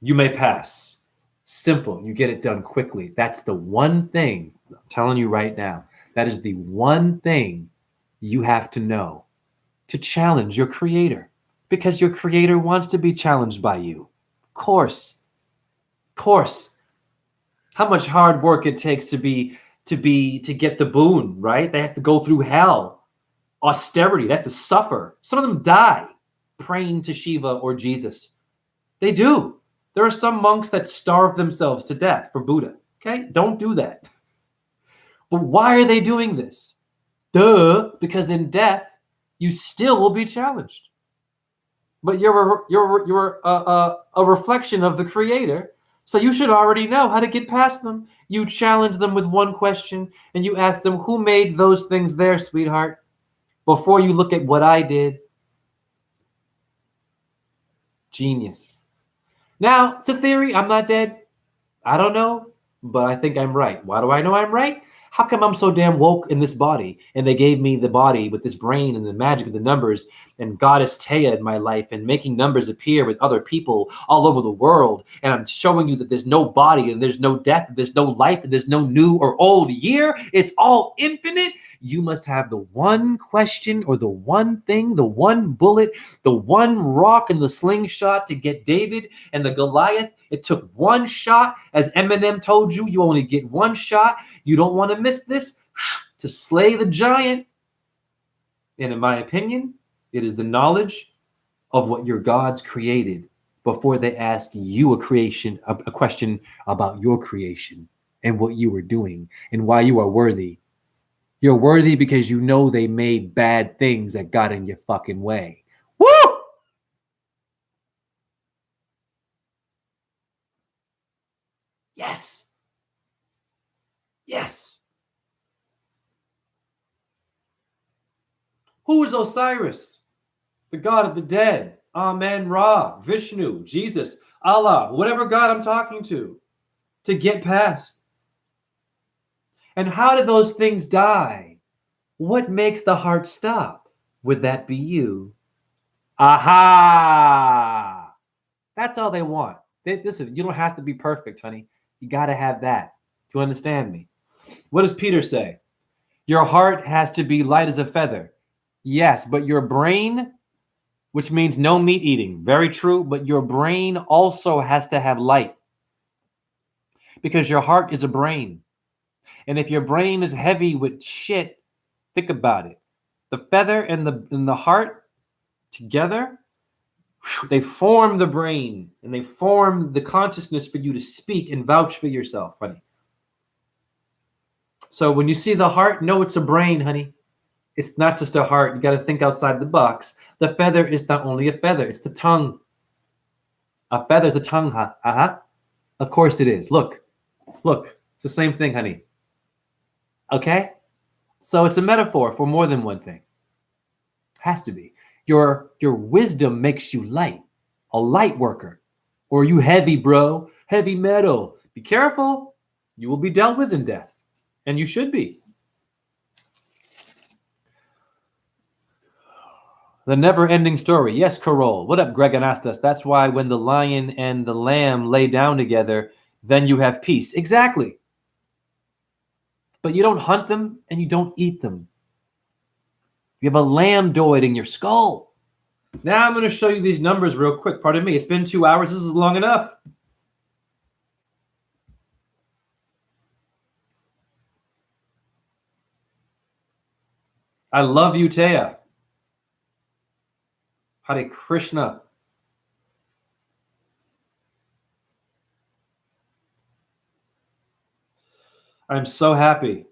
You may pass. Simple. You get it done quickly. That's the one thing I'm telling you right now. That is the one thing you have to know to challenge your creator, because your creator wants to be challenged by you. Of course. Of course. How much hard work it takes to get the boon, right? They have to go through hell, austerity. They have to suffer. Some of them die praying to Shiva or Jesus. They do. There are some monks that starve themselves to death for Buddha. Okay, don't do that. But why are they doing this? Duh, because in death you still will be challenged. But you're a reflection of the Creator. So you should already know how to get past them. You challenge them with one question and you ask them, who made those things there, sweetheart? Before you look at what I did. Genius. Now, it's a theory. I'm not dead. I don't know, but I think I'm right. Why do I know I'm right? How come I'm so damn woke in this body? And they gave me the body with this brain and the magic of the numbers and Goddess Taya in my life and making numbers appear with other people all over the world. And I'm showing you that there's no body and there's no death, and there's no life, and there's no new or old year. It's all infinite. You must have the one question or the one thing, the one bullet, the one rock in the slingshot to get David and the Goliath. It took one shot. As Eminem told you, you only get one shot. You don't want to miss this to slay the giant. And in my opinion, it is the knowledge of what your gods created before they ask you a question about your creation and what you were doing and why you are worthy. You're worthy because you know they made bad things that got in your fucking way. Woo! Yes. Yes. Who is Osiris? the God of the dead, Amen, Ra, Vishnu, Jesus, Allah, whatever God I'm talking to get past. And how did those things die? What makes the heart stop? Would that be you? Aha! That's all they want. Listen, you don't have to be perfect, honey. You got to have that. Do you understand me? What does Peter say? Your heart has to be light as a feather. Yes, but your brain, which means no meat eating, very true, but your brain also has to have light because your heart is a brain. And if your brain is heavy with shit, think about it. The feather and the heart together, they form the brain and they form the consciousness for you to speak and vouch for yourself, honey. So when you see the heart, know it's a brain, honey. It's not just a heart. You got to think outside the box. The feather is not only a feather, it's the tongue. A feather's a tongue, huh? Uh-huh. Of course it is. Look. It's the same thing, honey. Okay? So it's a metaphor for more than one thing. Has to be. Your wisdom makes you light, a light worker. Or are you heavy, bro? Heavy metal. Be careful. You will be dealt with in death. And you should be. The never-ending story. Yes, Carol. What up, Greg Anastas? That's why when the lion and the lamb lay down together, then you have peace. Exactly. But you don't hunt them and you don't eat them. You have a lambdoid in your skull. Now I'm going to show you these numbers real quick. Pardon me. It's been 2 hours. This is long enough. I love you, Taya. Hare Krishna. I'm so happy.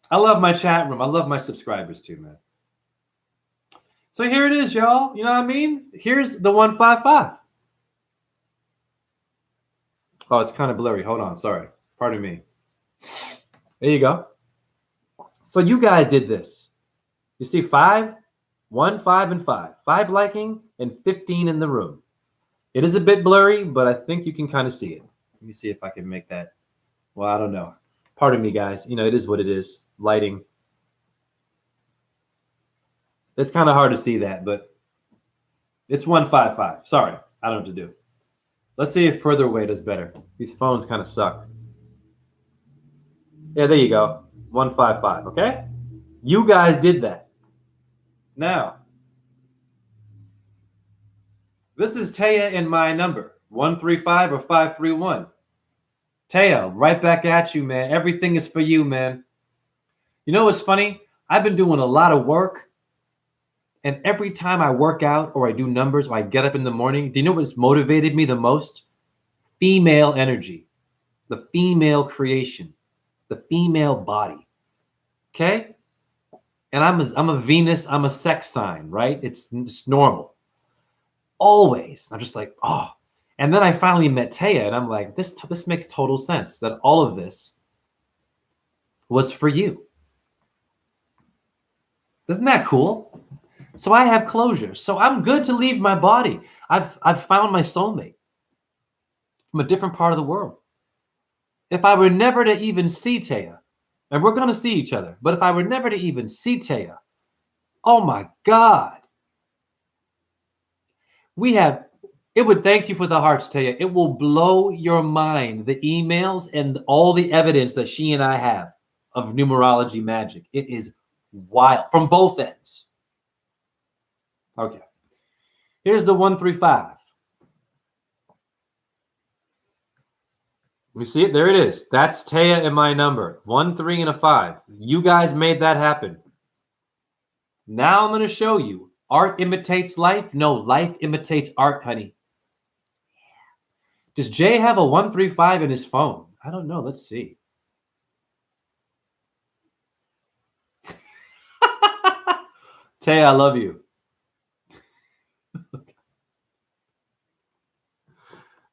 I love my chat room. I love my subscribers too, man. So here it is, y'all. You know what I mean? Here's the 155. Oh, it's kind of blurry. Hold on. Sorry. Pardon me. There you go. So you guys did this. You see 5, 1, 5, and 5. 5 liking and 15 in the room. It is a bit blurry, but I think you can kind of see it. Let me see if I can make that. Well, I don't know. Pardon me, guys. You know, it is what it is. Lighting. It's kind of hard to see that, but it's 155. Sorry. I don't know what to do. Let's see if further away does better. These phones kind of suck. Yeah, there you go. 155, okay? You guys did that. Now, this is Taya and my number, 135 or 531. Taya, right back at you, man. Everything is for you, man. You know what's funny? I've been doing a lot of work, and every time I work out or I do numbers or I get up in the morning, do you know what's motivated me the most? Female energy, the female creation, the female body. Okay? And I'm a Venus, I'm a sex sign, right? It's normal. Always. I'm just like, oh. And then I finally met Taya, and I'm like, this makes total sense that all of this was for you. Isn't that cool? So I have closure. So I'm good to leave my body. I've found my soulmate from a different part of the world. If I were never to even see Taya, and we're going to see each other, but if I were never to even see Taya, oh my God. It would thank you for the hearts, Taya. It will blow your mind, the emails and all the evidence that she and I have of numerology magic. It is wild from both ends. Okay. Here's the 135. We see it? There it is. That's Taya and my number. 1, 3, and a 5. You guys made that happen. Now I'm going to show you. Art imitates life? No, life imitates art, honey. Does Jay have a 135 in his phone? I don't know. Let's see. Taya, I love you.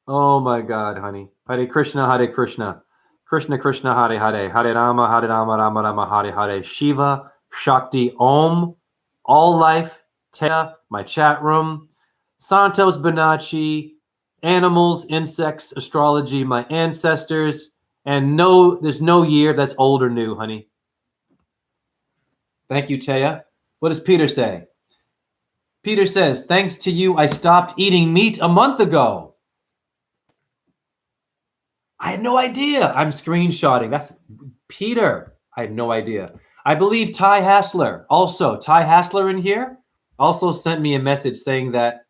Oh my God, honey. Hare Krishna, Hare Krishna. Krishna, Krishna, Hare Hare. Hare Rama, Rama Rama, Hare Hare. Shiva, Shakti, Om. All Life, Taya, my chat room, Santos Bonacci, Animals, Insects, Astrology, my ancestors, and no, there's no year that's old or new, honey. Thank you, Taya. What does Peter say? Peter says, thanks to you, I stopped eating meat a month ago. I had no idea. I'm screenshotting. That's Peter. I had no idea. I believe Ty Hassler, also Ty Hassler in here, also sent me a message saying that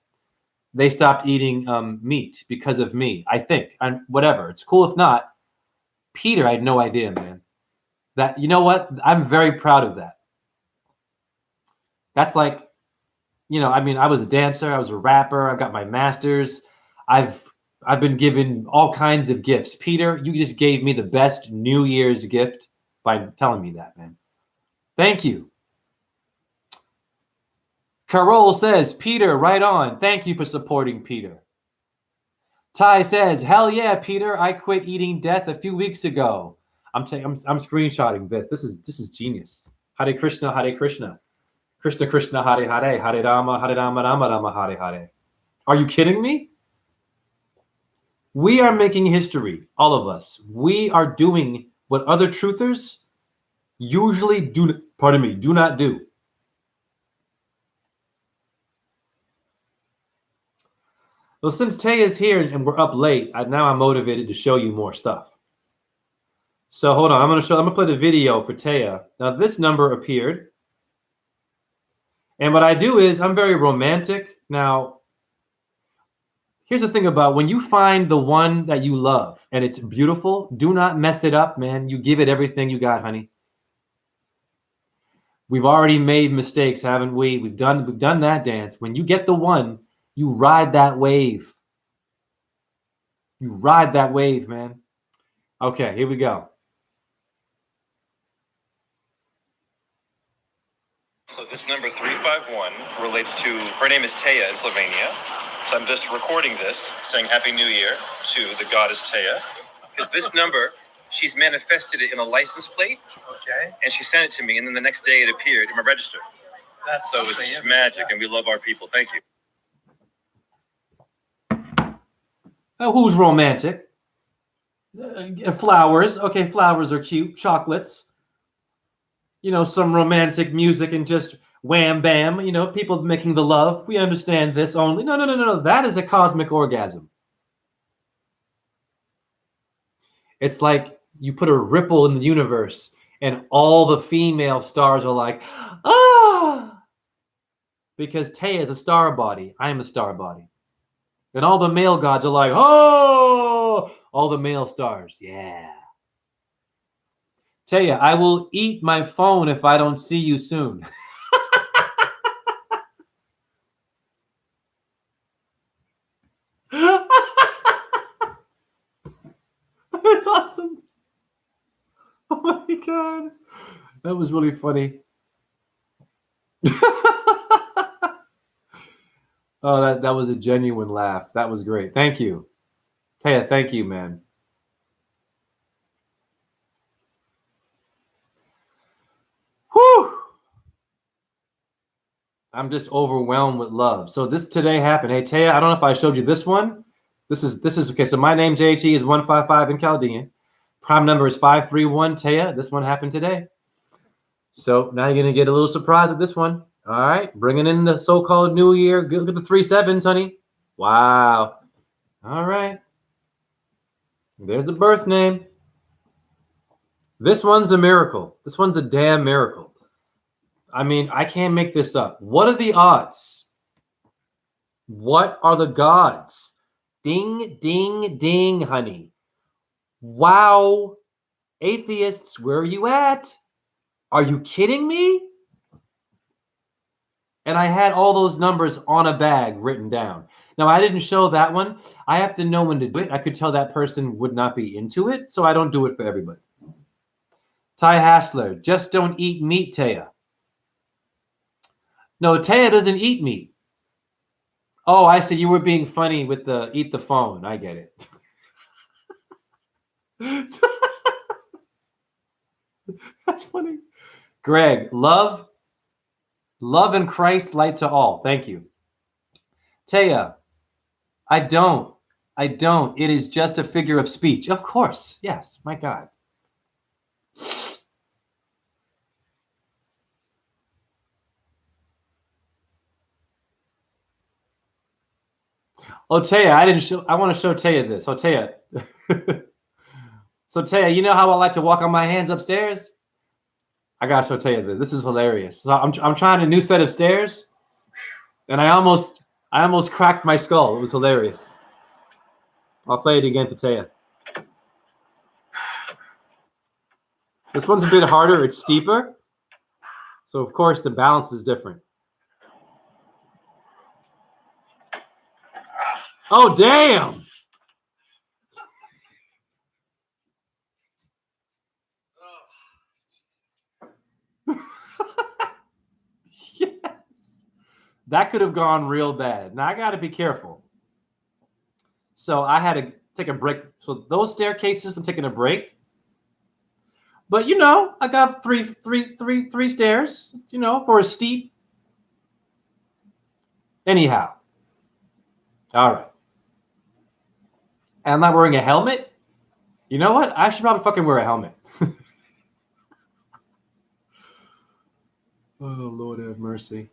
they stopped eating meat because of me. I think, and whatever. It's cool if not. Peter, I had no idea, man. That, you know what? I'm very proud of that. That's like, I mean, I was a dancer, I was a rapper, I've got my master's, I've been given all kinds of gifts. Peter, you just gave me the best New Year's gift by telling me that, man. Thank you. Carol says, Peter, right on. Thank you for supporting Peter. Ty says, hell yeah, Peter, I quit eating death a few weeks ago. I'm screenshotting this. This is genius. Hare Krishna, Hare Krishna. Krishna Krishna, Hare Hare, Hare Rama, Rama Rama, Hare Hare. Are you kidding me? We are making history, all of us. We are doing what other truthers usually do not do. Well, since Tay is here and we're up late, now I'm motivated to show you more stuff. So hold on, I'm gonna play the video for Taya. Now this number appeared. And what I do is I'm very romantic. Now, here's the thing about when you find the one that you love and it's beautiful, do not mess it up, man. You give it everything you got, honey. We've already made mistakes, haven't we? We've done that dance. When you get the one, you ride that wave. You ride that wave, man. Okay, here we go. So this number 351 relates to, her name is Taya in Slovenia. So I'm just recording this, saying Happy New Year to the goddess Taya. Because this number, she's manifested it in a license plate. Okay. And she sent it to me, and then the next day it appeared in my register. That's so it's magic, and we love our people. Thank you. Who's romantic? Flowers. Okay, flowers are cute. Chocolates. Some romantic music and just wham bam. People making the love. We understand this only. No. That is a cosmic orgasm. It's like you put a ripple in the universe and all the female stars are like, ah! Because Taya is a star body. I am a star body. And all the male gods are like, oh! All the male stars. Yeah. Taya, I will eat my phone if I don't see you soon. That's awesome. Oh my God. That was really funny. Oh, that was a genuine laugh. That was great. Thank you. Taya, thank you, man. Whew. I'm just overwhelmed with love. So this today happened. Hey, Taya, I don't know if I showed you this one. This is okay. So my name, JT, is 155 in Chaldean. Prime number is 531. Taya, this one happened today. So now you're going to get a little surprise with this one. All right. Bringing in the so-called new year. Look at the 3 7s, honey. Wow. All right. There's the birth name. This one's a miracle. This one's a damn miracle. I mean, I can't make this up. What are the odds? What are the gods? Ding, ding, ding, honey. Wow. Atheists, where are you at? Are you kidding me? And I had all those numbers on a bag written down. Now, I didn't show that one. I have to know when to do it. I could tell that person would not be into it, so I don't do it for everybody. Ty Hassler, just don't eat meat, Taya. No, Taya doesn't eat meat. Oh, I see. You were being funny with the eat the phone. I get it. That's funny. Greg, love, Love in Christ, light to all. Thank you. Taya, I don't. It is just a figure of speech. Of course. Yes. My God. Oh, Taya, I want to show Taya this. Oh, Taya. So, Taya, you know how I like to walk on my hands upstairs? I got to show Taya this. This is hilarious. So I'm trying a new set of stairs, and I almost cracked my skull. It was hilarious. I'll play it again for Taya. This one's a bit harder. It's steeper. So, of course, the balance is different. Oh, damn. Yes. That could have gone real bad. Now, I got to be careful. So, I had to take a break. So, those staircases, I'm taking a break. But, you know, I got three stairs, you know, for a steep. Anyhow. All right. And I'm not wearing a helmet. You know what? I should probably fucking wear a helmet. Oh, Lord have mercy.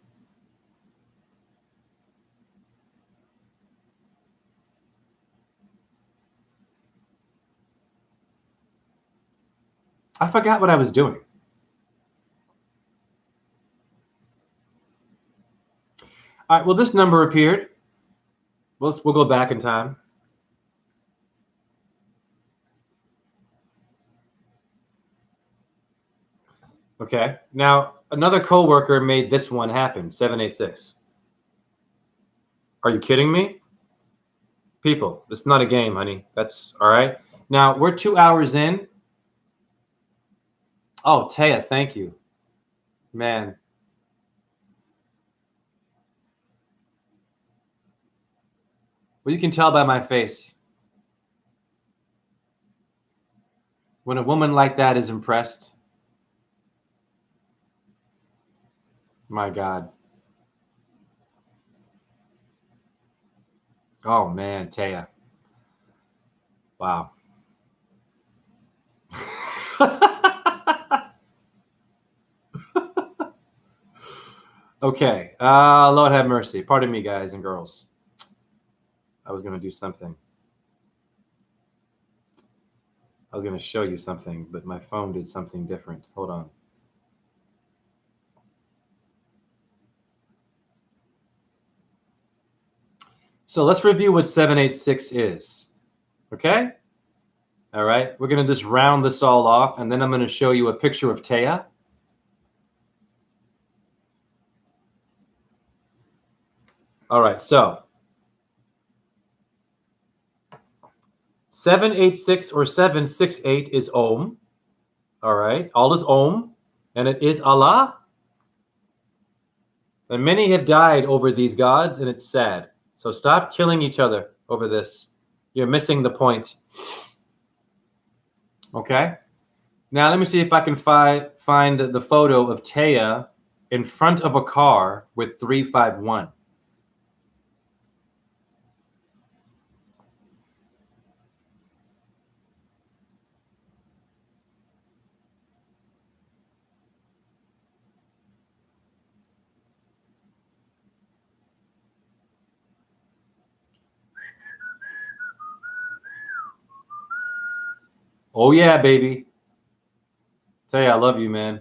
I forgot what I was doing. All right, well, this number appeared. We'll go back in time. Okay. Now, another coworker made this one happen, 786. Are you kidding me? People, it's not a game, honey. That's all right. Now, we're 2 hours in. Oh, Taya, thank you. Man. Well, you can tell by my face. When a woman like that is impressed, my God. Oh, man, Taya. Wow. Okay. Lord have mercy. Pardon me, guys and girls. I was going to do something. I was going to show you something, but my phone did something different. Hold on. So let's review what 786 is. Okay? All right. We're going to just round this all off, and then I'm going to show you a picture of Taya. All right. So 786 or 768 is Om. All right. All is Om, and it is Allah. And many have died over these gods, and it's sad. So stop killing each other over this. You're missing the point. Okay? Now let me see if I can find the photo of Taya in front of a car with 351. Oh yeah, baby. Taya, I love you, man.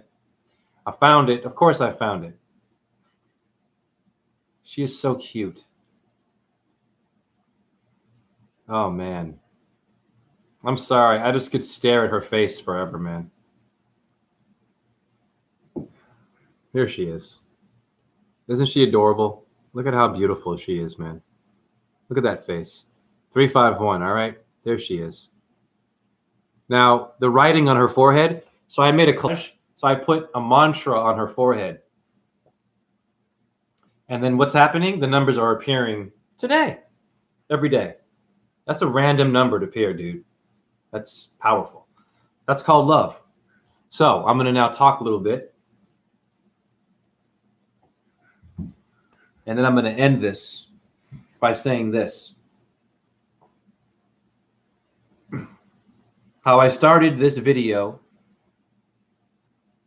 I found it. Of course I found it. She is so cute. Oh, man. I'm sorry. I just could stare at her face forever, man. Here she is. Isn't she adorable? Look at how beautiful she is, man. Look at that face. 351, all right? There she is. Now, the writing on her forehead, so I made a collage. So I put a mantra on her forehead. And then what's happening? The numbers are appearing today, every day. That's a random number to appear, dude. That's powerful. That's called love. So I'm going to now talk a little bit. And then I'm going to end this by saying this. How I started this video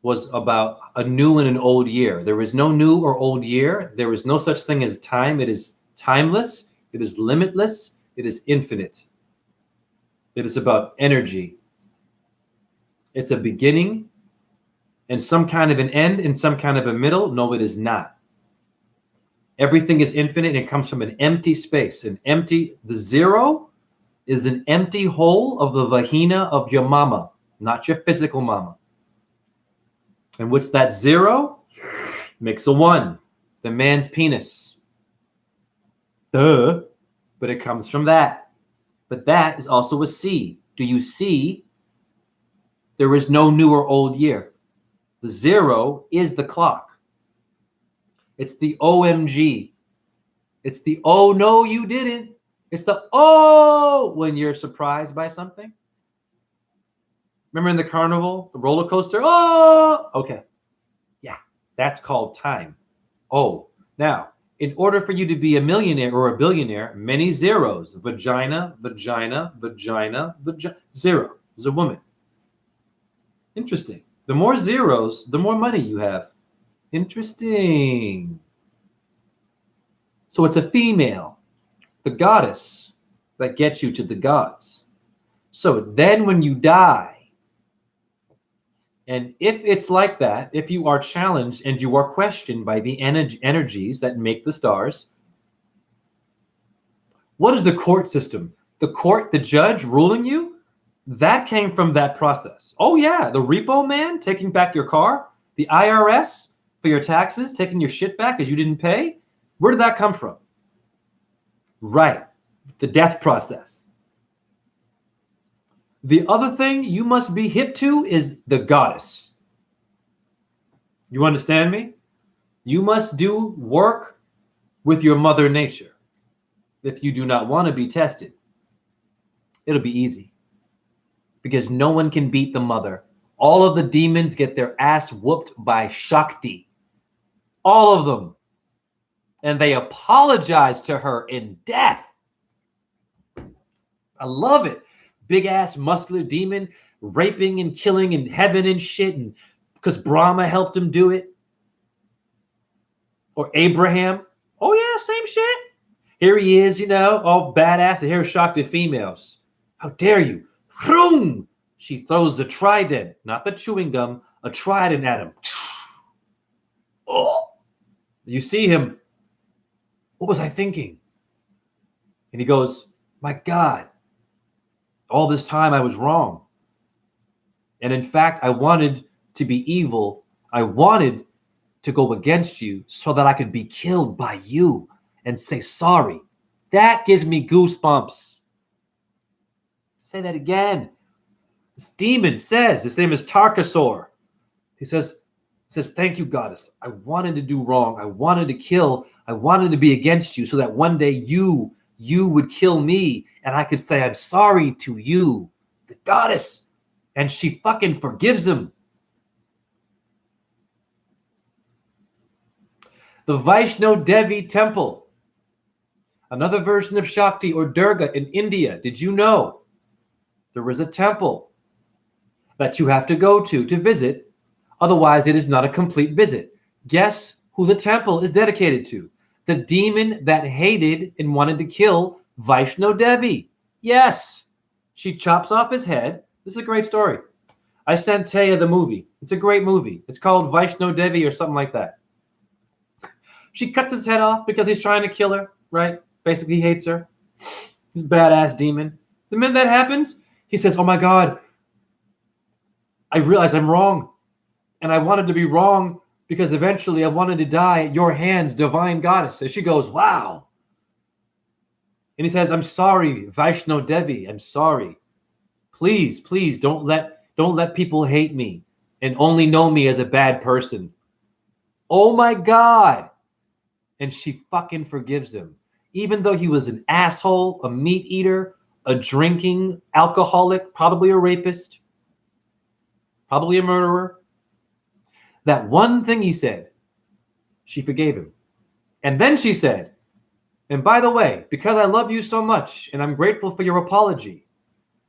was about a new and an old year. There is no new or old year. There is no such thing as time. It is timeless. It is limitless. It is infinite. It is about energy. It's a beginning and some kind of an end and some kind of a middle. No, it is not. Everything is infinite and it comes from an empty space. The zero is an empty hole of the vagina of your mama, not your physical mama. And what's that zero? Makes a one, the man's penis. Duh. But it comes from that. But that is also a C. Do you see? There is no new or old year. The zero is the clock. It's the OMG. It's the oh no, you didn't. It's the oh when you're surprised by something. Remember in the carnival, the roller coaster? Oh, okay. Yeah, that's called time. Oh, now, in order for you to be a millionaire or a billionaire, many zeros. Vagina, vagina, vagina, vagina. Zero is a woman. Interesting. The more zeros, the more money you have. Interesting. So it's a female, the goddess, that gets you to the gods. So then when you die, and if it's like that, if you are challenged and you are questioned by the energies that make the stars, what is the court system? The court, the judge ruling you? That came from that process. Oh yeah, the repo man taking back your car, the IRS for your taxes, taking your shit back because you didn't pay. Where did that come from? Right, the death process. The other thing you must be hip to is the goddess. You understand me? You must do work with your mother nature. If you do not want to be tested, it'll be easy. Because no one can beat the mother. All of the demons get their ass whooped by Shakti. All of them. And they apologize to her in death. I love it. Big ass muscular demon raping and killing in heaven and shit, and because Brahma helped him do it. Or Abraham. Oh yeah, same shit. Here he is, all badass, and here's Shakti females. How dare you? Vroom! She throws the trident, not the chewing gum, a trident at him. Oh. You see him. What was I thinking? And he goes, my God. All this time I was wrong. And in fact, I wanted to be evil. I wanted to go against you so that I could be killed by you and say sorry. That gives me goosebumps. Say that again. This demon says, his name is Tarkasor. He says, thank you, goddess. I wanted to do wrong. I wanted to kill. I wanted to be against you so that one day you would kill me and I could say, I'm sorry to you, the goddess. And she fucking forgives him. The Vaishno Devi temple, another version of Shakti or Durga in India. Did you know there is a temple that you have to go to visit? Otherwise, it is not a complete visit. Guess who the temple is dedicated to? The demon that hated and wanted to kill Vaishno Devi. Yes, she chops off his head. This is a great story. I sent Taya the movie. It's a great movie. It's called Vaishno Devi or something like that. She cuts his head off because he's trying to kill her, right? Basically, he hates her. He's a badass demon. The minute that happens, he says, oh my God, I realize I'm wrong. And I wanted to be wrong because eventually I wanted to die at your hands, divine goddess. And she goes, wow. And he says, I'm sorry, Vaishno Devi. I'm sorry. Please, please don't let people hate me and only know me as a bad person. Oh my God. And she fucking forgives him. Even though he was an asshole, a meat eater, a drinking alcoholic, probably a rapist, probably a murderer. That one thing he said, she forgave him. And then she said, and by the way, because I love you so much and I'm grateful for your apology,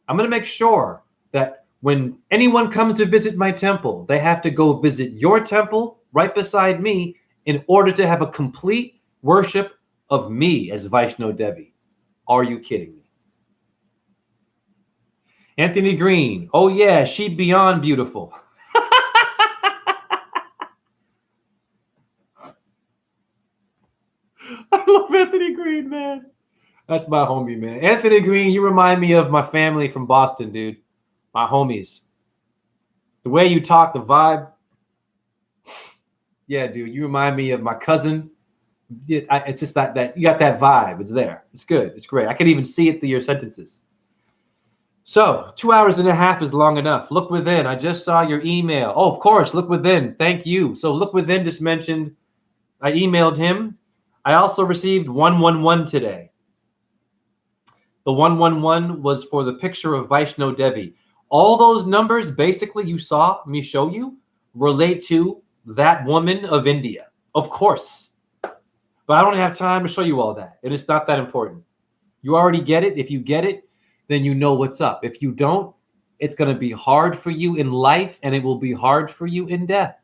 I'm going to make sure that when anyone comes to visit my temple, they have to go visit your temple right beside me in order to have a complete worship of me as Vaishno Devi. Are you kidding me? Anthony Green. Oh, yeah, she beyond beautiful. I love Anthony Green, man. That's my homie, man. Anthony Green, you remind me of my family from Boston, dude. My homies. The way you talk, the vibe. Yeah, dude, you remind me of my cousin. It's just that you got that vibe. It's there. It's good. It's great. I can even see it through your sentences. So 2 hours and a half is long enough. Look within. I just saw your email. Oh, of course. Look within. Thank you. So look within just mentioned. I emailed him. I also received 111 today. The 111 was for the picture of Vaishno Devi. All those numbers, basically, you saw me show you, relate to that woman of India. Of course. But I don't have time to show you all that. And it's not that important. You already get it. If you get it, then you know what's up. If you don't, it's going to be hard for you in life and it will be hard for you in death.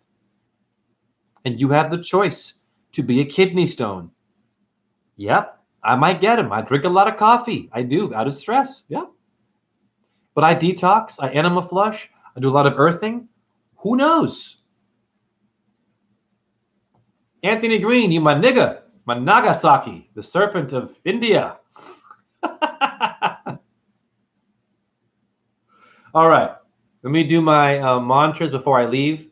And you have the choice to be a kidney stone. Yep, I might get them. I drink a lot of coffee. I do, out of stress. Yeah. But I detox. I enema flush. I do a lot of earthing. Who knows? Anthony Green, you my nigga. My Nagasaki, the serpent of India. All right. Let me do my mantras before I leave.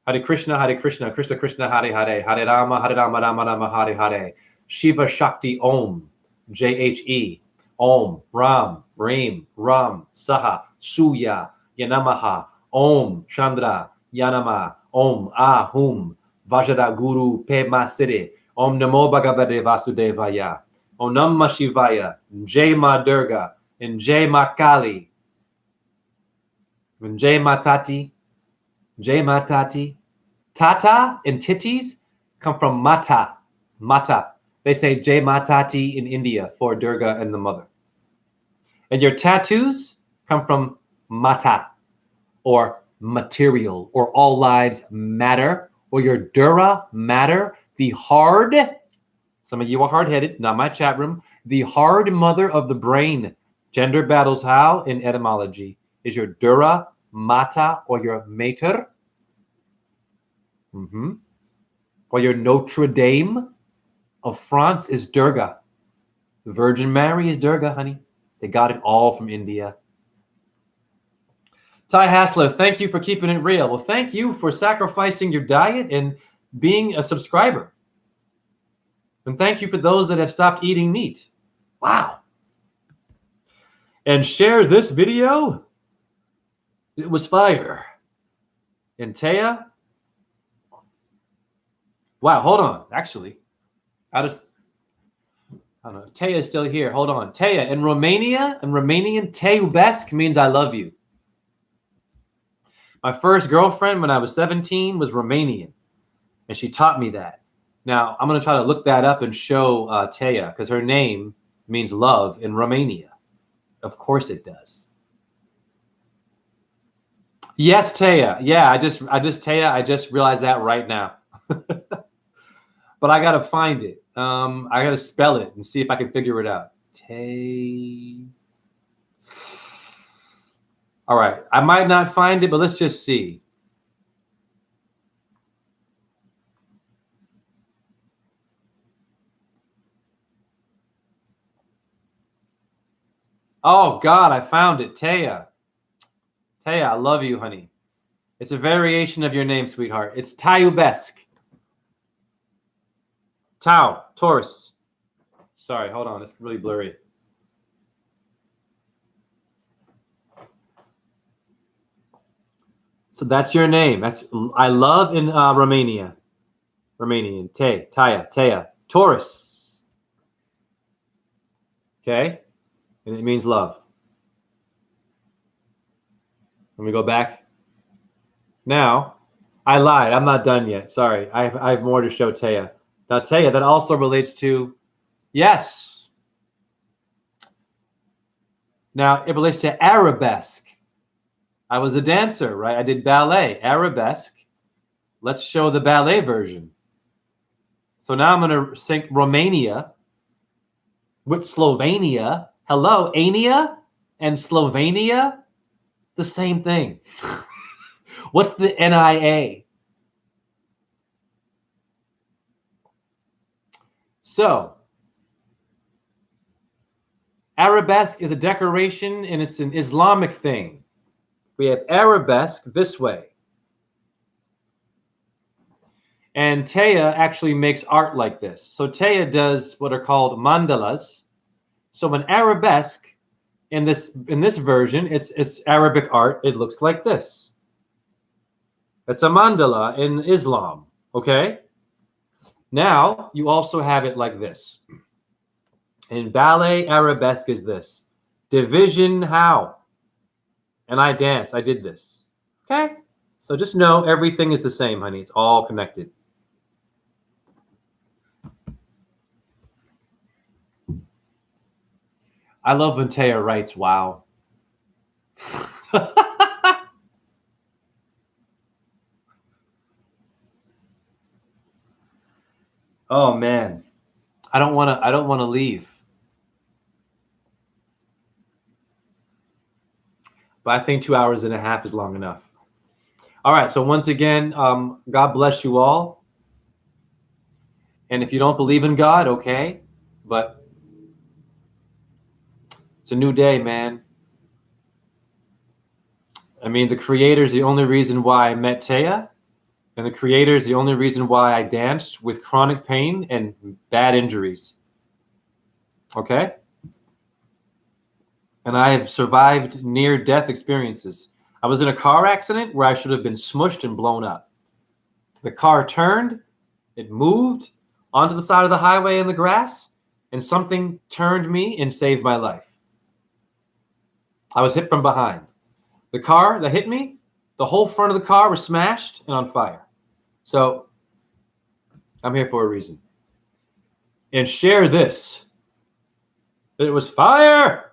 Hare Krishna, Krishna Krishna, Hare Hare, Hare Rama, Rama Rama, Hare Hare. Shiva Shakti Om, JHE, Om, Ram, Reem, Ram, Saha, Suya, Yanamaha, Om, Chandra, Yanama, Om, Ahum, Vajra Guru, Pema Siddhi, Om Namo Bhagavate Vasudevaya, Om Namah Shivaya, Jai Ma Durga, and Jai Ma Kali, and Jai Matati, Jai Matati. Tata and titties come from mata, mata. They say Jai Matati in India for Durga and the mother. And your tattoos come from mata, or material, or all lives matter, or your dura matter, the hard, some of you are hard-headed, not my chat room, the hard mother of the brain. Gender battles how in etymology? Is your dura mata or your mater? Or your Notre Dame of France is Durga. The Virgin Mary is Durga, honey. They got it all from India. Ty Hassler, thank you for keeping it real. Well, thank you for sacrificing your diet and being a subscriber. And thank you for those that have stopped eating meat. Wow. And share this video. It was fire. And Taya. Wow, hold on. Actually, I don't know. Taya is still here. Hold on. Taya, in Romanian, Te iubesc means I love you. My first girlfriend when I was 17 was Romanian, and she taught me that. Now, I'm going to try to look that up and show Taya, because her name means love in Romania. Of course it does. Yes, Taya. Yeah, I just realized that right now. But I got to find it. I got to spell it and see if I can figure it out. All right. I might not find it, but let's just see. Oh, God, I found it. Taya. Taya, I love you, honey. It's a variation of your name, sweetheart. It's Te iubesc. Tau, Taurus. Sorry, hold on. It's really blurry. So that's your name. That's I love in Romania. Romanian. Taya. Taurus. Okay? And it means love. Let me go back. Now, I lied. I'm not done yet. Sorry. I have more to show Taya. Now, Taya, that also relates to yes. Now, it relates to arabesque. I was a dancer, right? I did ballet, arabesque. Let's show the ballet version. So now I'm going to sync Romania with Slovenia. Hello, Ania and Slovenia, the same thing. What's the NIA? So, arabesque is a decoration and it's an Islamic thing. We have arabesque this way. And Taya actually makes art like this. So Taya does what are called mandalas. So an arabesque in this version, it's Arabic art. It looks like this. It's a mandala in Islam, okay? Now you also have it like this. In ballet, arabesque is this. Division how? And I dance. I did this. Okay? So just know everything is the same, honey. It's all connected. I love when Taya writes, wow. Oh man. I don't want to leave. But I think 2 hours and a half is long enough. All right. So once again, God bless you all. And if you don't believe in God, okay. But it's a new day, man. I mean, the creator is the only reason why I met Taya. And the creator is the only reason why I danced with chronic pain and bad injuries. Okay? And I have survived near-death experiences. I was in a car accident where I should have been smushed and blown up. The car turned, it moved onto the side of the highway in the grass, and something turned me and saved my life. I was hit from behind. The car that hit me, the whole front of the car was smashed and on fire. So I'm here for a reason. And share this. It was fire.